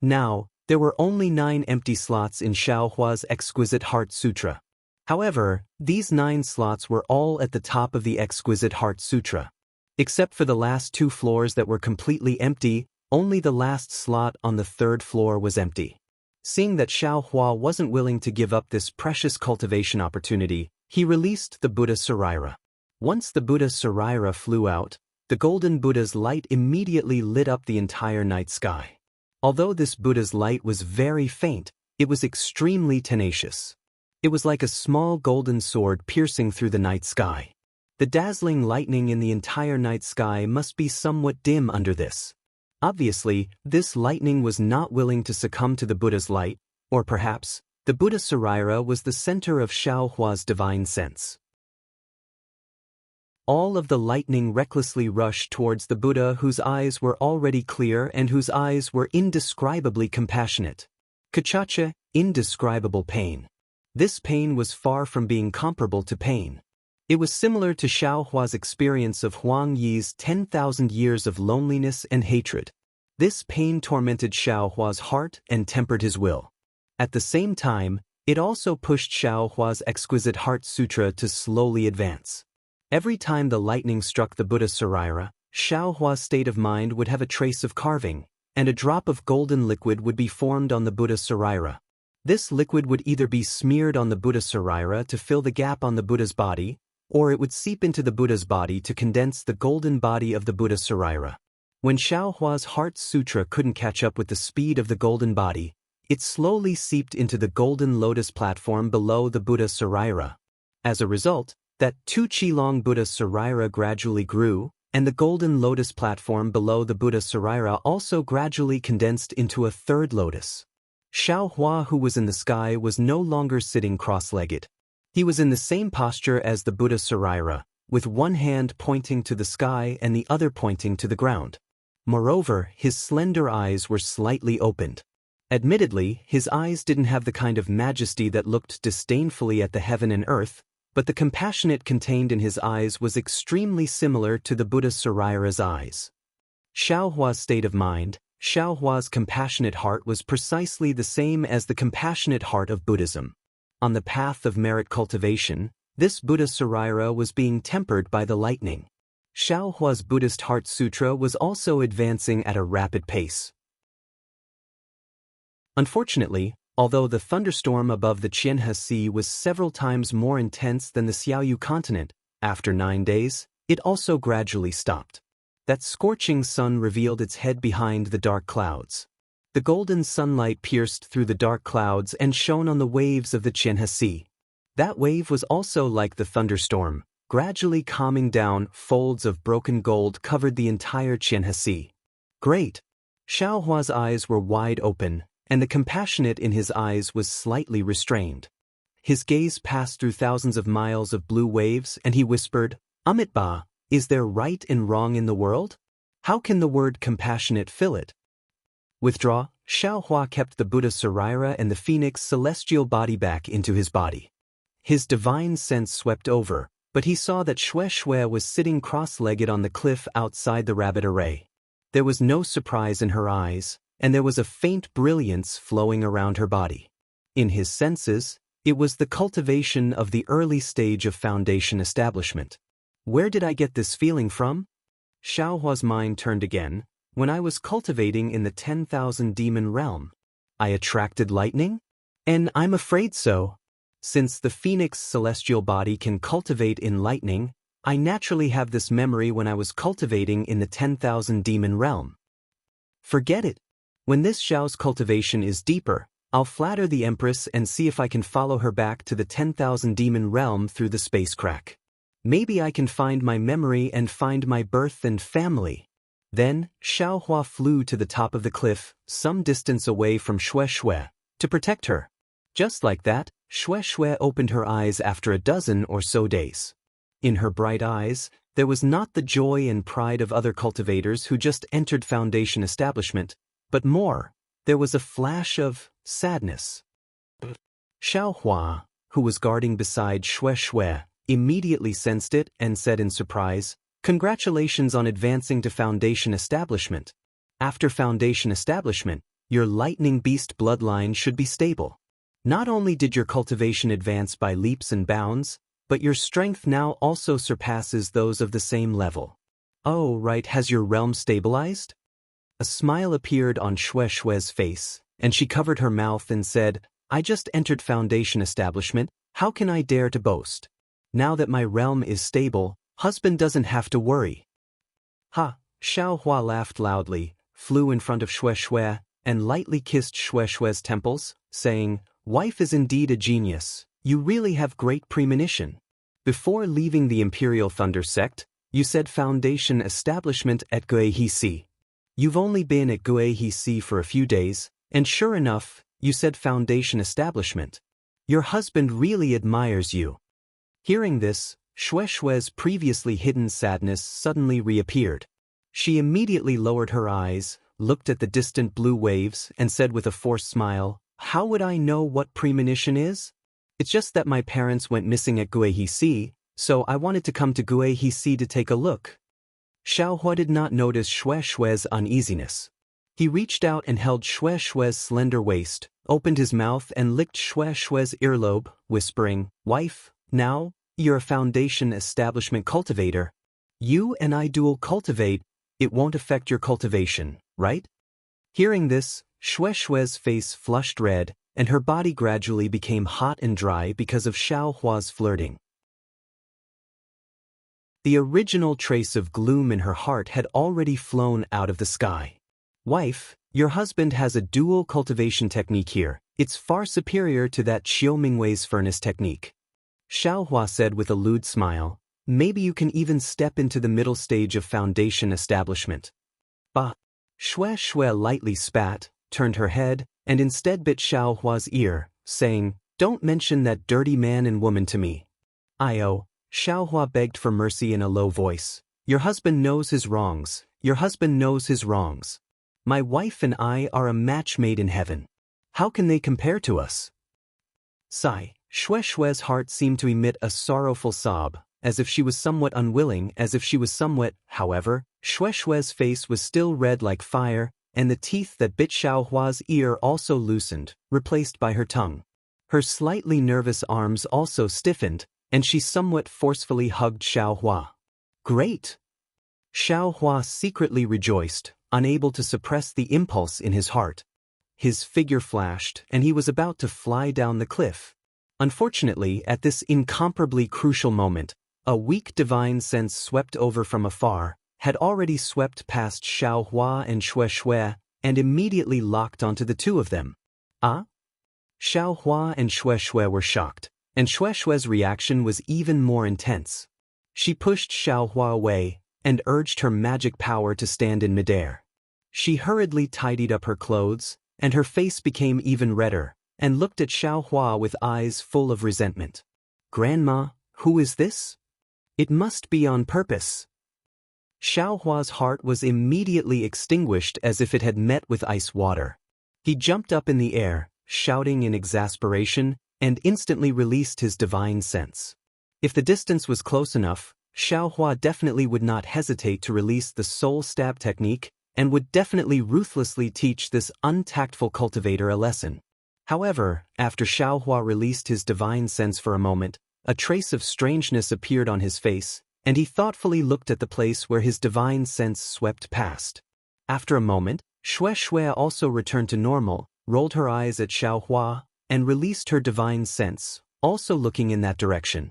Now, there were only 9 empty slots in Xiaohua's exquisite Heart Sutra. However, these 9 slots were all at the top of the exquisite Heart Sutra. Except for the last 2 floors that were completely empty, only the last slot on the 3rd floor was empty. Seeing that Xiaohua wasn't willing to give up this precious cultivation opportunity, he released the Buddha Sarira. Once the Buddha Sarira flew out, the golden Buddha's light immediately lit up the entire night sky. Although this Buddha's light was very faint, it was extremely tenacious. It was like a small golden sword piercing through the night sky. The dazzling lightning in the entire night sky must be somewhat dim under this. Obviously, this lightning was not willing to succumb to the Buddha's light, or perhaps, the Buddha Sarira was the center of Xiaohua's divine sense. All of the lightning recklessly rushed towards the Buddha, whose eyes were already clear and whose eyes were indescribably compassionate. Kachacha, indescribable pain. This pain was far from being comparable to pain. It was similar to Xiaohua's experience of Huang Yi's 10,000 years of loneliness and hatred. This pain tormented Xiaohua's heart and tempered his will. At the same time, it also pushed Xiaohua's exquisite Heart Sutra to slowly advance. Every time the lightning struck the Buddha Sarira, Xiaohua's state of mind would have a trace of carving, and a drop of golden liquid would be formed on the Buddha Sarira. This liquid would either be smeared on the Buddha Sarira to fill the gap on the Buddha's body, or it would seep into the Buddha's body to condense the golden body of the Buddha Sarira. When Xiaohua's Heart Sutra couldn't catch up with the speed of the golden body, it slowly seeped into the golden lotus platform below the Buddha Sarira. As a result, that 2 qi-long Buddha Sarira gradually grew, and the golden lotus platform below the Buddha Sarira also gradually condensed into a 3rd lotus. Xiaohua, who was in the sky, was no longer sitting cross-legged. He was in the same posture as the Buddha Sarira, with one hand pointing to the sky and the other pointing to the ground. Moreover, his slender eyes were slightly opened. Admittedly, his eyes didn't have the kind of majesty that looked disdainfully at the heaven and earth, but the compassionate contained in his eyes was extremely similar to the Buddha Sarira's eyes. Xiaohua's state of mind, Xiaohua's compassionate heart was precisely the same as the compassionate heart of Buddhism. On the path of merit cultivation, this Buddha Sarira was being tempered by the lightning. Xiaohua's Buddhist Heart Sutra was also advancing at a rapid pace. Unfortunately, although the thunderstorm above the Qianhe Sea was several times more intense than the Xiaoyu continent, after 9 days, it also gradually stopped. That scorching sun revealed its head behind the dark clouds. The golden sunlight pierced through the dark clouds and shone on the waves of the Qianhe Sea. That wave was also like the thunderstorm, gradually calming down. Folds of broken gold covered the entire Qianhe Sea. Great! Xiaohua's eyes were wide open, and the compassionate in his eyes was slightly restrained. His gaze passed through thousands of miles of blue waves, and he whispered, "Amitabha, is there right and wrong in the world? How can the word compassionate fill it?" Withdraw. Xiaohua kept the Buddha Sarira and the phoenix celestial body back into his body. His divine sense swept over, but he saw that Xue was sitting cross-legged on the cliff outside the rabbit array. There was no surprise in her eyes, and there was a faint brilliance flowing around her body. In his senses, it was the cultivation of the early stage of foundation establishment. Where did I get this feeling from? Xiaohua's mind turned again. When I was cultivating in the 10,000 demon realm, I attracted lightning? And I'm afraid so. Since the phoenix celestial body can cultivate in lightning, I naturally have this memory when I was cultivating in the 10,000 demon realm. Forget it. When this Xiao's cultivation is deeper, I'll flatter the Empress and see if I can follow her back to the 10,000 demon realm through the space crack. Maybe I can find my memory and find my birth and family. Then, Xiaohua flew to the top of the cliff, some distance away from Xue Xue, to protect her. Just like that, Xue Xue opened her eyes after a dozen or so days. In her bright eyes, there was not the joy and pride of other cultivators who just entered Foundation establishment, but more, there was a flash of sadness. Xiaohua, who was guarding beside Xue Xue, immediately sensed it and said in surprise, "Congratulations on advancing to Foundation establishment. After Foundation establishment, your lightning beast bloodline should be stable. Not only did your cultivation advance by leaps and bounds, but your strength now also surpasses those of the same level. Oh, right, has your realm stabilized?" A smile appeared on Xue Xue's face, and she covered her mouth and said, "I just entered Foundation establishment, how can I dare to boast? Now that my realm is stable, husband doesn't have to worry." Ha! Xiaohua laughed loudly, flew in front of Xue Xue, and lightly kissed Xue Xue's temples, saying, "Wife is indeed a genius, you really have great premonition. Before leaving the Imperial Thunder Sect, you said Foundation establishment at Guihisi. You've only been at Guihisi for a few days, and sure enough, you said Foundation establishment. Your husband really admires you." Hearing this, Xue Xue's previously hidden sadness suddenly reappeared. She immediately lowered her eyes, looked at the distant blue waves, and said with a forced smile, "How would I know what premonition is? It's just that my parents went missing at Guihisi, so I wanted to come to Guihisi to take a look." Xiaohua did not notice Xue Xue's uneasiness. He reached out and held Xue Xue's slender waist, opened his mouth and licked Xue Xue's earlobe, whispering, "Wife, now, you're a Foundation establishment cultivator. You and I dual cultivate, it won't affect your cultivation, right?" Hearing this, Xue Xue's face flushed red, and her body gradually became hot and dry because of Xiaohua's flirting. The original trace of gloom in her heart had already flown out of the sky. "Wife, your husband has a dual cultivation technique here. It's far superior to that Qiu Mingwei's furnace technique." Xiaohua said with a lewd smile, "Maybe you can even step into the middle stage of Foundation establishment." Bah! Xue Xue lightly spat, turned her head, and instead bit Xiaohua's ear, saying, "Don't mention that dirty man and woman to me." "Io," Xiaohua begged for mercy in a low voice. "Your husband knows his wrongs. Your husband knows his wrongs. My wife and I are a match made in heaven. How can they compare to us?" Sigh. Xue Xue's heart seemed to emit a sorrowful sob, as if she was somewhat unwilling, however, Xue Xue's face was still red like fire, and the teeth that bit Xiaohua's ear also loosened, replaced by her tongue. Her slightly nervous arms also stiffened, and she somewhat forcefully hugged Xiaohua. "Great!" Xiaohua secretly rejoiced, unable to suppress the impulse in his heart. His figure flashed, and he was about to fly down the cliff. Unfortunately, at this incomparably crucial moment, a weak divine sense swept over from afar, had already swept past Xiaohua and Xue Xue, and immediately locked onto the two of them. Ah? Xiaohua and Xue Xue were shocked, and Xue Xue's reaction was even more intense. She pushed Xiaohua away, and urged her magic power to stand in midair. She hurriedly tidied up her clothes, and her face became even redder, and looked at Xiaohua with eyes full of resentment. "Grandma, who is this? It must be on purpose." Xiaohua's heart was immediately extinguished as if it had met with ice water. He jumped up in the air, shouting in exasperation, and instantly released his divine sense. If the distance was close enough, Xiaohua definitely would not hesitate to release the soul stab technique, and would definitely ruthlessly teach this untactful cultivator a lesson. However, after Xiaohua released his divine sense for a moment, a trace of strangeness appeared on his face, and he thoughtfully looked at the place where his divine sense swept past. After a moment, Xue Xue also returned to normal, rolled her eyes at Xiaohua, and released her divine sense, also looking in that direction.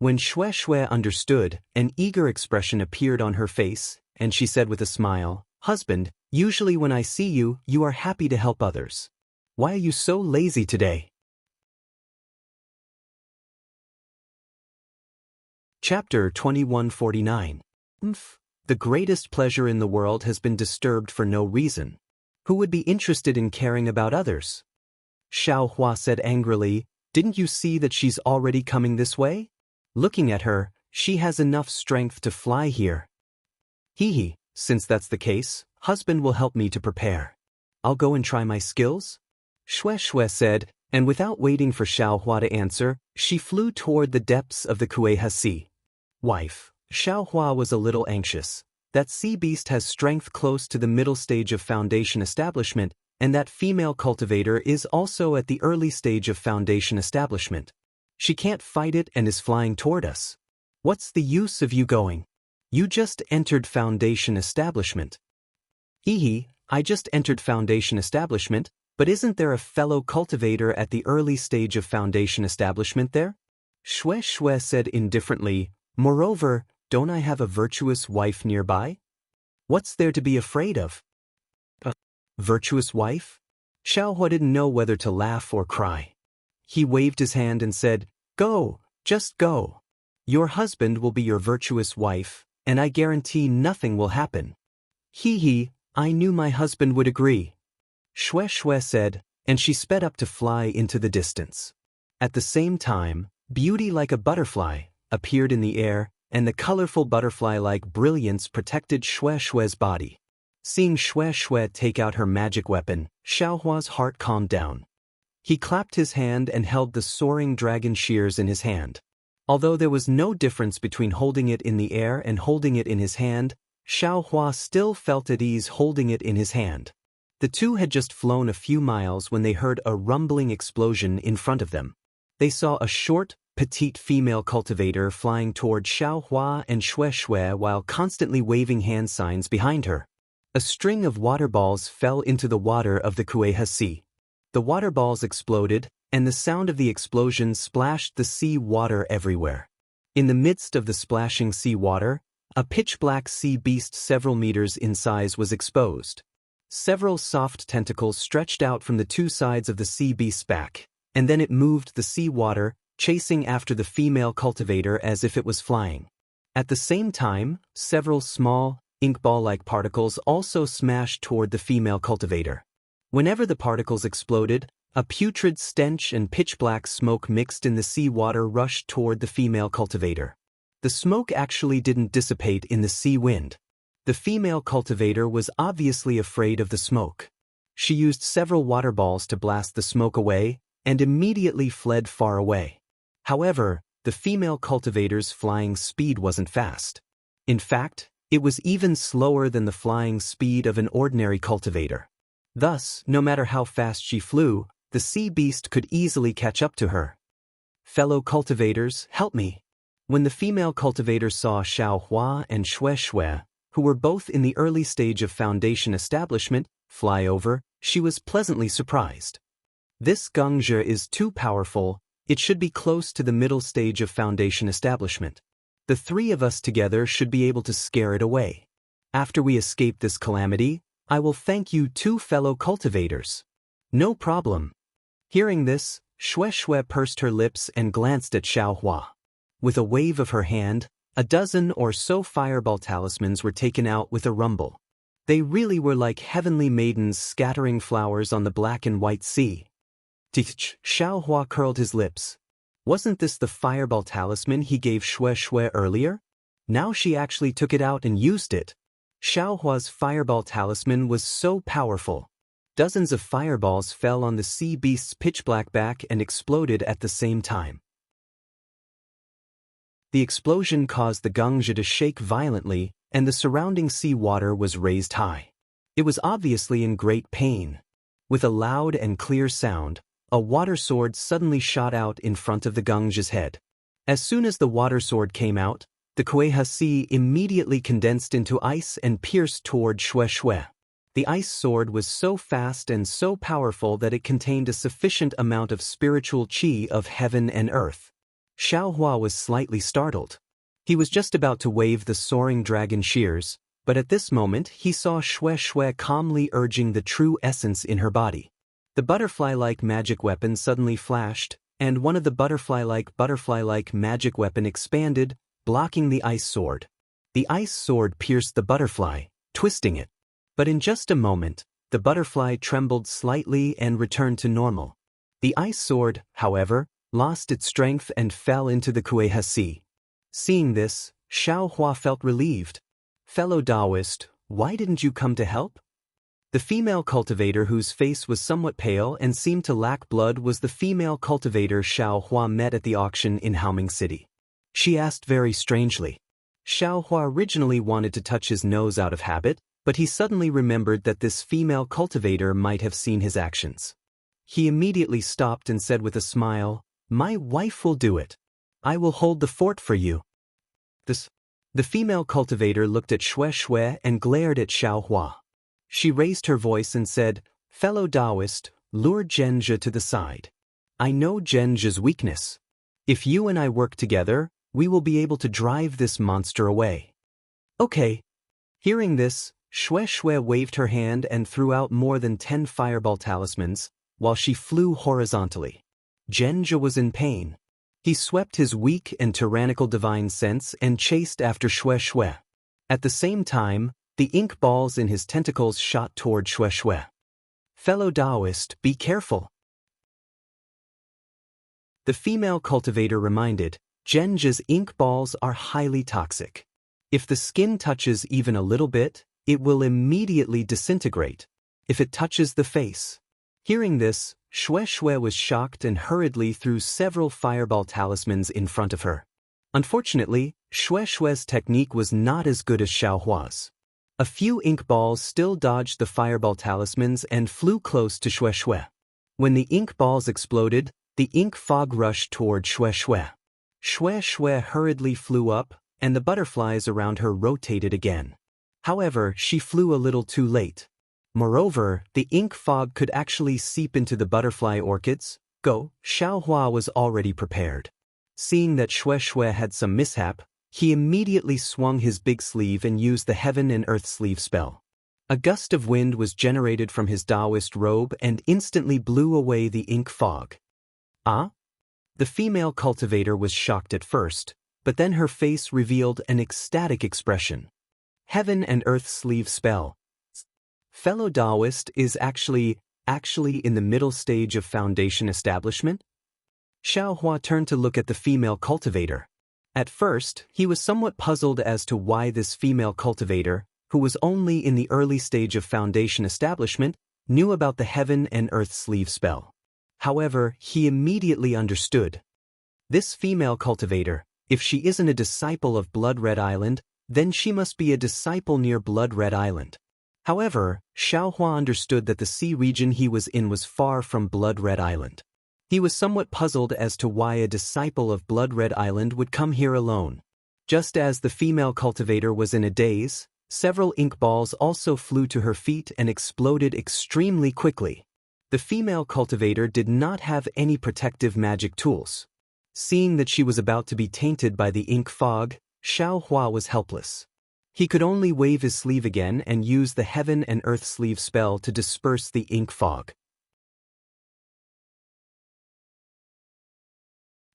When Xue Xue understood, an eager expression appeared on her face, and she said with a smile, "Husband, usually when I see you, you are happy to help others. Why are you so lazy today?" Chapter 2149. Umph, the greatest pleasure in the world has been disturbed for no reason. Who would be interested in caring about others? Xiao Hua said angrily, didn't you see that she's already coming this way? Looking at her, she has enough strength to fly here. Hee, since that's the case, husband will help me to prepare. I'll go and try my skills? Shue said, and without waiting for Xiao Hua to answer, she flew toward the depths of the Kuei Sea. Wife, Xiao Hua was a little anxious. That sea beast has strength close to the middle stage of foundation establishment, and that female cultivator is also at the early stage of foundation establishment. She can't fight it and is flying toward us. What's the use of you going? You just entered foundation establishment. Hee, I just entered foundation establishment, but isn't there a fellow cultivator at the early stage of foundation establishment there? Shue said indifferently, moreover, don't I have a virtuous wife nearby? What's there to be afraid of? A virtuous wife? Xiao Hua didn't know whether to laugh or cry. He waved his hand and said, go, just go. Your husband will be your virtuous wife, and I guarantee nothing will happen. Hee, I knew my husband would agree. Shue said, and she sped up to fly into the distance. At the same time, beauty like a butterfly appeared in the air, and the colorful butterfly-like brilliance protected Shue's body. Seeing Shue take out her magic weapon, Xiao Hua's heart calmed down. He clapped his hand and held the soaring dragon shears in his hand. Although there was no difference between holding it in the air and holding it in his hand, Xiao Hua still felt at ease holding it in his hand. The two had just flown a few miles when they heard a rumbling explosion in front of them. They saw a short, petite female cultivator flying toward Xiao Hua and Shue while constantly waving hand signs behind her. A string of water balls fell into the water of the Kuei Sea. The water balls exploded, and the sound of the explosion splashed the sea water everywhere. In the midst of the splashing sea water, a pitch-black sea beast several meters in size was exposed. Several soft tentacles stretched out from the two sides of the sea beast's back, and then it moved the sea water, chasing after the female cultivator as if it was flying. At the same time, several small, ink-ball-like particles also smashed toward the female cultivator. Whenever the particles exploded, a putrid stench and pitch-black smoke mixed in the sea water rushed toward the female cultivator. The smoke actually didn't dissipate in the sea wind. The female cultivator was obviously afraid of the smoke. She used several water balls to blast the smoke away, and immediately fled far away. However, the female cultivator's flying speed wasn't fast. In fact, it was even slower than the flying speed of an ordinary cultivator. Thus, no matter how fast she flew, the sea beast could easily catch up to her. Fellow cultivators, help me. When the female cultivator saw Xiao Hua and Shue, who were both in the early stage of foundation establishment, fly over, she was pleasantly surprised. This gongzhi is too powerful, it should be close to the middle stage of foundation establishment. The three of us together should be able to scare it away. After we escape this calamity, I will thank you two fellow cultivators. No problem. Hearing this, Shue pursed her lips and glanced at Xiao Hua. With a wave of her hand, a dozen or so fireball talismans were taken out with a rumble. They really were like heavenly maidens scattering flowers on the black and white sea. Xiao Hua curled his lips. Wasn't this the fireball talisman he gave Shue earlier? Now she actually took it out and used it. Xiao Hua's fireball talisman was so powerful. Dozens of fireballs fell on the sea beast's pitch-black back and exploded at the same time. The explosion caused the gongzhi to shake violently, and the surrounding sea water was raised high. It was obviously in great pain. With a loud and clear sound, a water sword suddenly shot out in front of the gongzhi's head. As soon as the water sword came out, the Kuei Sea immediately condensed into ice and pierced toward Shue. The ice sword was so fast and so powerful that it contained a sufficient amount of spiritual qi of heaven and earth. Xiao Hua was slightly startled. He was just about to wave the soaring dragon shears, but at this moment he saw Shue calmly urging the true essence in her body. The butterfly-like magic weapon suddenly flashed, and one of the butterfly-like magic weapon expanded, blocking the ice sword. The ice sword pierced the butterfly, twisting it. But in just a moment, the butterfly trembled slightly and returned to normal. The ice sword, however, lost its strength and fell into the Kueha Sea. Seeing this, Xiaohua felt relieved. "Fellow Taoist, why didn't you come to help?" The female cultivator, whose face was somewhat pale and seemed to lack blood, was the female cultivator Xiaohua met at the auction in Haoming City. She asked very strangely. Xiaohua originally wanted to touch his nose out of habit, but he suddenly remembered that this female cultivator might have seen his actions. He immediately stopped and said with a smile, "My wife will do it. I will hold the fort for you." The female cultivator looked at Xue and glared at Xiaohua. She raised her voice and said, "Fellow Taoist, lure Zhenjie to the side. I know Zhenjie's weakness. If you and I work together, we will be able to drive this monster away." "Okay." Hearing this, Xue waved her hand and threw out more than 10 fireball talismans, while she flew horizontally. Zhenjie was in pain. He swept his weak and tyrannical divine sense and chased after Xue. At the same time, the ink balls in his tentacles shot toward Xue. "Fellow Taoist, be careful." The female cultivator reminded, "Zhenjie's ink balls are highly toxic. If the skin touches even a little bit, it will immediately disintegrate. If it touches the face." Hearing this, Xue was shocked and hurriedly threw several fireball talismans in front of her. Unfortunately, Xue's technique was not as good as Xiaohua's. A few ink balls still dodged the fireball talismans and flew close to Xue. When the ink balls exploded, the ink fog rushed toward Xue. Xue hurriedly flew up, and the butterflies around her rotated again. However, she flew a little too late. Moreover, the ink fog could actually seep into the butterfly orchids. Xiaohua was already prepared. Seeing that Xue had some mishap, he immediately swung his big sleeve and used the Heaven and Earth sleeve spell. A gust of wind was generated from his Taoist robe and instantly blew away the ink fog. "Ah?" The female cultivator was shocked at first, but then her face revealed an ecstatic expression. "Heaven and Earth sleeve spell. Fellow Taoist is actually in the middle stage of foundation establishment?" Xiaohua turned to look at the female cultivator. At first, he was somewhat puzzled as to why this female cultivator, who was only in the early stage of foundation establishment, knew about the Heaven and Earth sleeve spell. However, he immediately understood. This female cultivator, if she isn't a disciple of Blood Red Island, then she must be a disciple near Blood Red Island. However, Xiaohua understood that the sea region he was in was far from Blood Red Island. He was somewhat puzzled as to why a disciple of Blood Red Island would come here alone. Just as the female cultivator was in a daze, several ink balls also flew to her feet and exploded extremely quickly. The female cultivator did not have any protective magic tools. Seeing that she was about to be tainted by the ink fog, Xiaohua was helpless. He could only wave his sleeve again and use the Heaven and Earth sleeve spell to disperse the ink fog.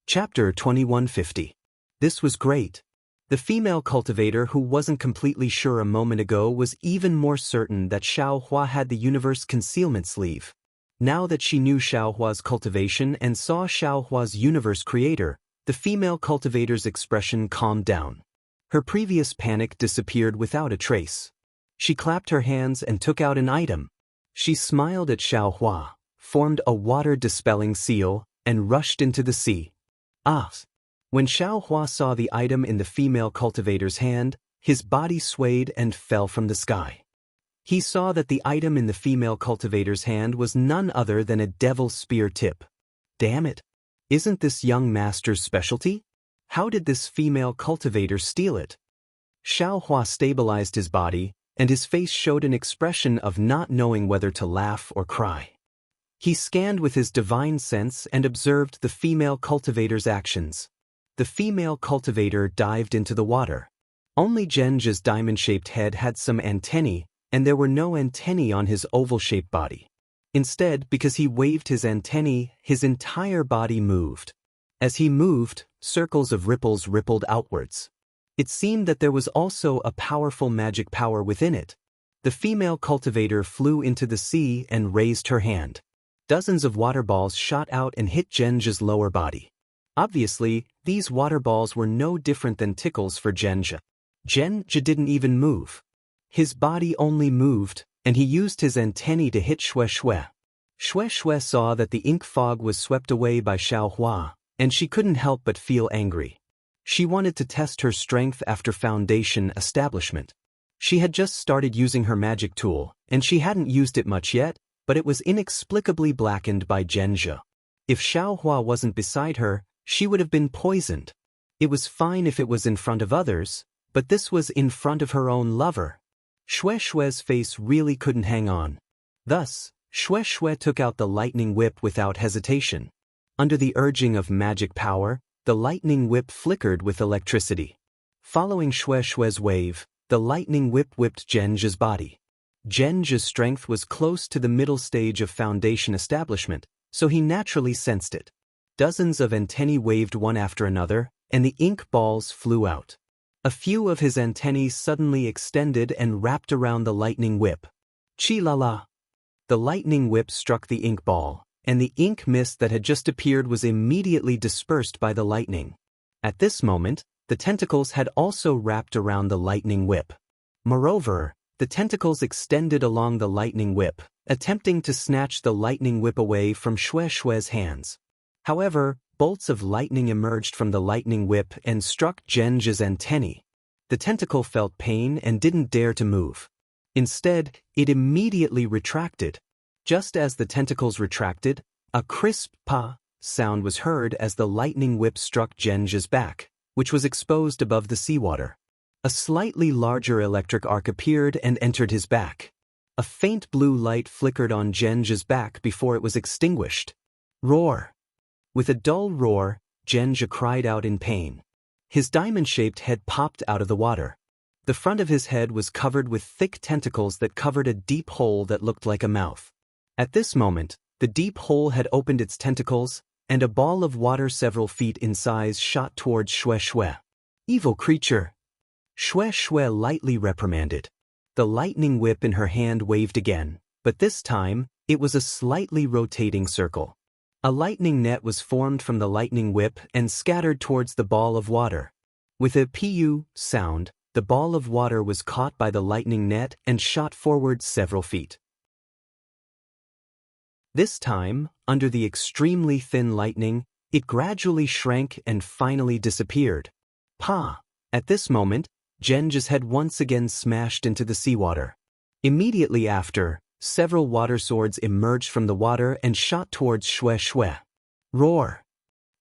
Chapter 2150. This was great. The female cultivator, who wasn't completely sure a moment ago, was even more certain that Xiaohua had the universe concealment sleeve. Now that she knew Xiaohua's cultivation and saw Xiaohua's universe creator, the female cultivator's expression calmed down. Her previous panic disappeared without a trace. She clapped her hands and took out an item. She smiled at Xiaohua, formed a water-dispelling seal, and rushed into the sea. Ah! When Xiaohua saw the item in the female cultivator's hand, his body swayed and fell from the sky. He saw that the item in the female cultivator's hand was none other than a devil's spear tip. Damn it! Isn't this young master's specialty? How did this female cultivator steal it? Xiaohua stabilized his body, and his face showed an expression of not knowing whether to laugh or cry. He scanned with his divine sense and observed the female cultivator's actions. The female cultivator dived into the water. Only Zhenjie's diamond-shaped head had some antennae, and there were no antennae on his oval-shaped body. Instead, because he waved his antennae, his entire body moved. As he moved, circles of ripples rippled outwards. It seemed that there was also a powerful magic power within it. The female cultivator flew into the sea and raised her hand. Dozens of water balls shot out and hit Genja's lower body. Obviously, these water balls were no different than tickles for Genja. Genja didn't even move. His body only moved, and he used his antennae to hit Xue Xue. Xue Xue saw that the ink fog was swept away by Xiaohua, and she couldn't help but feel angry. She wanted to test her strength after foundation establishment. She had just started using her magic tool, and she hadn't used it much yet, but it was inexplicably blackened by Genja. If Xiaohua wasn't beside her, she would have been poisoned. It was fine if it was in front of others, but this was in front of her own lover. Xue Xue's face really couldn't hang on. Thus, Xue Xue took out the lightning whip without hesitation. Under the urging of magic power, the lightning whip flickered with electricity. Following Xue Xue's wave, the lightning whip whipped Genja's body. Genja's strength was close to the middle stage of foundation establishment, so he naturally sensed it. Dozens of antennae waved one after another, and the ink balls flew out. A few of his antennae suddenly extended and wrapped around the lightning whip. Chi-la-la! The lightning whip struck the ink ball, and the ink mist that had just appeared was immediately dispersed by the lightning. At this moment, the tentacles had also wrapped around the lightning whip. Moreover, the tentacles extended along the lightning whip, attempting to snatch the lightning whip away from Xue Xue's hands. However, bolts of lightning emerged from the lightning whip and struck Genja's antennae. The tentacle felt pain and didn't dare to move. Instead, it immediately retracted. Just as the tentacles retracted, a crisp pa sound was heard as the lightning whip struck Genja's back, which was exposed above the seawater. A slightly larger electric arc appeared and entered his back. A faint blue light flickered on Genja's back before it was extinguished. Roar! With a dull roar, Genja cried out in pain. His diamond-shaped head popped out of the water. The front of his head was covered with thick tentacles that covered a deep hole that looked like a mouth. At this moment, the deep hole had opened its tentacles, and a ball of water several feet in size shot towards Xue Xue. Evil creature! Xue Xue lightly reprimanded. The lightning whip in her hand waved again, but this time, it was a slightly rotating circle. A lightning net was formed from the lightning whip and scattered towards the ball of water. With a pu sound, the ball of water was caught by the lightning net and shot forward several feet. This time, under the extremely thin lightning, it gradually shrank and finally disappeared. Pa! At this moment, Genja's head once again smashed into the seawater. Immediately after, several water swords emerged from the water and shot towards Xue Xue. Roar!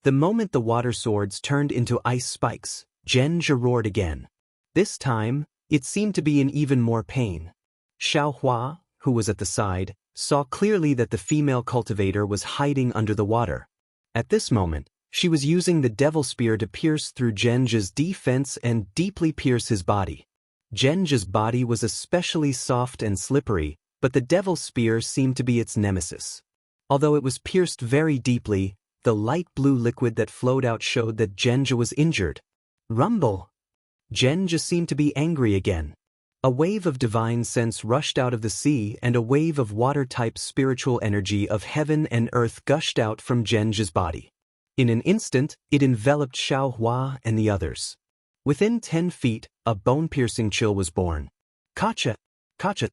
The moment the water swords turned into ice spikes, Genja roared again. This time, it seemed to be in even more pain. Xiaohua, who was at the side, saw clearly that the female cultivator was hiding under the water. At this moment, she was using the devil spear to pierce through Genja's defense and deeply pierce his body. Genja's body was especially soft and slippery, but the devil spear seemed to be its nemesis. Although it was pierced very deeply, the light blue liquid that flowed out showed that Genja was injured. Rumble! Genja seemed to be angry again. A wave of divine sense rushed out of the sea and a wave of water-type spiritual energy of heaven and earth gushed out from Genja's body. In an instant, it enveloped Xiaohua and the others. Within 10 feet, a bone-piercing chill was born. Kacha! Kacha!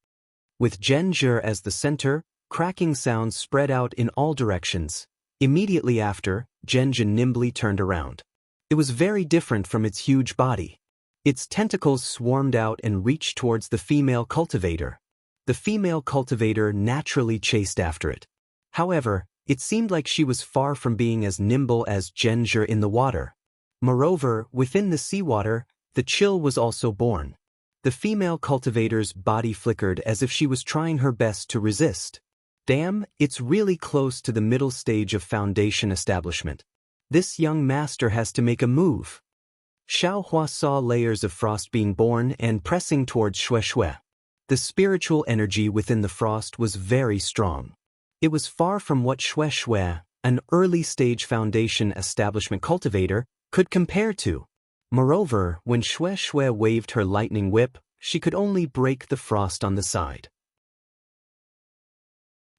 With Genja as the center, cracking sounds spread out in all directions. Immediately after, Genja nimbly turned around. It was very different from its huge body. Its tentacles swarmed out and reached towards the female cultivator. The female cultivator naturally chased after it. However, it seemed like she was far from being as nimble as Genja in the water. Moreover, within the seawater, the chill was also born. The female cultivator's body flickered as if she was trying her best to resist. Damn, it's really close to the middle stage of foundation establishment. This young master has to make a move. Xiaohua saw layers of frost being born and pressing towards Xue Xue. The spiritual energy within the frost was very strong. It was far from what Xue Xue, an early-stage foundation establishment cultivator, could compare to. Moreover, when Xue Xue waved her lightning whip, she could only break the frost on the side.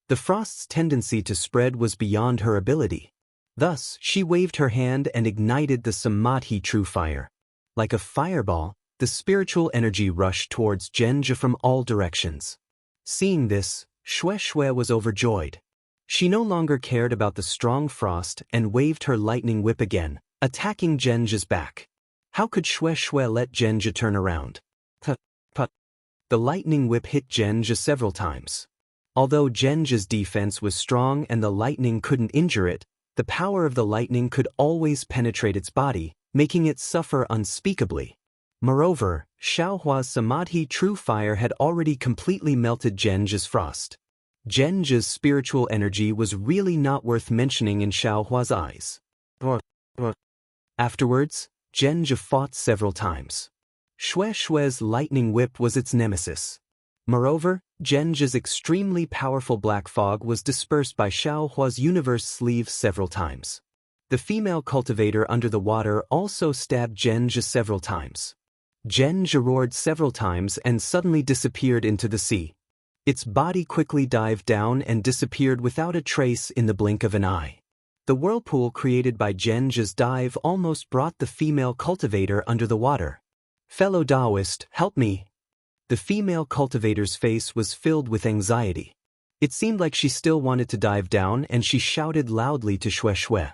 The frost's tendency to spread was beyond her ability. Thus, she waved her hand and ignited the Samadhi true fire. Like a fireball, the spiritual energy rushed towards Genja from all directions. Seeing this, Xue Xue was overjoyed. She no longer cared about the strong frost and waved her lightning whip again, attacking Genja's back. How could Xue Xue let Genja turn around? Put. The lightning whip hit Genja several times. Although Genja's defense was strong and the lightning couldn't injure it, the power of the lightning could always penetrate its body, making it suffer unspeakably. Moreover, Xiaohua's Samadhi true fire had already completely melted Genja's frost. Genja's spiritual energy was really not worth mentioning in Xiaohua's eyes. Afterwards, Genja fought several times. Xue Xue's lightning whip was its nemesis. Moreover, Genja's extremely powerful black fog was dispersed by Xiaohua's universe sleeve several times. The female cultivator under the water also stabbed Genja several times. Genja roared several times and suddenly disappeared into the sea. Its body quickly dived down and disappeared without a trace in the blink of an eye. The whirlpool created by Genja's dive almost brought the female cultivator under the water. "Fellow Taoist, help me!" The female cultivator's face was filled with anxiety. It seemed like she still wanted to dive down and she shouted loudly to Xue Xue.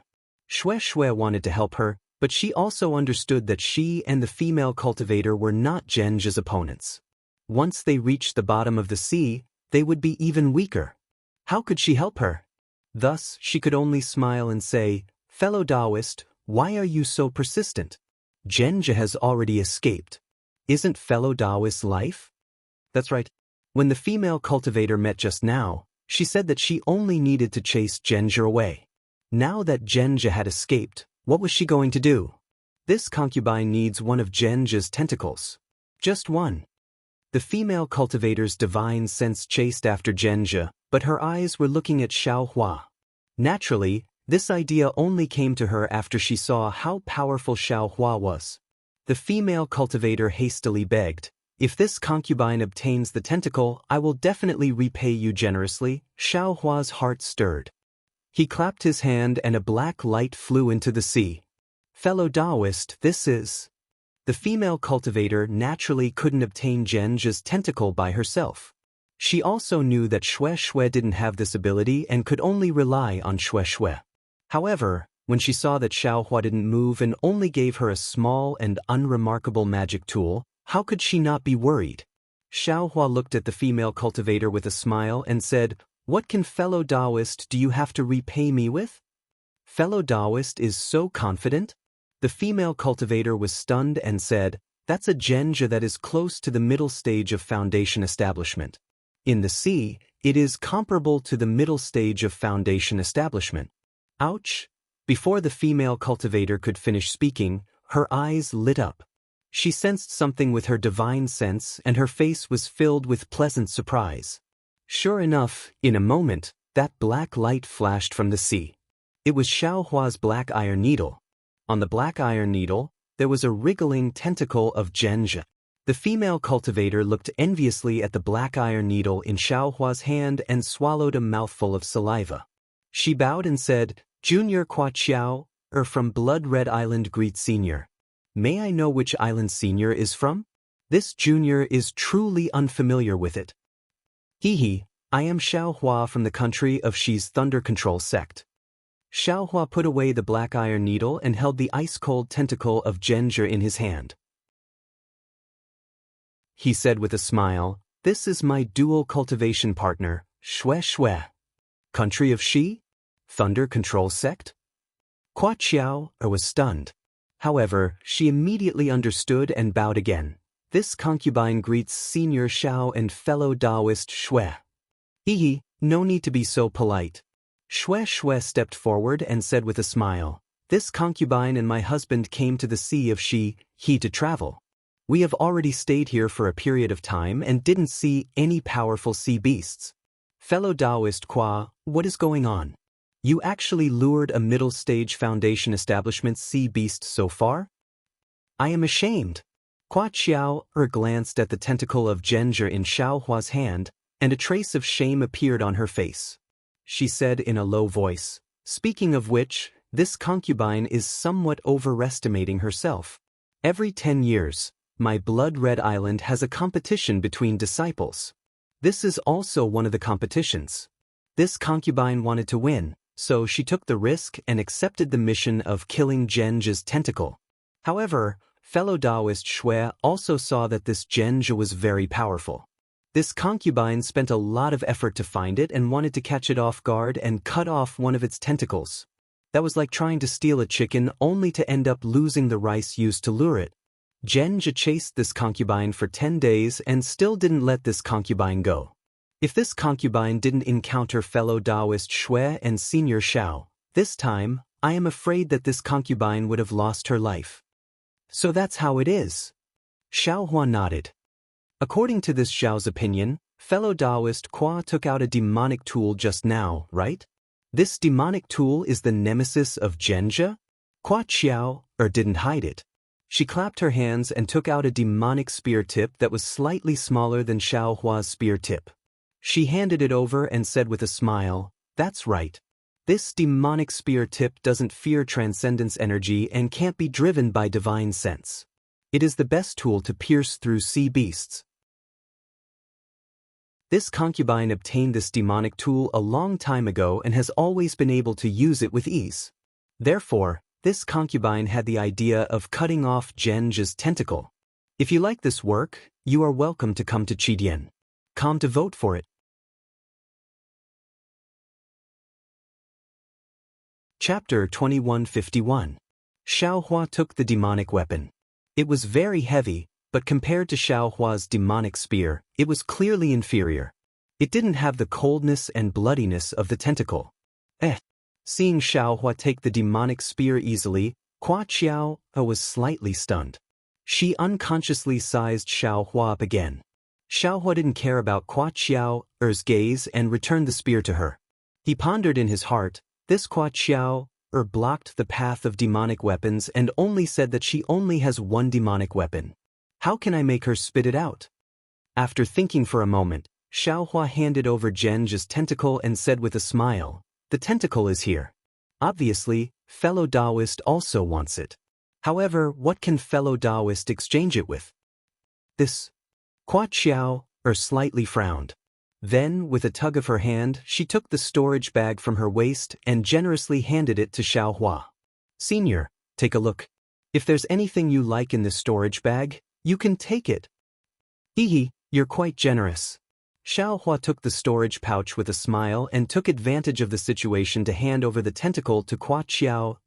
Xue Xue wanted to help her, but she also understood that she and the female cultivator were not Genja's opponents. Once they reached the bottom of the sea, they would be even weaker. How could she help her? Thus, she could only smile and say, "Fellow Taoist, why are you so persistent? Genja has already escaped. Isn't fellow Taoist life?" That's right. When the female cultivator met just now, she said that she only needed to chase Genja away. Now that Genja had escaped, what was she going to do? This concubine needs one of Genja's tentacles. Just one. The female cultivator's divine sense chased after Genja, but her eyes were looking at Xiaohua. Naturally, this idea only came to her after she saw how powerful Xiaohua was. The female cultivator hastily begged, "If this concubine obtains the tentacle, I will definitely repay you generously." Xiaohua's heart stirred. He clapped his hand and a black light flew into the sea. "Fellow Taoist, this is..." The female cultivator naturally couldn't obtain Genja's tentacle by herself. She also knew that Xue Xue didn't have this ability and could only rely on Xue Xue. However, when she saw that Xiaohua didn't move and only gave her a small and unremarkable magic tool, how could she not be worried? Xiaohua looked at the female cultivator with a smile and said, "What can fellow Taoist do you have to repay me with?" Fellow Taoist is so confident? The female cultivator was stunned and said, "That's a Genja that is close to the middle stage of foundation establishment. In the sea, it is comparable to the middle stage of foundation establishment." Ouch! Before the female cultivator could finish speaking, her eyes lit up. She sensed something with her divine sense and her face was filled with pleasant surprise. Sure enough, in a moment, that black light flashed from the sea. It was Xiaohua's black iron needle. On the black iron needle, there was a wriggling tentacle of Genja. The female cultivator looked enviously at the black iron needle in Xiaohua's hand and swallowed a mouthful of saliva. She bowed and said, "Junior Qua Chiao, from Blood Red Island greets Senior. May I know which island Senior is from? This Junior is truly unfamiliar with it." "Hee, I am Xiaohua from the country of Shi's Thunder Control sect." Xiaohua put away the black iron needle and held the ice-cold tentacle of Genja in his hand. He said with a smile, "This is my dual cultivation partner, Xue Xue." Country of Shi? Thunder Control sect? Qua Chiao was stunned. However, she immediately understood and bowed again. "This concubine greets Senior Xiao and fellow Taoist Xue." "Hee, no need to be so polite." Xue Xue stepped forward and said with a smile, "This concubine and my husband came to the Sea of Shi, he to travel. We have already stayed here for a period of time and didn't see any powerful sea beasts. Fellow Taoist Qua, what is going on? You actually lured a middle-stage foundation establishment sea beast so far?" I am ashamed. Hua Qiao glanced at the tentacle of Genja in Xiao Hua's hand, and a trace of shame appeared on her face. She said in a low voice, "Speaking of which, this concubine is somewhat overestimating herself. Every 10 years, my blood-red island has a competition between disciples. This is also one of the competitions. This concubine wanted to win, so she took the risk and accepted the mission of killing Genja's tentacle. However, fellow Taoist Xue also saw that this Genja was very powerful. This concubine spent a lot of effort to find it and wanted to catch it off guard and cut off one of its tentacles. That was like trying to steal a chicken only to end up losing the rice used to lure it. Genja chased this concubine for 10 days and still didn't let this concubine go. If this concubine didn't encounter fellow Taoist Xue and Senior Xiao, this time, I am afraid that this concubine would have lost her life. So that's how it is." Xiao Hua nodded. According to this Xiao's opinion, fellow Taoist Hua took out a demonic tool just now, right? This demonic tool is the nemesis of Genja? Hua Qiao didn't hide it. She clapped her hands and took out a demonic spear tip that was slightly smaller than Xiao Hua's spear tip. She handed it over and said with a smile, "That's right. This demonic spear tip doesn't fear transcendence energy and can't be driven by divine sense. It is the best tool to pierce through sea beasts." This concubine obtained this demonic tool a long time ago and has always been able to use it with ease. Therefore, this concubine had the idea of cutting off Genja's tentacle. If you like this work, you are welcome to come to Qidian. Come to vote for it. Chapter 2151. Xiao Hua took the demonic weapon. It was very heavy, but compared to Xiao Hua's demonic spear, it was clearly inferior. It didn't have the coldness and bloodiness of the tentacle. Seeing Xiao Hua take the demonic spear easily, Hua Qiao was slightly stunned. She unconsciously sized Xiao Hua up again. Xiao Hua didn't care about Hua Qiao's gaze and returned the spear to her. He pondered in his heart, this Hua Qiao blocked the path of demonic weapons and only said that she only has one demonic weapon. How can I make her spit it out? After thinking for a moment, Xiao Hua handed over Genja's tentacle and said with a smile, "The tentacle is here. Obviously, fellow Taoist also wants it. However, what can fellow Taoist exchange it with?" This. Hua Qiao slightly frowned. Then, with a tug of her hand, she took the storage bag from her waist and generously handed it to Xiao Hua. "Senior, take a look. If there's anything you like in this storage bag, you can take it." "Hehe, you're quite generous." Xiao Hua took the storage pouch with a smile and took advantage of the situation to hand over the tentacle to Hua Qiao.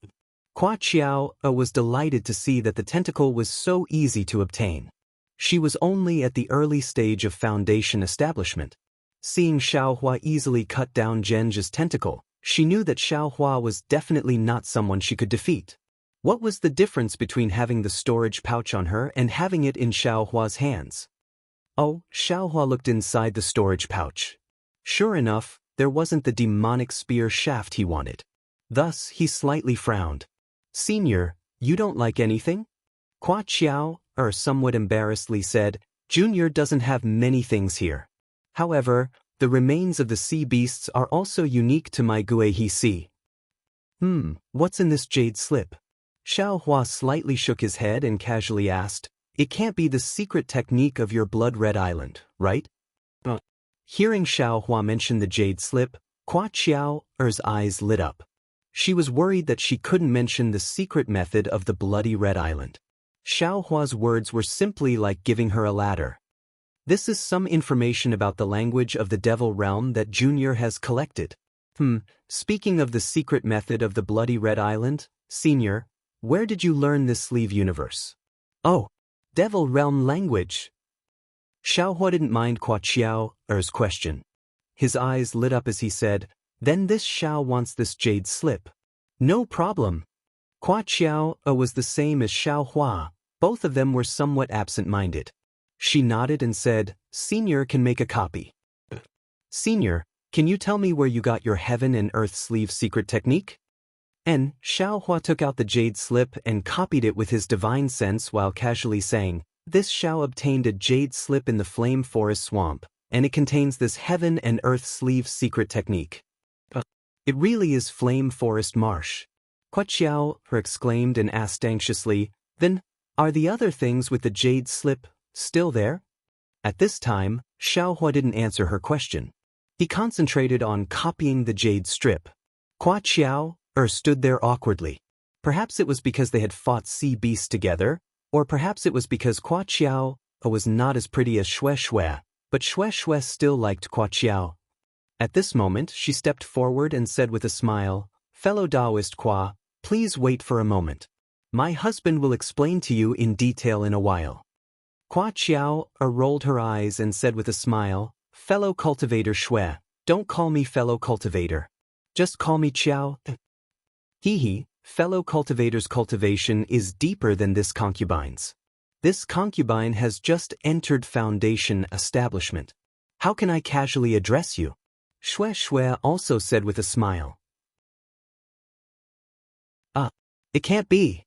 Hua Qiao was delighted to see that the tentacle was so easy to obtain. She was only at the early stage of foundation establishment. Seeing Xiao Hua easily cut down Genja's tentacle, she knew that Xiao Hua was definitely not someone she could defeat. What was the difference between having the storage pouch on her and having it in Xiao Hua's hands? Oh, Xiao Hua looked inside the storage pouch. Sure enough, there wasn't the demonic spear shaft he wanted. Thus, he slightly frowned. "Senior, you don't like anything?" Hua Qiao somewhat embarrassedly said, "Junior doesn't have many things here. However, the remains of the sea beasts are also unique to my Guihe Sea." What's in this jade slip?" Xiao Hua slightly shook his head and casually asked, "It can't be the secret technique of your blood-red island, right?" Hearing Xiao Hua mention the jade slip, Hua Qiao's eyes lit up. She was worried that she couldn't mention the secret method of the bloody red island. Xiao Hua's words were simply like giving her a ladder. This is some information about the language of the devil realm that Junior has collected. Speaking of the secret method of the bloody red island, Senior, where did you learn this sleeve universe? Oh, devil realm language. Xiao Hua didn't mind Hua Qiao's question. His eyes lit up as he said, "Then this Xiao wants this jade slip." "No problem." Hua Qiao was the same as Xiao Hua. Both of them were somewhat absent-minded. She nodded and said, "Senior can make a copy." "Senior, can you tell me where you got your heaven and earth sleeve secret technique?" And Xiaohua took out the jade slip and copied it with his divine sense while casually saying, "This Xiao obtained a jade slip in the flame forest swamp, and it contains this heaven and earth sleeve secret technique. It really is flame forest marsh." Xiao exclaimed and asked anxiously, "Then, are the other things with the jade slip still there?" At this time, Xiaohua didn't answer her question. He concentrated on copying the jade strip. Xiao stood there awkwardly. Perhaps it was because they had fought sea beasts together, or perhaps it was because Xiao was not as pretty as Shui, but Shui still liked Xiao. At this moment, she stepped forward and said with a smile, "Fellow Taoist please wait for a moment. My husband will explain to you in detail in a while." Xiao rolled her eyes and said with a smile, "Fellow cultivator Shui, don't call me fellow cultivator. Just call me Qiao." Fellow cultivator's cultivation is deeper than this concubine's. This concubine has just entered foundation establishment. How can I casually address you? Shui also said with a smile. It can't be.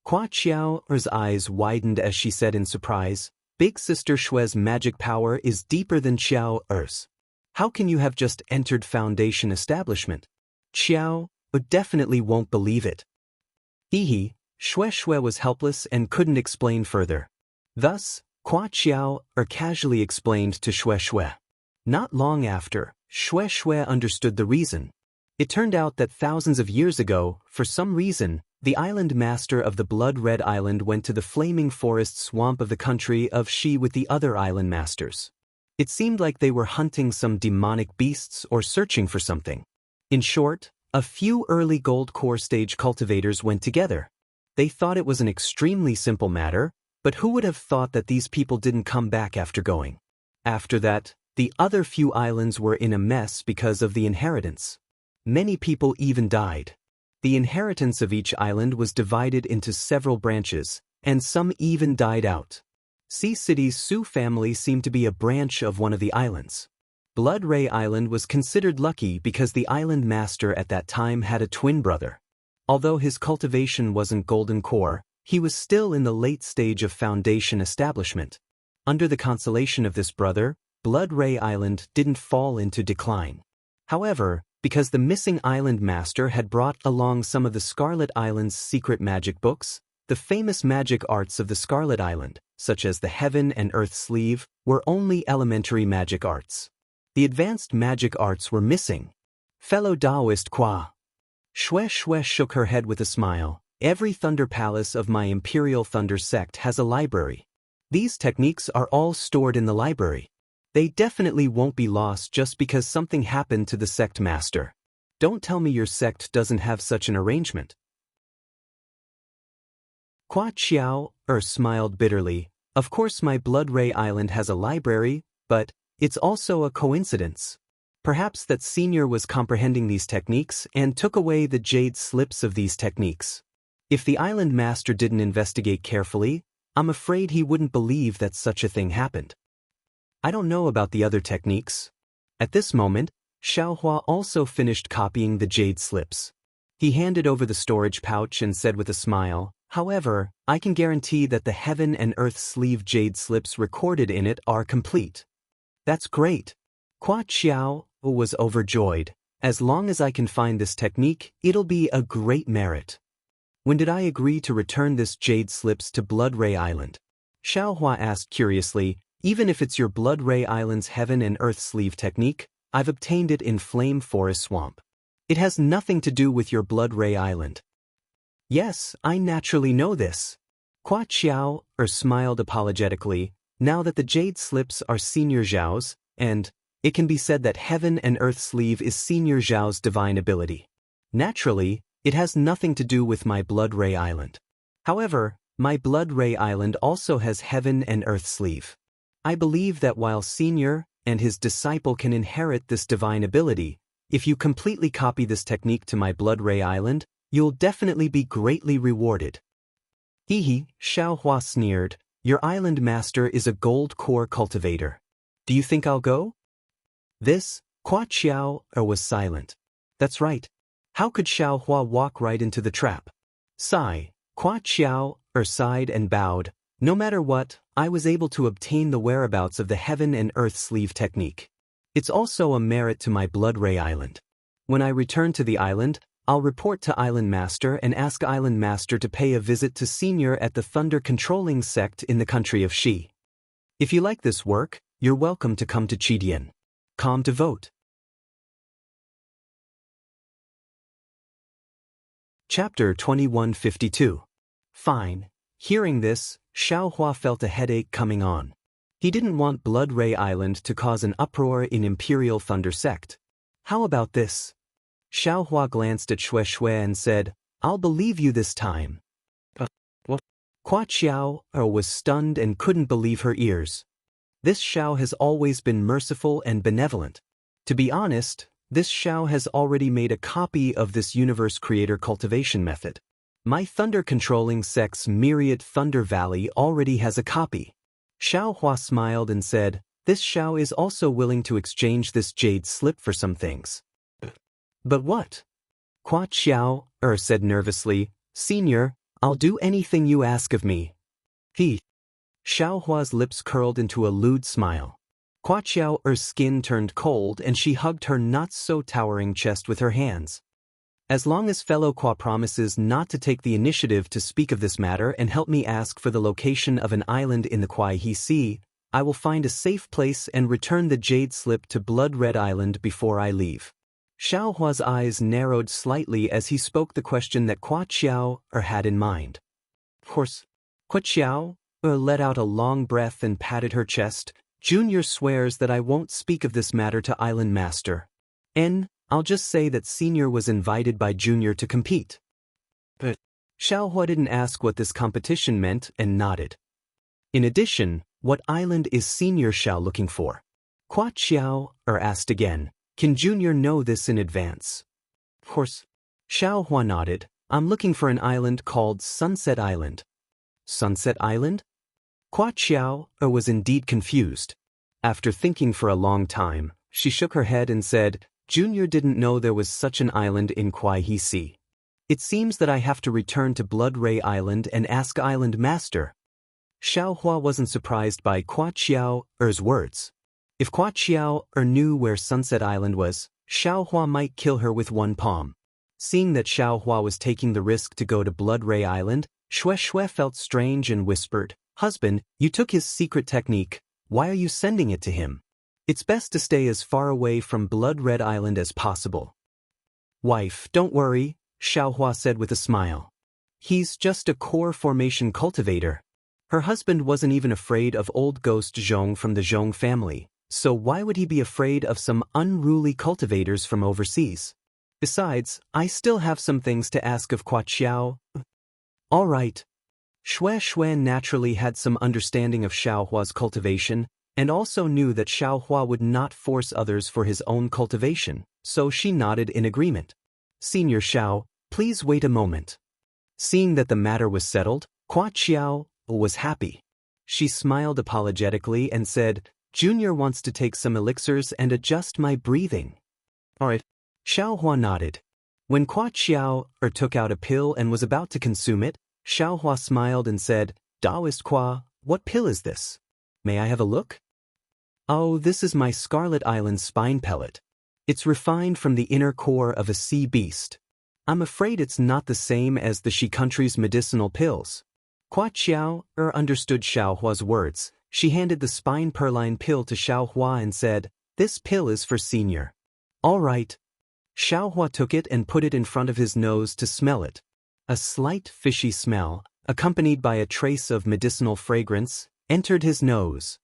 Xiao's eyes widened as she said in surprise, "Big Sister Shui's magic power is deeper than Xiao's. How can you have just entered foundation establishment?" Xiao definitely won't believe it. Shui was helpless and couldn't explain further. Thus, Xiao casually explained to Shui. Not long after, Shui understood the reason. It turned out that thousands of years ago, for some reason, the island master of the Blood Red Island went to the flaming forest swamp of the country of Shi with the other island masters. It seemed like they were hunting some demonic beasts or searching for something. In short, a few early gold core stage cultivators went together. They thought it was an extremely simple matter, but who would have thought that these people didn't come back after going? After that, the other few islands were in a mess because of the inheritance. Many people even died. The inheritance of each island was divided into several branches, and some even died out. Sea City's Su family seemed to be a branch of one of the islands. Blood Ray Island was considered lucky because the island master at that time had a twin brother. Although his cultivation wasn't golden core, he was still in the late stage of foundation establishment. Under the consolation of this brother, Blood Ray Island didn't fall into decline. However, because the missing island master had brought along some of the Scarlet Island's secret magic books, the famous magic arts of the Scarlet Island, such as the Heaven and Earth Sleeve, were only elementary magic arts. The advanced magic arts were missing. Fellow Taoist Shui shook her head with a smile. "Every Thunder Palace of my Imperial Thunder sect has a library. These techniques are all stored in the library. They definitely won't be lost just because something happened to the sect master. Don't tell me your sect doesn't have such an arrangement." Xiao smiled bitterly. "Of course my Blood Ray Island has a library, but it's also a coincidence. Perhaps that senior was comprehending these techniques and took away the jade slips of these techniques. If the island master didn't investigate carefully, I'm afraid he wouldn't believe that such a thing happened. I don't know about the other techniques." At this moment, Xiaohua also finished copying the jade slips. He handed over the storage pouch and said with a smile, "However, I can guarantee that the Heaven and Earth Sleeve jade slips recorded in it are complete." "That's great." Xiao was overjoyed. "As long as I can find this technique, it'll be a great merit." "When did I agree to return this jade slips to Blood Ray Island?" Xiaohua asked curiously. "Even if it's your Blood Ray Island's Heaven and Earth Sleeve technique, I've obtained it in Flame Forest Swamp. It has nothing to do with your Blood Ray Island." "Yes, I naturally know this." Xiao smiled apologetically. "Now that the jade slips are Senior Zhao's, and it can be said that Heaven and Earth Sleeve is Senior Zhao's divine ability. Naturally, it has nothing to do with my Blood Ray Island. However, my Blood Ray Island also has Heaven and Earth Sleeve. I believe that while Senior and his disciple can inherit this divine ability, if you completely copy this technique to my Blood Ray Island, you'll definitely be greatly rewarded." Xiaohua sneered. "Your island master is a gold core cultivator. Do you think I'll go?" Xiao was silent. "That's right. How could Xiao Hua walk right into the trap? Sigh. Hua Qiao sighed and bowed. No matter what, I was able to obtain the whereabouts of the heaven and earth sleeve technique. It's also a merit to my Blood Ray Island. When I return to the island, I'll report to Island Master and ask Island Master to pay a visit to Senior at the Thunder Controlling Sect in the country of Shi. If you like this work, you're welcome to come to Chidian. Com to vote. Chapter 2152. Fine. Hearing this, Xiao Hua felt a headache coming on. He didn't want Blood Ray Island to cause an uproar in Imperial Thunder Sect. How about this? Xiao Hua glanced at Xue Xue and said, I'll believe you this time. What? Hua Qiao was stunned and couldn't believe her ears. This Xiao has always been merciful and benevolent. To be honest, this Xiao has already made a copy of this universe creator cultivation method. My Thunder Controlling Sect's myriad Thunder Valley already has a copy. Xiao Hua smiled and said, this Xiao is also willing to exchange this jade slip for some things. But what? Hua Qiao said nervously, Senior, I'll do anything you ask of me. Xiao Hua's lips curled into a lewd smile. Hua Qiao's skin turned cold and she hugged her not-so-towering chest with her hands. As long as fellow Hua promises not to take the initiative to speak of this matter and help me ask for the location of an island in the Kuai-He Sea, I will find a safe place and return the jade slip to Blood Red Island before I leave. Xiao Hua's eyes narrowed slightly as he spoke the question that Hua Qiao had in mind. Of course, Hua Qiao let out a long breath and patted her chest. Junior swears that I won't speak of this matter to Island Master. I'll just say that Senior was invited by Junior to compete. But Xiao Hua didn't ask what this competition meant and nodded. In addition, what island is Senior Xiao looking for? Hua Qiao asked again, can Junior know this in advance? Of course. Xiao Hua nodded, I'm looking for an island called Sunset Island. Sunset Island? Hua Qiao was indeed confused. After thinking for a long time, she shook her head and said, Junior didn't know there was such an island in Kuai-He Sea. It seems that I have to return to Blood Ray Island and ask Island Master. Xiao Hua wasn't surprised by Hua Qiao's words. If Hua Qiao knew where Sunset Island was, Xiao Hua might kill her with one palm. Seeing that Xiao Hua was taking the risk to go to Blood Ray Island, Xue Xue felt strange and whispered, Husband, you took his secret technique, why are you sending it to him? It's best to stay as far away from Blood Red Island as possible. Wife, don't worry, Xiao Hua said with a smile. He's just a core formation cultivator. Her husband wasn't even afraid of old ghost Zhong from the Zhong family, so why would he be afraid of some unruly cultivators from overseas? Besides, I still have some things to ask of Hua Qiao. All right. Xue Xue naturally had some understanding of Xiao Hua's cultivation, and also knew that Xiao Hua would not force others for his own cultivation, so she nodded in agreement. Senior Xiao, please wait a moment. Seeing that the matter was settled, Hua Qiao was happy. She smiled apologetically and said, Junior wants to take some elixirs and adjust my breathing. All right. Xiao Hua nodded. When Hua Qiao took out a pill and was about to consume it, Xiao Hua smiled and said, Taoist Hua, what pill is this? May I have a look? Oh, this is my Scarlet Island spine pellet. It's refined from the inner core of a sea beast. I'm afraid it's not the same as the Shi country's medicinal pills. Hua Qiao understood Xiao Hua's words. She handed the spine purline pill to Xiao Hua and said, This pill is for Senior. All right. Xiao Hua took it and put it in front of his nose to smell it. A slight fishy smell, accompanied by a trace of medicinal fragrance, entered his nose.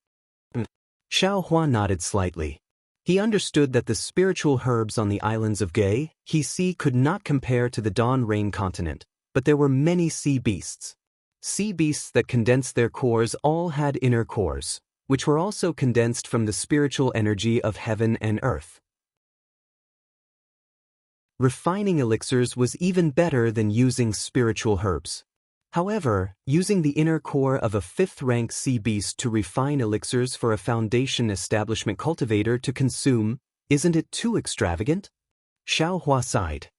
Xiao Hua nodded slightly. He understood that the spiritual herbs on the islands of He Sea could not compare to the Dawn Rain continent, but there were many sea beasts. Sea beasts that condensed their cores all had inner cores, which were also condensed from the spiritual energy of heaven and earth. Refining elixirs was even better than using spiritual herbs. However, using the inner core of a 5th-rank sea beast to refine elixirs for a foundation establishment cultivator to consume, isn't it too extravagant? Xiao Hua sighed.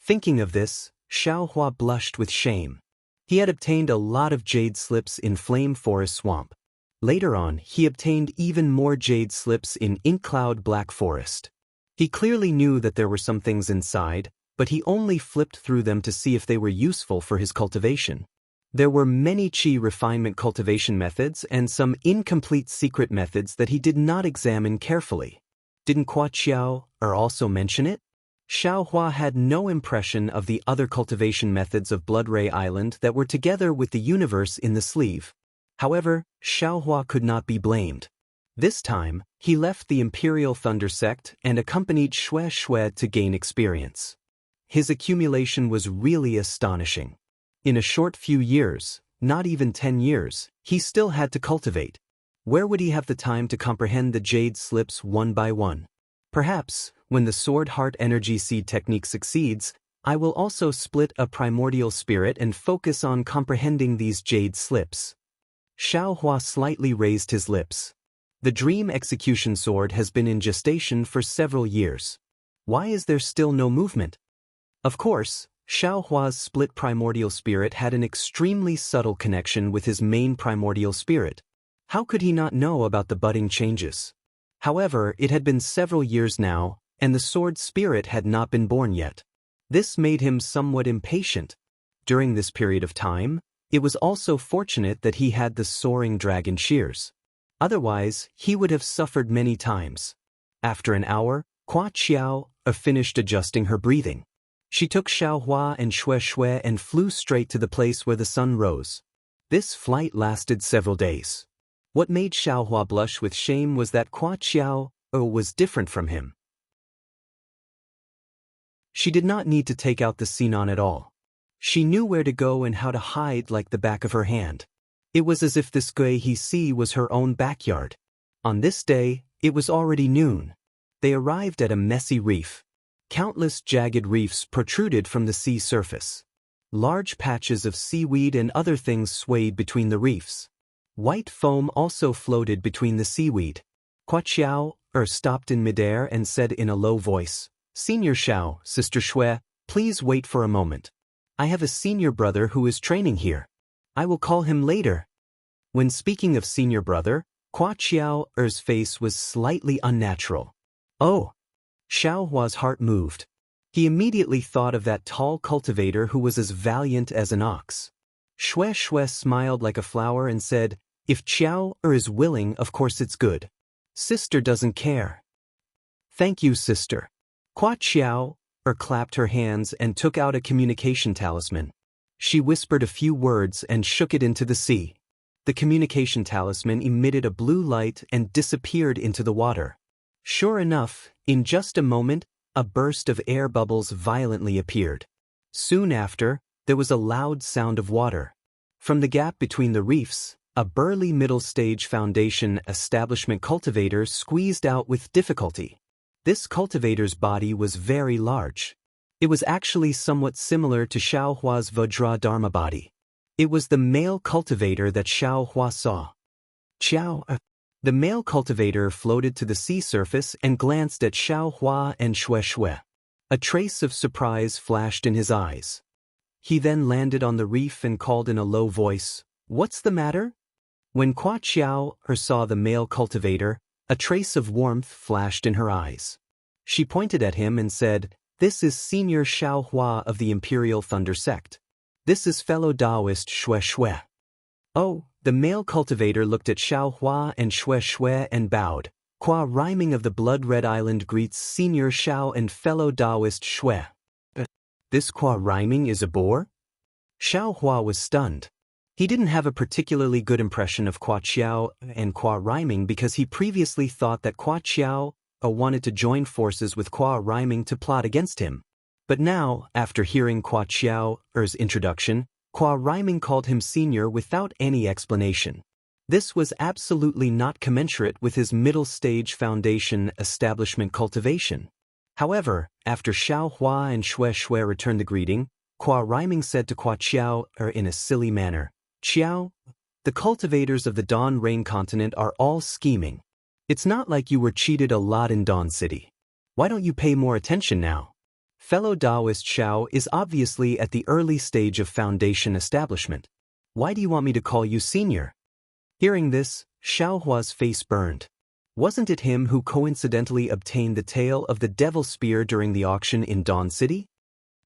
Thinking of this, Xiaohua blushed with shame. He had obtained a lot of jade slips in Flame Forest Swamp. Later on, he obtained even more jade slips in Ink Cloud Black Forest. He clearly knew that there were some things inside, but he only flipped through them to see if they were useful for his cultivation. There were many qi refinement cultivation methods and some incomplete secret methods that he did not examine carefully. Didn't Hua Qiao also mention it? Xiaohua had no impression of the other cultivation methods of Blood Ray Island that were together with the universe in the sleeve. However, Xiaohua could not be blamed. This time, he left the Imperial Thunder Sect and accompanied Xue Xue to gain experience. His accumulation was really astonishing. In a short few years, not even 10 years, he still had to cultivate. Where would he have the time to comprehend the jade slips one by one? Perhaps, when the Sword Heart Energy Seed technique succeeds, I will also split a primordial spirit and focus on comprehending these jade slips. Xiaohua slightly raised his lips. The Dream Execution Sword has been in gestation for several years. Why is there still no movement? Of course, Xiaohua's split primordial spirit had an extremely subtle connection with his main primordial spirit. How could he not know about the budding changes? However, it had been several years now, and the sword spirit had not been born yet. This made him somewhat impatient. During this period of time, it was also fortunate that he had the soaring dragon shears. Otherwise, he would have suffered many times. After an hour, Hua Qiao finished adjusting her breathing. She took Xiaohua and Xue Xue and flew straight to the place where the sun rose. This flight lasted several days. What made Xiaohua blush with shame was that Hua Qiao was different from him. She did not need to take out the Sinon at all. She knew where to go and how to hide like the back of her hand. It was as if this Gui He Sea was her own backyard. On this day, it was already noon. They arrived at a messy reef. Countless jagged reefs protruded from the sea surface. Large patches of seaweed and other things swayed between the reefs. White foam also floated between the seaweed. Hua Qiao stopped in midair and said in a low voice, "Senior Xiao, Sister Xue, please wait for a moment. I have a senior brother who is training here. I will call him later." When speaking of senior brother, Hua Qiao's face was slightly unnatural. Oh! Xiaohua's heart moved. He immediately thought of that tall cultivator who was as valiant as an ox. Xue Xue smiled like a flower and said, "If Qiao is willing, of course it's good. Sister doesn't care." "Thank you, sister." Hua Qiao clapped her hands and took out a communication talisman. She whispered a few words and shook it into the sea. The communication talisman emitted a blue light and disappeared into the water. Sure enough, in just a moment, a burst of air bubbles violently appeared. Soon after, there was a loud sound of water. From the gap between the reefs, a burly middle-stage foundation establishment cultivator squeezed out with difficulty. This cultivator's body was very large. It was actually somewhat similar to Xiaohua's Vajra Dharma body. It was the male cultivator that Xiaohua saw. The male cultivator floated to the sea surface and glanced at Xiaohua and Xue Xue. A trace of surprise flashed in his eyes. He then landed on the reef and called in a low voice, "What's the matter?" When Hua Qiao saw the male cultivator, a trace of warmth flashed in her eyes. She pointed at him and said, "This is Senior Xiaohua of the Imperial Thunder Sect. This is fellow Taoist Xue Xue." Oh, the male cultivator looked at Xiaohua and Xue Xue and bowed. Hua Rhyming of the Blood Red Island greets Senior Xiao and fellow Taoist Xue. This Hua Rhyming is a bore? Xiaohua was stunned. He didn't have a particularly good impression of Hua Qiao and Hua Rhyming because he previously thought that Hua Qiao wanted to join forces with Hua Rhyming to plot against him. But now, after hearing Hua Qiao's introduction, Hua Rhyming called him senior without any explanation. This was absolutely not commensurate with his middle-stage foundation establishment cultivation. However, after Xiaohua and Xue Xue returned the greeting, Hua Rhyming said to Hua Qiao in a silly manner, "Qiao, the cultivators of the Dawn Rain continent are all scheming. It's not like you were cheated a lot in Dawn City. Why don't you pay more attention now?" Fellow Taoist Xiao is obviously at the early stage of foundation establishment. Why do you want me to call you senior? Hearing this, Xiao Hua's face burned. Wasn't it him who coincidentally obtained the tail of the devil spear during the auction in Dawn City?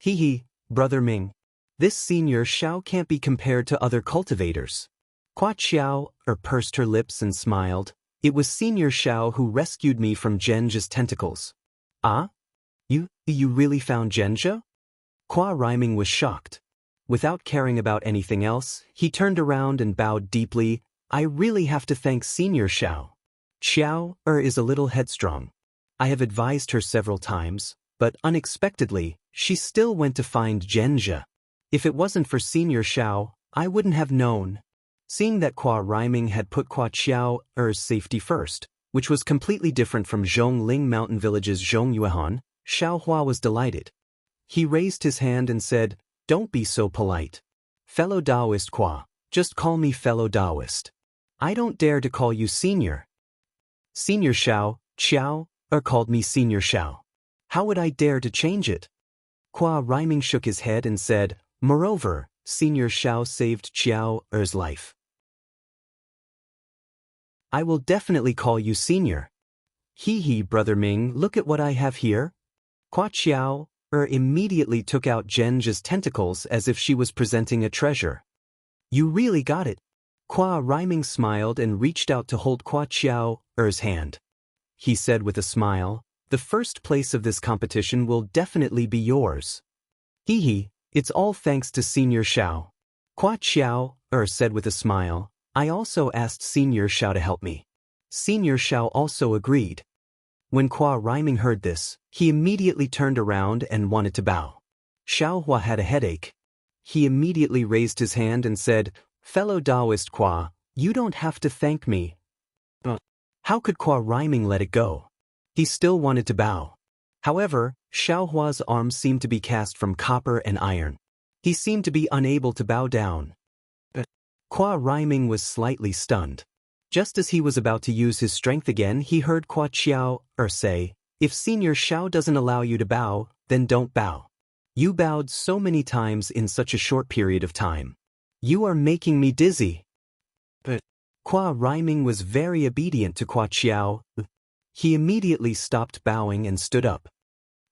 Hee, Brother Ming. This senior Xiao can't be compared to other cultivators. Qua Xiao pursed her lips and smiled. It was Senior Xiao who rescued me from Zhenjia's tentacles. Ah? You really found Zhenjia? Qua Rhyming was shocked. Without caring about anything else, he turned around and bowed deeply. I really have to thank Senior Xiao. Xiao is a little headstrong. I have advised her several times, but unexpectedly, she still went to find Zhenjia. If it wasn't for Senior Xiao, I wouldn't have known. Seeing that Qua Rhyming had put Qua Xiao's safety first, which was completely different from Zhongling Mountain Village's Zhongyuan, Xiao Hua was delighted. He raised his hand and said, "Don't be so polite. Fellow Taoist Qua, just call me fellow Taoist. I don't dare to call you senior." Senior Xiao called me Senior Xiao. How would I dare to change it? Qua Rhyming shook his head and said, "Moreover, Senior Xiao saved Xiao's life. I will definitely call you senior." Hee, Brother Ming, look at what I have here. Qua Xiao immediately took out Zhenjia's tentacles as if she was presenting a treasure. You really got it. Qua Rhyming smiled and reached out to hold Qua Xiao's hand. He said with a smile, "The first place of this competition will definitely be yours." Hee, it's all thanks to Senior Xiao. Qua Xiao said with a smile, "I also asked Senior Xiao to help me." Senior Xiao also agreed. When Qua Rhyming heard this, he immediately turned around and wanted to bow. Xiao Hua had a headache. He immediately raised his hand and said, "Fellow Taoist Qua, you don't have to thank me." How could Qua Rhyming let it go? He still wanted to bow. However, Xiao Hua's arms seemed to be cast from copper and iron. He seemed to be unable to bow down. Qua Rhyming was slightly stunned. Just as he was about to use his strength again, he heard Qua Xiao say, "If Senior Xiao doesn't allow you to bow, then don't bow. You bowed so many times in such a short period of time. You are making me dizzy." Qua Rhyming was very obedient to Qua Xiao. He immediately stopped bowing and stood up.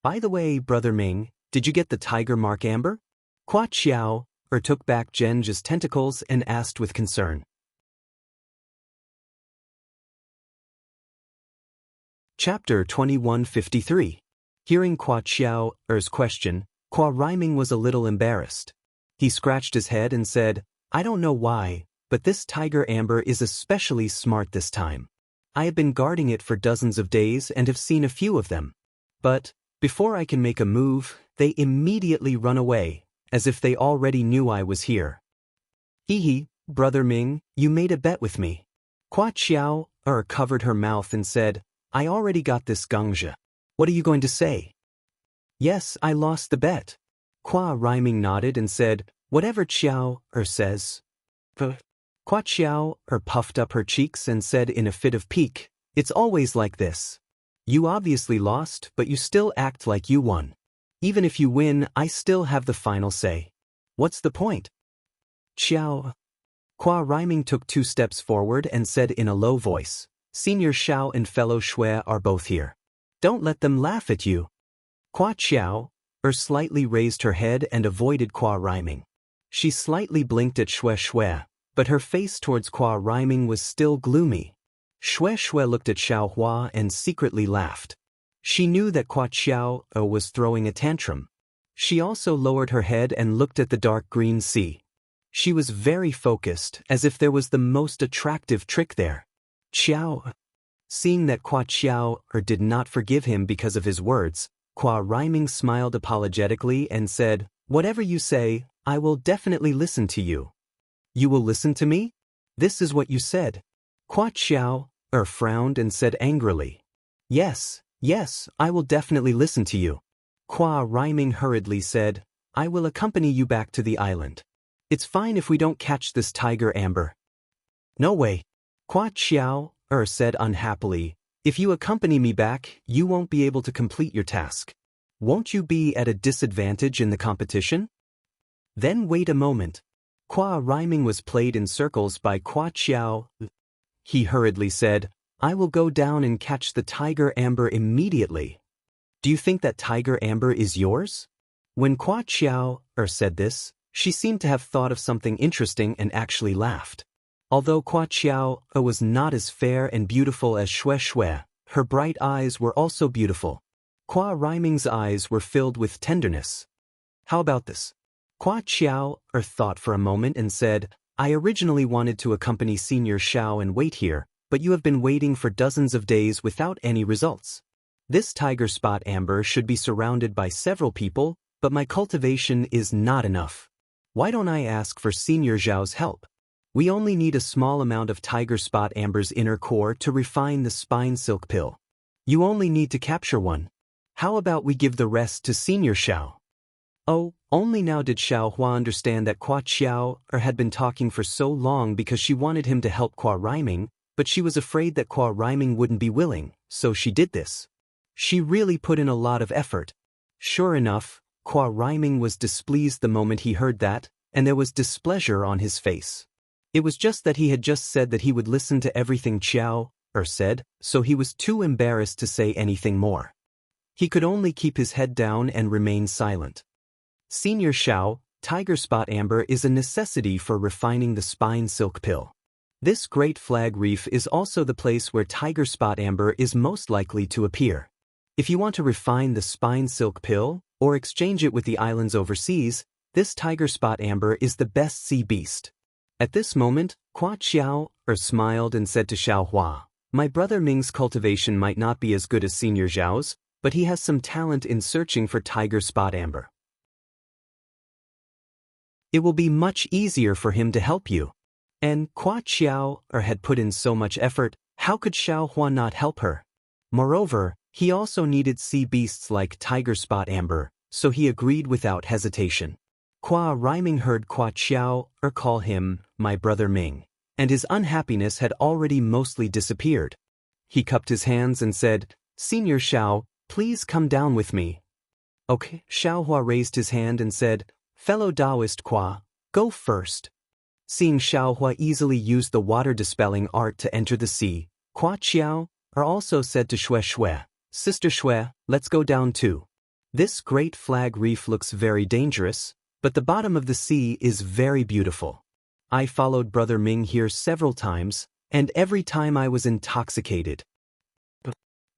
"By the way, Brother Ming, did you get the tiger mark amber?" Qua Xiao took back Zhenjia's tentacles and asked with concern. Chapter 2153. Hearing Qua Xiao's question, Qua Rhyming was a little embarrassed. He scratched his head and said, "I don't know why, but this tiger amber is especially smart this time. I have been guarding it for dozens of days and have seen a few of them. But, before I can make a move, they immediately run away, as if they already knew I was here." Hee, Brother Ming, you made a bet with me. Qua Xiao covered her mouth and said, "I already got this Gangzhe. What are you going to say?" "Yes, I lost the bet." Qua Rhyming nodded and said, "Whatever Xiao says." Qua Xiao puffed up her cheeks and said in a fit of pique, "It's always like this. You obviously lost, but you still act like you won. Even if you win, I still have the final say. What's the point?" Xiao. Qua Rhyming took 2 steps forward and said in a low voice, "Senior Xiao and fellow Shui are both here. Don't let them laugh at you." Qua Xiao slightly raised her head and avoided Qua Rhyming. She slightly blinked at Shui, but her face towards Qua Rhyming was still gloomy. Shui looked at Xiao Hua and secretly laughed. She knew that Qua Xiao was throwing a tantrum. She also lowered her head and looked at the dark green sea. She was very focused, as if there was the most attractive trick there. Xiao. Seeing that Qua Xiao did not forgive him because of his words, Qua Rhyming smiled apologetically and said, "Whatever you say, I will definitely listen to you." "You will listen to me? This is what you said." Qua Xiao frowned and said angrily, Yes, I will definitely listen to you." Qua Rhyming hurriedly said, "I will accompany you back to the island. It's fine if we don't catch this tiger amber." "No way." Qua Xiao said unhappily, "If you accompany me back, you won't be able to complete your task." Won't you be at a disadvantage in the competition? Then wait a moment. Qua rhyming was played in circles by Qua Chiao. He hurriedly said, I will go down and catch the tiger amber immediately. Do you think that tiger amber is yours? When Qua Chiao said this, she seemed to have thought of something interesting and actually laughed. Although Qua Chiao was not as fair and beautiful as Xue Xue, her bright eyes were also beautiful. Qua Rhyming's eyes were filled with tenderness. How about this? Qua Chiao thought for a moment and said, I originally wanted to accompany Senior Xiao and wait here, but you have been waiting for dozens of days without any results. This tiger spot amber should be surrounded by several people, but my cultivation is not enough. Why don't I ask for Senior Xiao's help? We only need a small amount of tiger spot amber's inner core to refine the spine silk pill. You only need to capture one. How about we give the rest to Senior Xiao? Oh, only now did Xiao Hua understand that Qua Chiao had been talking for so long because she wanted him to help Qua Rhyming, but she was afraid that Qua Rhyming wouldn't be willing, so she did this. She really put in a lot of effort. Sure enough, Qua Rhyming was displeased the moment he heard that, and there was displeasure on his face. It was just that he had just said that he would listen to everything Chiao said, so he was too embarrassed to say anything more. He could only keep his head down and remain silent. Senior Xiao, tiger spot amber is a necessity for refining the spine silk pill. This great flag reef is also the place where tiger spot amber is most likely to appear. If you want to refine the spine silk pill, or exchange it with the islands overseas, this tiger spot amber is the best sea beast. At this moment, Qua Chiao smiled and said to Xiao Hua, my brother Ming's cultivation might not be as good as Senior Xiao's, but he has some talent in searching for tiger spot amber. It will be much easier for him to help you. And Qua Chiao had put in so much effort, how could Xiao Hua not help her? Moreover, he also needed sea beasts like tiger spot amber, so he agreed without hesitation. Qua Rhyming heard Qua Chiao call him my brother Ming, and his unhappiness had already mostly disappeared. He cupped his hands and said, Senior Xiao, please come down with me. Okay. Xiao Hua raised his hand and said, fellow Taoist Qua, go first. Seeing Xiao Hua easily use the water-dispelling art to enter the sea, Qua Chiao also said to Xue Xue, Sister Xue, let's go down too. This great flag reef looks very dangerous, but the bottom of the sea is very beautiful. I followed Brother Ming here several times, and every time I was intoxicated.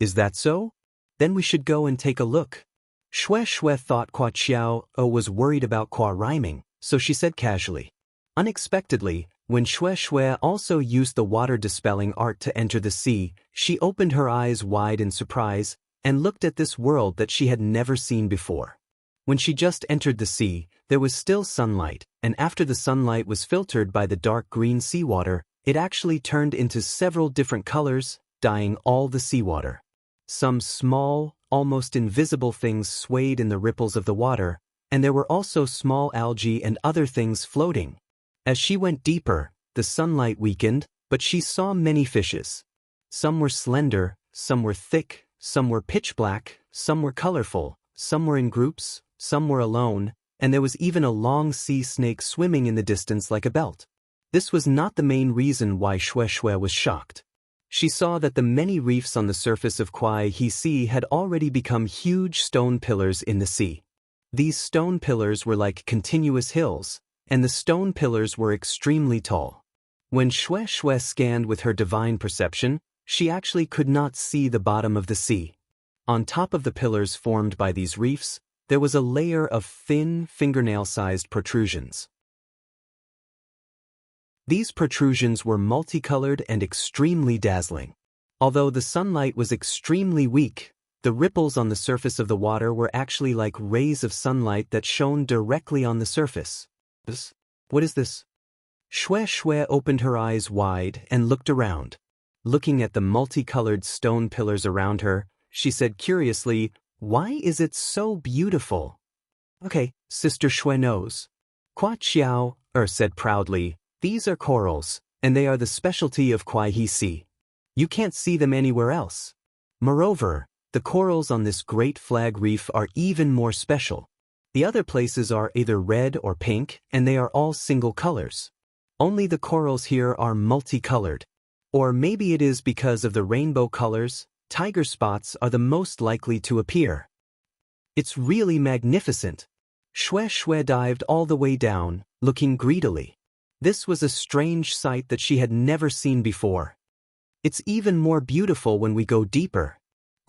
Is that so? Then we should go and take a look. Xue Xue thought Qua Chiao was worried about Qua Rhyming, so she said casually. Unexpectedly, when Xue Xue also used the water-dispelling art to enter the sea, she opened her eyes wide in surprise and looked at this world that she had never seen before. When she just entered the sea, there was still sunlight, and after the sunlight was filtered by the dark green seawater, it actually turned into several different colors, dyeing all the seawater. Some small, almost invisible things swayed in the ripples of the water, and there were also small algae and other things floating. As she went deeper, the sunlight weakened, but she saw many fishes. Some were slender, some were thick, some were pitch black, some were colorful, some were in groups, some were alone, and there was even a long sea snake swimming in the distance like a belt. This was not the main reason why Xue Xue was shocked. She saw that the many reefs on the surface of Kuai He Sea had already become huge stone pillars in the sea. These stone pillars were like continuous hills, and the stone pillars were extremely tall. When Xue Xue scanned with her divine perception, she actually could not see the bottom of the sea. On top of the pillars formed by these reefs, there was a layer of thin, fingernail-sized protrusions. These protrusions were multicolored and extremely dazzling. Although the sunlight was extremely weak, the ripples on the surface of the water were actually like rays of sunlight that shone directly on the surface. What is this? Xue Xue opened her eyes wide and looked around. Looking at the multicolored stone pillars around her, she said curiously, "Why is it so beautiful?" "Okay, Sister Xue knows." Qua Chiao said proudly, "These are corals, and they are the specialty of Kuai He Sea. You can't see them anywhere else. Moreover, the corals on this Great Flag Reef are even more special. The other places are either red or pink, and they are all single colors. Only the corals here are multicolored. Or maybe it is because of the rainbow colors, tiger spots are the most likely to appear. It's really magnificent. Shue Shue dived all the way down, looking greedily. This was a strange sight that she had never seen before. It's even more beautiful when we go deeper.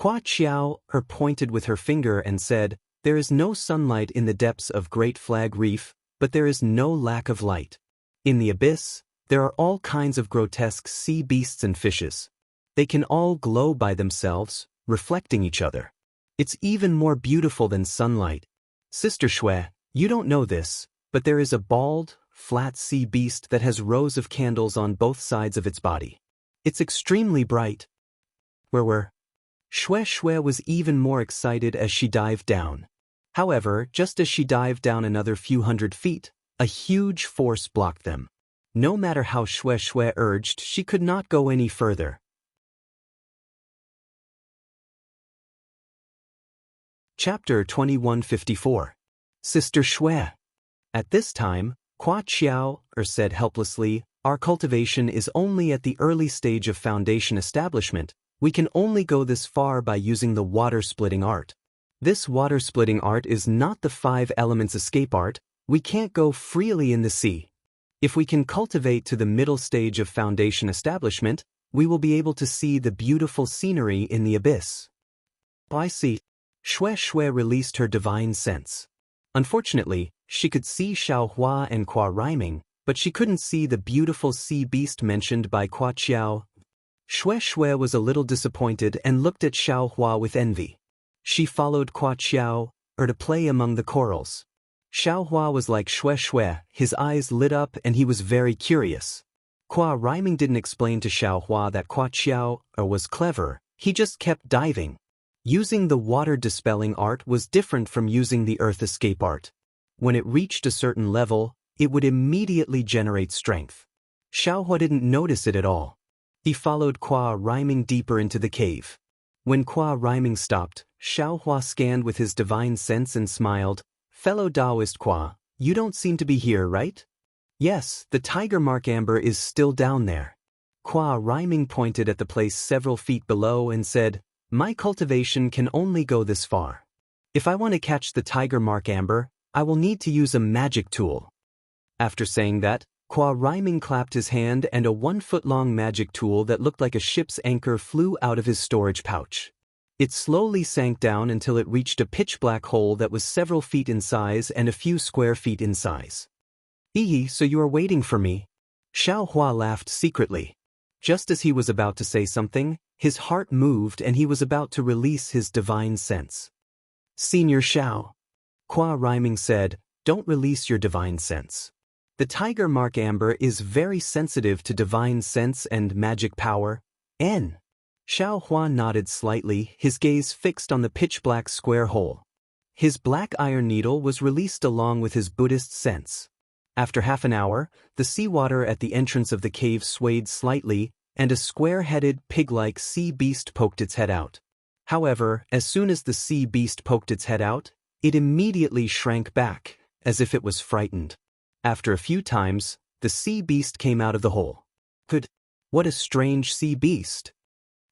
Hua Qiao pointed with her finger and said, "There is no sunlight in the depths of Great Flag Reef, but there is no lack of light. In the abyss, there are all kinds of grotesque sea beasts and fishes. They can all glow by themselves, reflecting each other. It's even more beautiful than sunlight. Sister Shue, you don't know this, but there is a bald, flat sea beast that has rows of candles on both sides of its body. It's extremely bright." Shue Shue was even more excited as she dived down. However, just as she dived down another few hundred feet, a huge force blocked them. No matter how Shue Shue urged, she could not go any further. Chapter 2154. Sister Shue. At this time, Hua Qiao said helplessly, "Our cultivation is only at the early stage of foundation establishment. We can only go this far by using the water-splitting art. This water-splitting art is not the 5 elements escape art. We can't go freely in the sea. If we can cultivate to the middle stage of foundation establishment, we will be able to see the beautiful scenery in the abyss." "I see." Shue Shue released her divine sense. Unfortunately, she could see Xiaohua and Hua Riming, but she couldn't see the beautiful sea beast mentioned by Hua Qiao. Shue Shue was a little disappointed and looked at Xiaohua with envy. She followed Hua Qiao to play among the corals. Xiaohua was like Shue Shue, his eyes lit up and he was very curious. Hua Riming didn't explain to Xiaohua that Hua Qiao was clever, he just kept diving. Using the water-dispelling art was different from using the earth escape art. When it reached a certain level, it would immediately generate strength. Xiaohua didn't notice it at all. He followed Hua Riming deeper into the cave. When Hua Riming stopped, Xiaohua scanned with his divine sense and smiled. "Fellow Taoist Hua, you don't seem to be here, right?" "Yes, the tiger mark amber is still down there." Hua Riming pointed at the place several feet below and said, "My cultivation can only go this far. If I want to catch the tiger mark amber, I will need to use a magic tool." After saying that, Hua Riming clapped his hand and a 1-foot-long magic tool that looked like a ship's anchor flew out of his storage pouch. It slowly sank down until it reached a pitch-black hole that was several feet in size and a few square feet in size. "Ehe, so you are waiting for me?" Xiaohua laughed secretly. Just as he was about to say something, his heart moved and he was about to release his divine sense. "Senior Xiao," Hua Riming said, "don't release your divine sense. The tiger mark amber is very sensitive to divine sense and magic power. N." Xiaohua nodded slightly, his gaze fixed on the pitch-black square hole. His black iron needle was released along with his Buddhist sense. After half an hour, the seawater at the entrance of the cave swayed slightly, and a square-headed, pig-like sea beast poked its head out. However, as soon as the sea beast poked its head out, it immediately shrank back, as if it was frightened. After a few times, the sea beast came out of the hole. What a strange sea beast!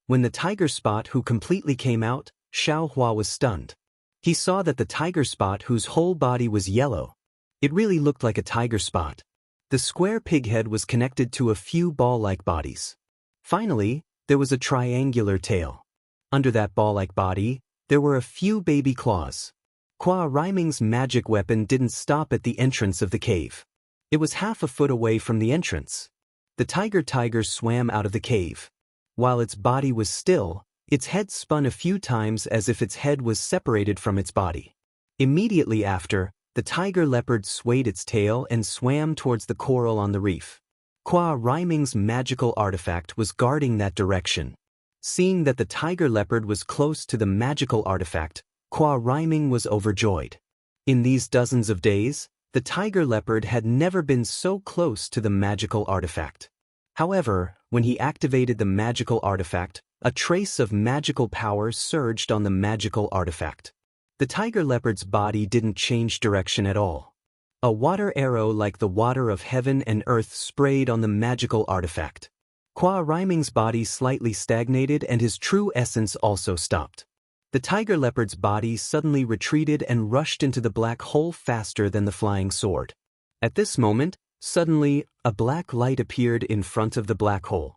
When the tiger spot who completely came out, Xiaohua was stunned. He saw that the tiger spot whose whole body was yellow. It really looked like a tiger spot. The square pig head was connected to a few ball-like bodies. Finally, there was a triangular tail. Under that ball-like body, there were a few baby claws. Hua Riming's magic weapon didn't stop at the entrance of the cave. It was half a foot away from the entrance. The tiger swam out of the cave. While its body was still, its head spun a few times as if its head was separated from its body. Immediately after, the tiger leopard swayed its tail and swam towards the coral on the reef. Hua Riming's magical artifact was guarding that direction. Seeing that the tiger leopard was close to the magical artifact, Hua Riming was overjoyed. In these dozens of days, the tiger leopard had never been so close to the magical artifact. However, when he activated the magical artifact, A trace of magical power surged on the magical artifact. The tiger leopard's body didn't change direction at all. A water arrow like the water of heaven and earth sprayed on the magical artifact. Kwa Rhyming's body slightly stagnated and his true essence also stopped. The tiger leopard's body suddenly retreated and rushed into the black hole faster than the flying sword. At this moment, suddenly, a black light appeared in front of the black hole.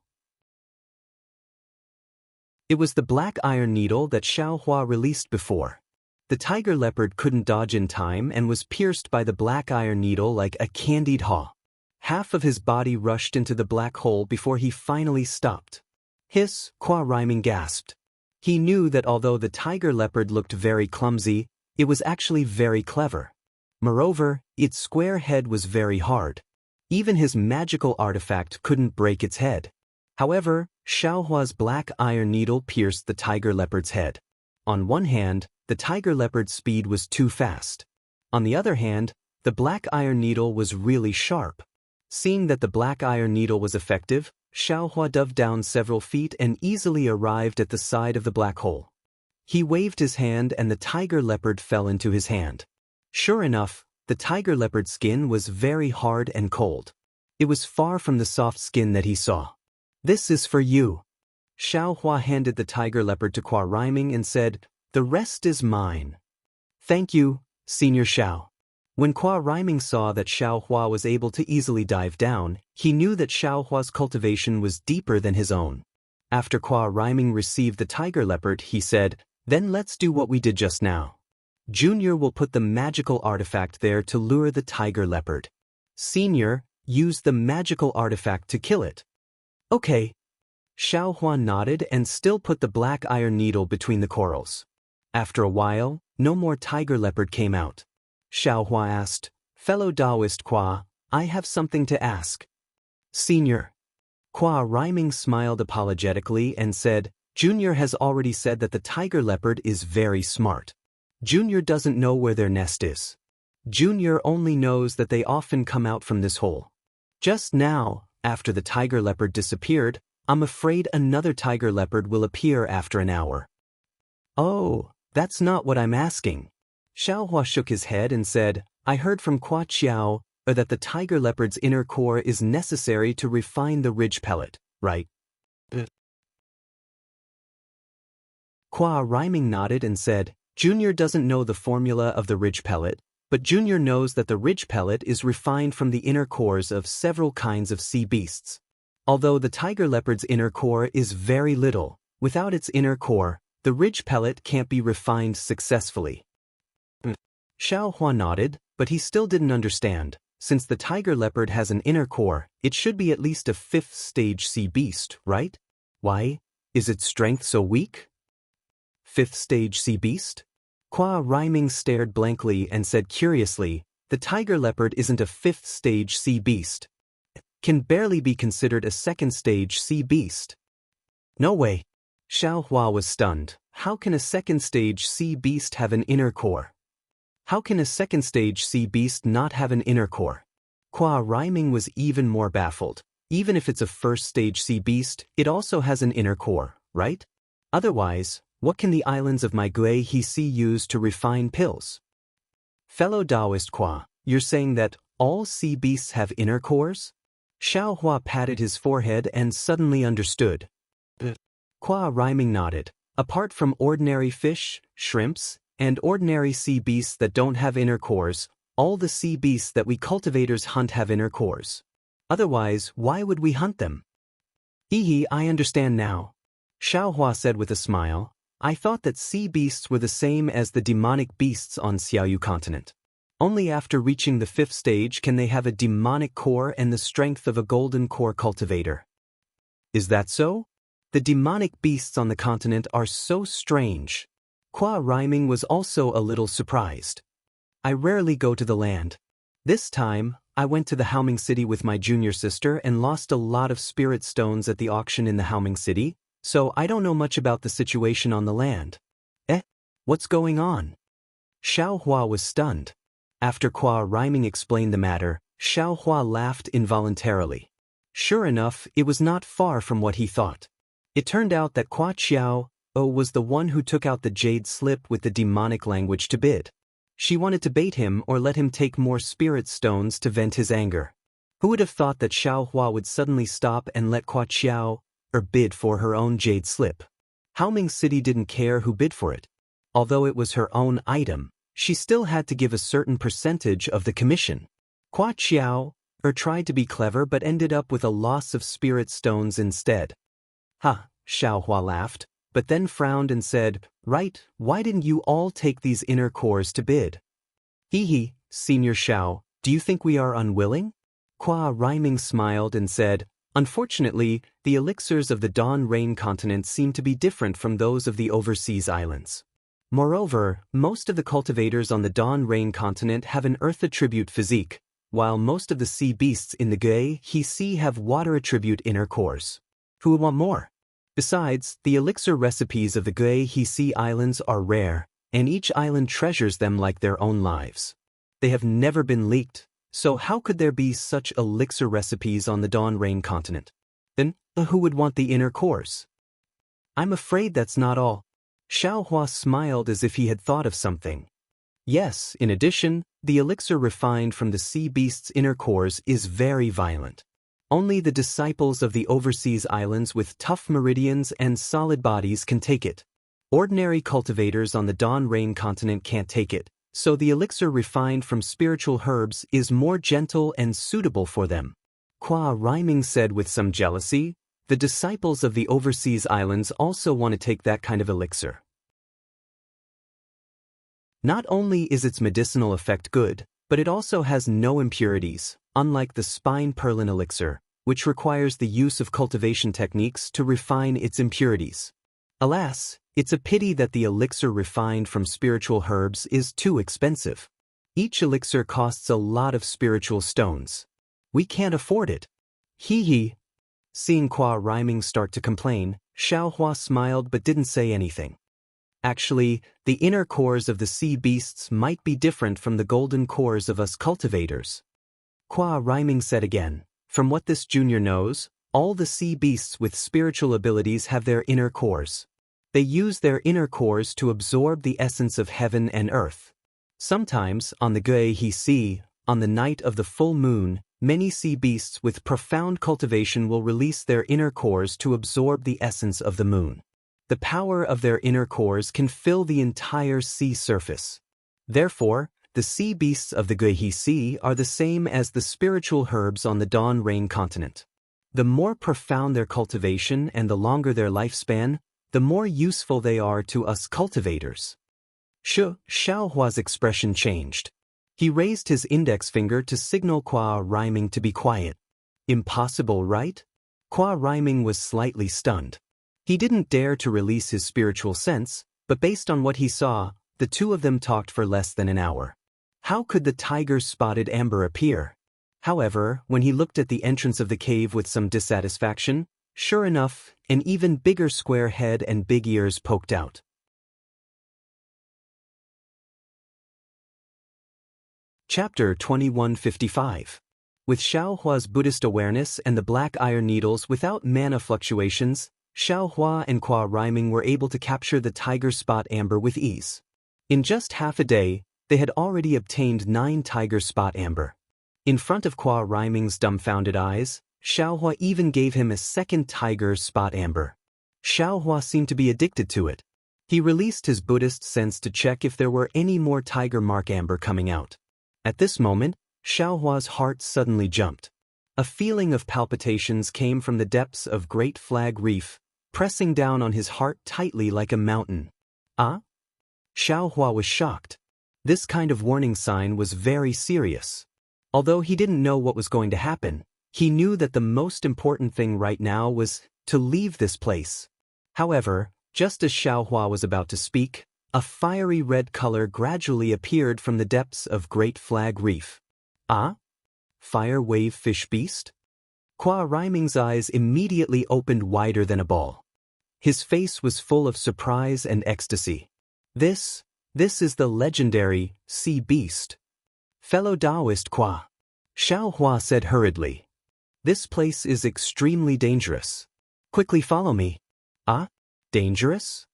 It was the black iron needle that Xiaohua released before. The tiger leopard couldn't dodge in time and was pierced by the black iron needle like a candied haw. Half of his body rushed into the black hole before he finally stopped. Hiss, Kwa Rhyming gasped. He knew that although the tiger leopard looked very clumsy, it was actually very clever. Moreover, its square head was very hard. Even his magical artifact couldn't break its head. However, Xiaohua's black iron needle pierced the tiger leopard's head. On one hand, the tiger leopard's speed was too fast. On the other hand, the black iron needle was really sharp. Seeing that the black iron needle was effective, Xiaohua dove down several feet and easily arrived at the side of the black hole. He waved his hand and the tiger leopard fell into his hand. Sure enough, the tiger leopard's skin was very hard and cold. It was far from the soft skin that he saw. "This is for you." Xiaohua handed the tiger leopard to Kwa Rhyming and said, "The rest is mine." "Thank you, Senior Xiao." When Kwa Rhyming saw that Xiaohua was able to easily dive down, he knew that Xiaohua's cultivation was deeper than his own. After Kwa Rhyming received the tiger leopard, he said, "Then let's do what we did just now. Junior will put the magical artifact there to lure the tiger leopard. Senior, use the magical artifact to kill it." "Okay." Xiaohua nodded and still put the black iron needle between the corals. After a while, no more tiger leopard came out. Xiaohua asked, "Fellow Taoist Kwa, I have something to ask." "Senior." Kwa Rhyming smiled apologetically and said, "Junior has already said that the tiger leopard is very smart. Junior doesn't know where their nest is. Junior only knows that they often come out from this hole. Just now, after the tiger leopard disappeared, I'm afraid another tiger leopard will appear after an hour." "Oh, that's not what I'm asking." Xiaohua shook his head and said, "I heard from Kwa Qiao that the tiger leopard's inner core is necessary to refine the ridge pellet, right?" Kwa Rhyming nodded and said, "Junior doesn't know the formula of the ridge pellet, but Junior knows that the ridge pellet is refined from the inner cores of several kinds of sea beasts. Although the tiger leopard's inner core is very little, without its inner core, the ridge pellet can't be refined successfully." Xiaohua nodded, but he still didn't understand. Since the tiger leopard has an inner core, it should be at least a 5th stage sea beast, right? Why? Is its strength so weak? 5th stage sea beast? Kwa Rhyming stared blankly and said curiously, "The tiger leopard isn't a 5th stage sea beast. Can barely be considered a 2nd stage sea beast." "No way." Xiaohua was stunned. How can a 2nd stage sea beast have an inner core? How can a 2nd stage sea beast not have an inner core? Kwa Rhyming was even more baffled. Even if it's a 1st stage sea beast, it also has an inner core, right? Otherwise, what can the islands of Maigui Hisi use to refine pills? "Fellow Taoist Kwa, you're saying that all sea beasts have inner cores?" Xiaohua patted his forehead and suddenly understood. Kwa Rhyming nodded. "Apart from ordinary fish, shrimps, and ordinary sea beasts that don't have inner cores, all the sea beasts that we cultivators hunt have inner cores. Otherwise, why would we hunt them?" I understand now," Xiaohua said with a smile. "I thought that sea beasts were the same as the demonic beasts on Xiaoyu continent. Only after reaching the 5th stage can they have a demonic core and the strength of a golden core cultivator." "Is that so? The demonic beasts on the continent are so strange." Kwa Rhyming was also a little surprised. "I rarely go to the land. This time, I went to the Haoming City with my junior sister and lost a lot of spirit stones at the auction in the Haoming City, so I don't know much about the situation on the land." What's going on?" Xiaohua was stunned. After Kwa Rhyming explained the matter, Xiaohua laughed involuntarily. Sure enough, it was not far from what he thought. It turned out that Kwa Chiao was the one who took out the jade slip with the demonic language to bid. She wanted to bait him or let him take more spirit stones to vent his anger. Who would have thought that Xiao Hua would suddenly stop and let Kwa Chiao bid for her own jade slip? Haoming City didn't care who bid for it. Although it was her own item, she still had to give a certain percentage of the commission. Kwa Chiao tried to be clever but ended up with a loss of spirit stones instead. Ha, Xiao Hua laughed, but then frowned and said, "Right, why didn't you all take these inner cores to bid?" Hee, Senior Xiao, do you think we are unwilling? Kwa Rhyming smiled and said, "Unfortunately, the elixirs of the Dawn Rain continent seem to be different from those of the overseas islands. Moreover, most of the cultivators on the Dawn Rain continent have an earth attribute physique, while most of the sea beasts in the Gui He Sea have water attribute inner cores. Who would want more? Besides, the elixir recipes of the Gui He Sea islands are rare, and each island treasures them like their own lives. They have never been leaked, so how could there be such elixir recipes on the Dawn Rain continent? Then, who would want the inner cores? I'm afraid that's not all." Xiao Hua smiled as if he had thought of something. Yes, in addition, the elixir refined from the sea beast's inner cores is very violent. Only the disciples of the overseas islands with tough meridians and solid bodies can take it. Ordinary cultivators on the Dawn Rain continent can't take it, so the elixir refined from spiritual herbs is more gentle and suitable for them. Kwa Rhyming said with some jealousy, "The disciples of the overseas islands also want to take that kind of elixir. Not only is its medicinal effect good, but it also has no impurities, unlike the spine purlin elixir, which requires the use of cultivation techniques to refine its impurities. Alas, it's a pity that the elixir refined from spiritual herbs is too expensive. Each elixir costs a lot of spiritual stones. We can't afford it." Hee. Seeing Kwa Rhyming start to complain, Xiao Hua smiled but didn't say anything. Actually, the inner cores of the sea beasts might be different from the golden cores of us cultivators. Kwa Rhyming said again, "From what this junior knows, all the sea beasts with spiritual abilities have their inner cores. They use their inner cores to absorb the essence of heaven and earth. Sometimes, on the Gui He Sea, on the night of the full moon, many sea beasts with profound cultivation will release their inner cores to absorb the essence of the moon. The power of their inner cores can fill the entire sea surface. Therefore, the sea beasts of the Gui He Sea are the same as the spiritual herbs on the Dawn Rain continent. The more profound their cultivation and the longer their lifespan, the more useful they are to us cultivators." Xiao Hua's expression changed. He raised his index finger to signal Kwa Rhyming to be quiet. Impossible, right? Kwa Rhyming was slightly stunned. He didn't dare to release his spiritual sense, but based on what he saw, the two of them talked for less than an hour. How could the tiger-spotted amber appear? However, when he looked at the entrance of the cave with some dissatisfaction, sure enough, an even bigger square head and big ears poked out. Chapter 2155. With Xiao Hua's Buddhist awareness and the black iron needles without mana fluctuations, Xiao Hua and Kwa Rhyming were able to capture the tiger spot amber with ease. In just half a day, they had already obtained 9 tiger spot amber. In front of Kwa Rhyming's dumbfounded eyes, Xiao Hua even gave him a second tiger spot amber. Xiao Hua seemed to be addicted to it. He released his Buddhist sense to check if there were any more tiger mark amber coming out. At this moment, Xiao Hua's heart suddenly jumped. A feeling of palpitations came from the depths of Great Flag Reef, pressing down on his heart tightly like a mountain. Ah? Xiao Hua was shocked. This kind of warning sign was very serious. Although he didn't know what was going to happen, he knew that the most important thing right now was to leave this place. However, just as Xiao Hua was about to speak, a fiery red color gradually appeared from the depths of Great Flag Reef. Ah? Fire wave fish beast? Kwa Rhyming's eyes immediately opened wider than a ball. His face was full of surprise and ecstasy. This is the legendary sea beast. Fellow Taoist Kwa. Xiao Hua said hurriedly. This place is extremely dangerous. Quickly follow me. Ah? Dangerous?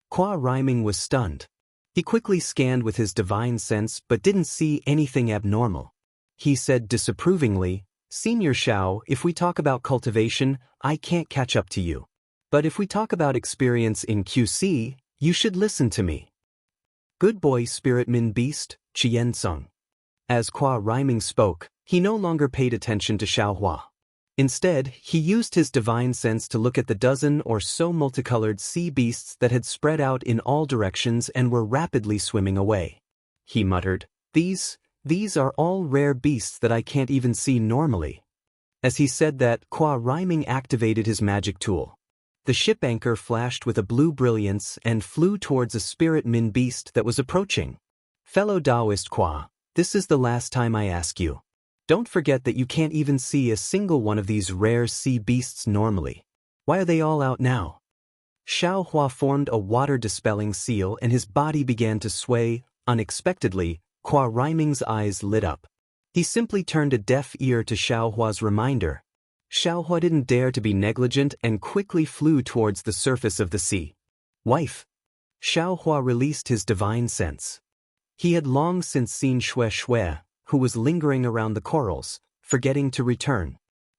Qua Rhyming was stunned. He quickly scanned with his divine sense but didn't see anything abnormal. He said disapprovingly, Senior Shao, if we talk about cultivation, I can't catch up to you. But if we talk about experience in QC, you should listen to me. Good boy Spirit Min Beast, Chien Sung. As Qua Rhyming spoke, he no longer paid attention to Xiao Hua. Instead, he used his divine sense to look at the dozen or so multicolored sea beasts that had spread out in all directions and were rapidly swimming away. He muttered, These are all rare beasts that I can't even see normally. As he said that, Qua Rhyming activated his magic tool. The ship anchor flashed with a blue brilliance and flew towards a Spirit Min beast that was approaching. Fellow Taoist Qua, this is the last time I ask you. Don't forget that you can't even see a single one of these rare sea beasts normally. Why are they all out now? Xiao Hua formed a water-dispelling seal and his body began to sway. Unexpectedly, Qua Rhyming's eyes lit up. He simply turned a deaf ear to Xiao Hua's reminder. Xiao Hua didn't dare to be negligent and quickly flew towards the surface of the sea. Wife. Xiao Hua released his divine sense. He had long since seen Xue, who was lingering around the corals, forgetting to return.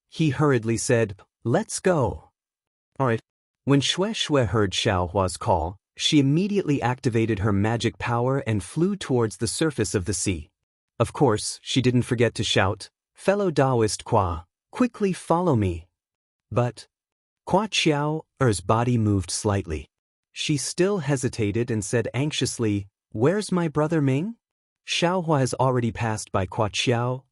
He hurriedly said, Let's go. Alright. When Xue heard Xiao Hua's call, she immediately activated her magic power and flew towards the surface of the sea. Of course, she didn't forget to shout, Fellow Taoist Qua, quickly follow me. But Qua Chiao's body moved slightly. She still hesitated and said anxiously, Where's my brother Ming? Xiao Hua has already passed by Qua Chiao,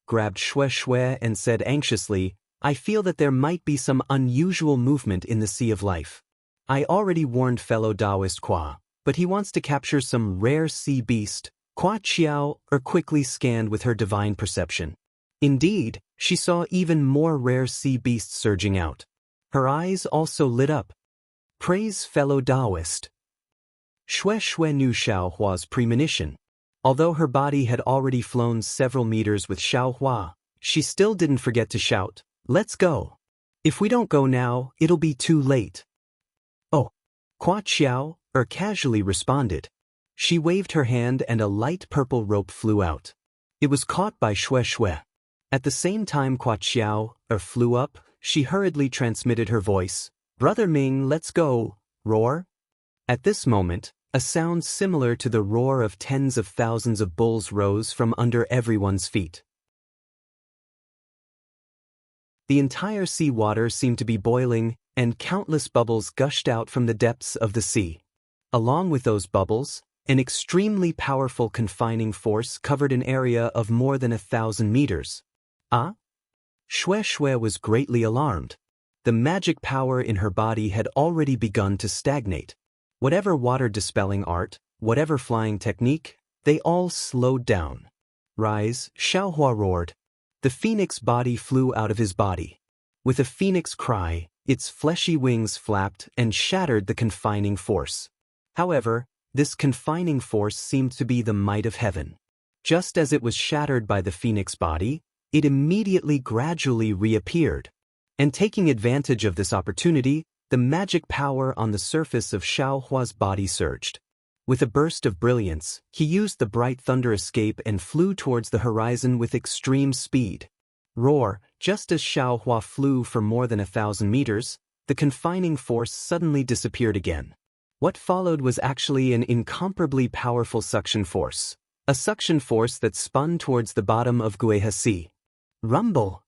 grabbed Xue and said anxiously, I feel that there might be some unusual movement in the Sea of Life. I already warned fellow Taoist Qua, but he wants to capture some rare sea beast. Qua Chiao quickly scanned with her divine perception. Indeed, she saw even more rare sea beasts surging out. Her eyes also lit up. Praise fellow Taoist. Xue knew Xiao Hua's premonition. Although her body had already flown several meters with Xiao Hua, she still didn't forget to shout, Let's go. If we don't go now, it'll be too late. Oh. Qua Chiao casually responded. She waved her hand and a light purple rope flew out. It was caught by Xue. At the same time Qua Chiao flew up, she hurriedly transmitted her voice, Brother Ming, let's go, roar. At this moment, a sound similar to the roar of tens of thousands of bulls rose from under everyone's feet. The entire sea water seemed to be boiling, and countless bubbles gushed out from the depths of the sea. Along with those bubbles, an extremely powerful confining force covered an area of more than 1,000 meters. Ah? Xue was greatly alarmed. The magic power in her body had already begun to stagnate. Whatever water-dispelling art, whatever flying technique, they all slowed down. Rise, Xiao Hua roared. The phoenix body flew out of his body. With a phoenix cry, its fleshy wings flapped and shattered the confining force. However, this confining force seemed to be the might of heaven. Just as it was shattered by the phoenix body, it immediately gradually reappeared. And taking advantage of this opportunity, the magic power on the surface of Xiao Hua's body surged. With a burst of brilliance, he used the bright thunder escape and flew towards the horizon with extreme speed. Roar, just as Xiao Hua flew for more than 1,000 meters, the confining force suddenly disappeared again. What followed was actually an incomparably powerful suction force. A suction force that spun towards the bottom of Gueha Sea. Rumble!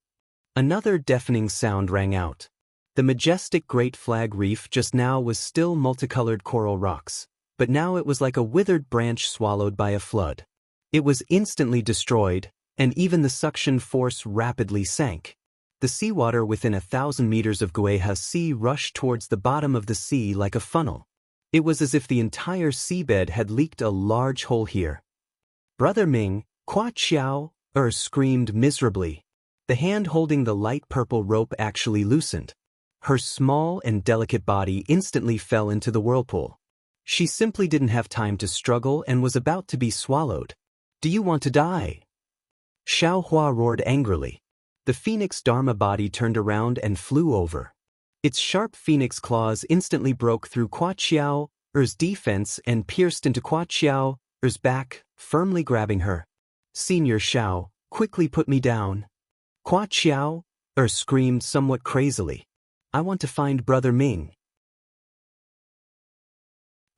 Another deafening sound rang out. The majestic Great Flag Reef just now was still multicolored coral rocks, but now it was like a withered branch swallowed by a flood. It was instantly destroyed, and even the suction force rapidly sank. The seawater within 1,000 meters of Gueha Sea rushed towards the bottom of the sea like a funnel. It was as if the entire seabed had leaked a large hole here. Brother Ming, Qua Chiao, screamed miserably. The hand holding the light purple rope actually loosened. Her small and delicate body instantly fell into the whirlpool. She simply didn't have time to struggle and was about to be swallowed. Do you want to die? Xiao Hua roared angrily. The phoenix Dharma body turned around and flew over. Its sharp phoenix claws instantly broke through Hua Qiao's defense and pierced into Hua Qiao's back, firmly grabbing her. Senior Xiao, quickly put me down. Hua Qiao screamed somewhat crazily. I want to find Brother Ming.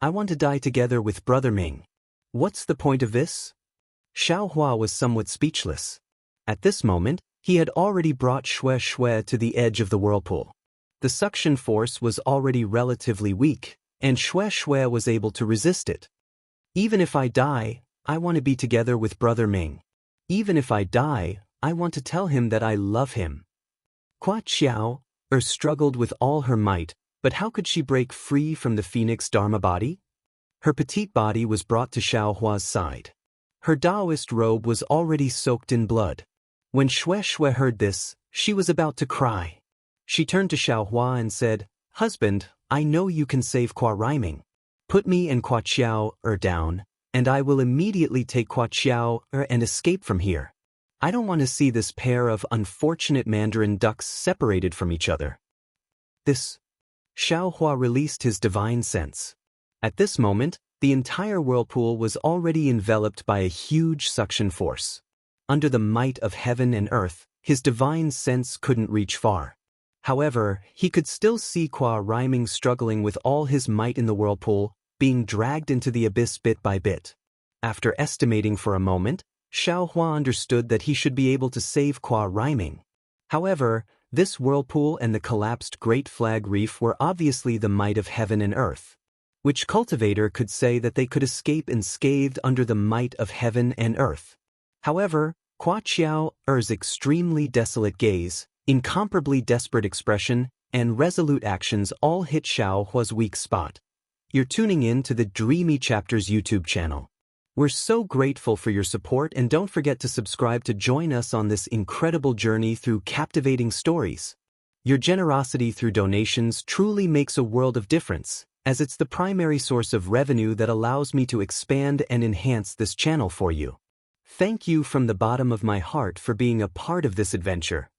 I want to die together with Brother Ming. What's the point of this? Xiao Hua was somewhat speechless. At this moment, he had already brought Shui to the edge of the whirlpool. The suction force was already relatively weak, and Shui was able to resist it. Even if I die, I want to be together with Brother Ming. Even if I die, I want to tell him that I love him. Hua Qiao struggled with all her might, but how could she break free from the Phoenix Dharma body? Her petite body was brought to Xiao Hua's side. Her Taoist robe was already soaked in blood. When Shui heard this, she was about to cry. She turned to Xiao Hua and said, "Husband, I know you can save Hua Riming. Put me and Hua Qiao down, and I will immediately take Hua Qiao and escape from here. I don't want to see this pair of unfortunate Mandarin ducks separated from each other." This. Xiao Hua released his divine sense. At this moment, the entire whirlpool was already enveloped by a huge suction force. Under the might of heaven and earth, his divine sense couldn't reach far. However, he could still see Hua Riming struggling with all his might in the whirlpool, being dragged into the abyss bit by bit. After estimating for a moment, Xiao Hua understood that he should be able to save Hua Riming. However, this whirlpool and the collapsed Great Flag Reef were obviously the might of heaven and earth. Which cultivator could say that they could escape unscathed under the might of heaven and earth? However, Hua Qiao's extremely desolate gaze, incomparably desperate expression, and resolute actions all hit Xiao Hua's weak spot. You're tuning in to the Dreamy Chapters YouTube channel. We're so grateful for your support, and don't forget to subscribe to join us on this incredible journey through captivating stories. Your generosity through donations truly makes a world of difference, as it's the primary source of revenue that allows me to expand and enhance this channel for you. Thank you from the bottom of my heart for being a part of this adventure.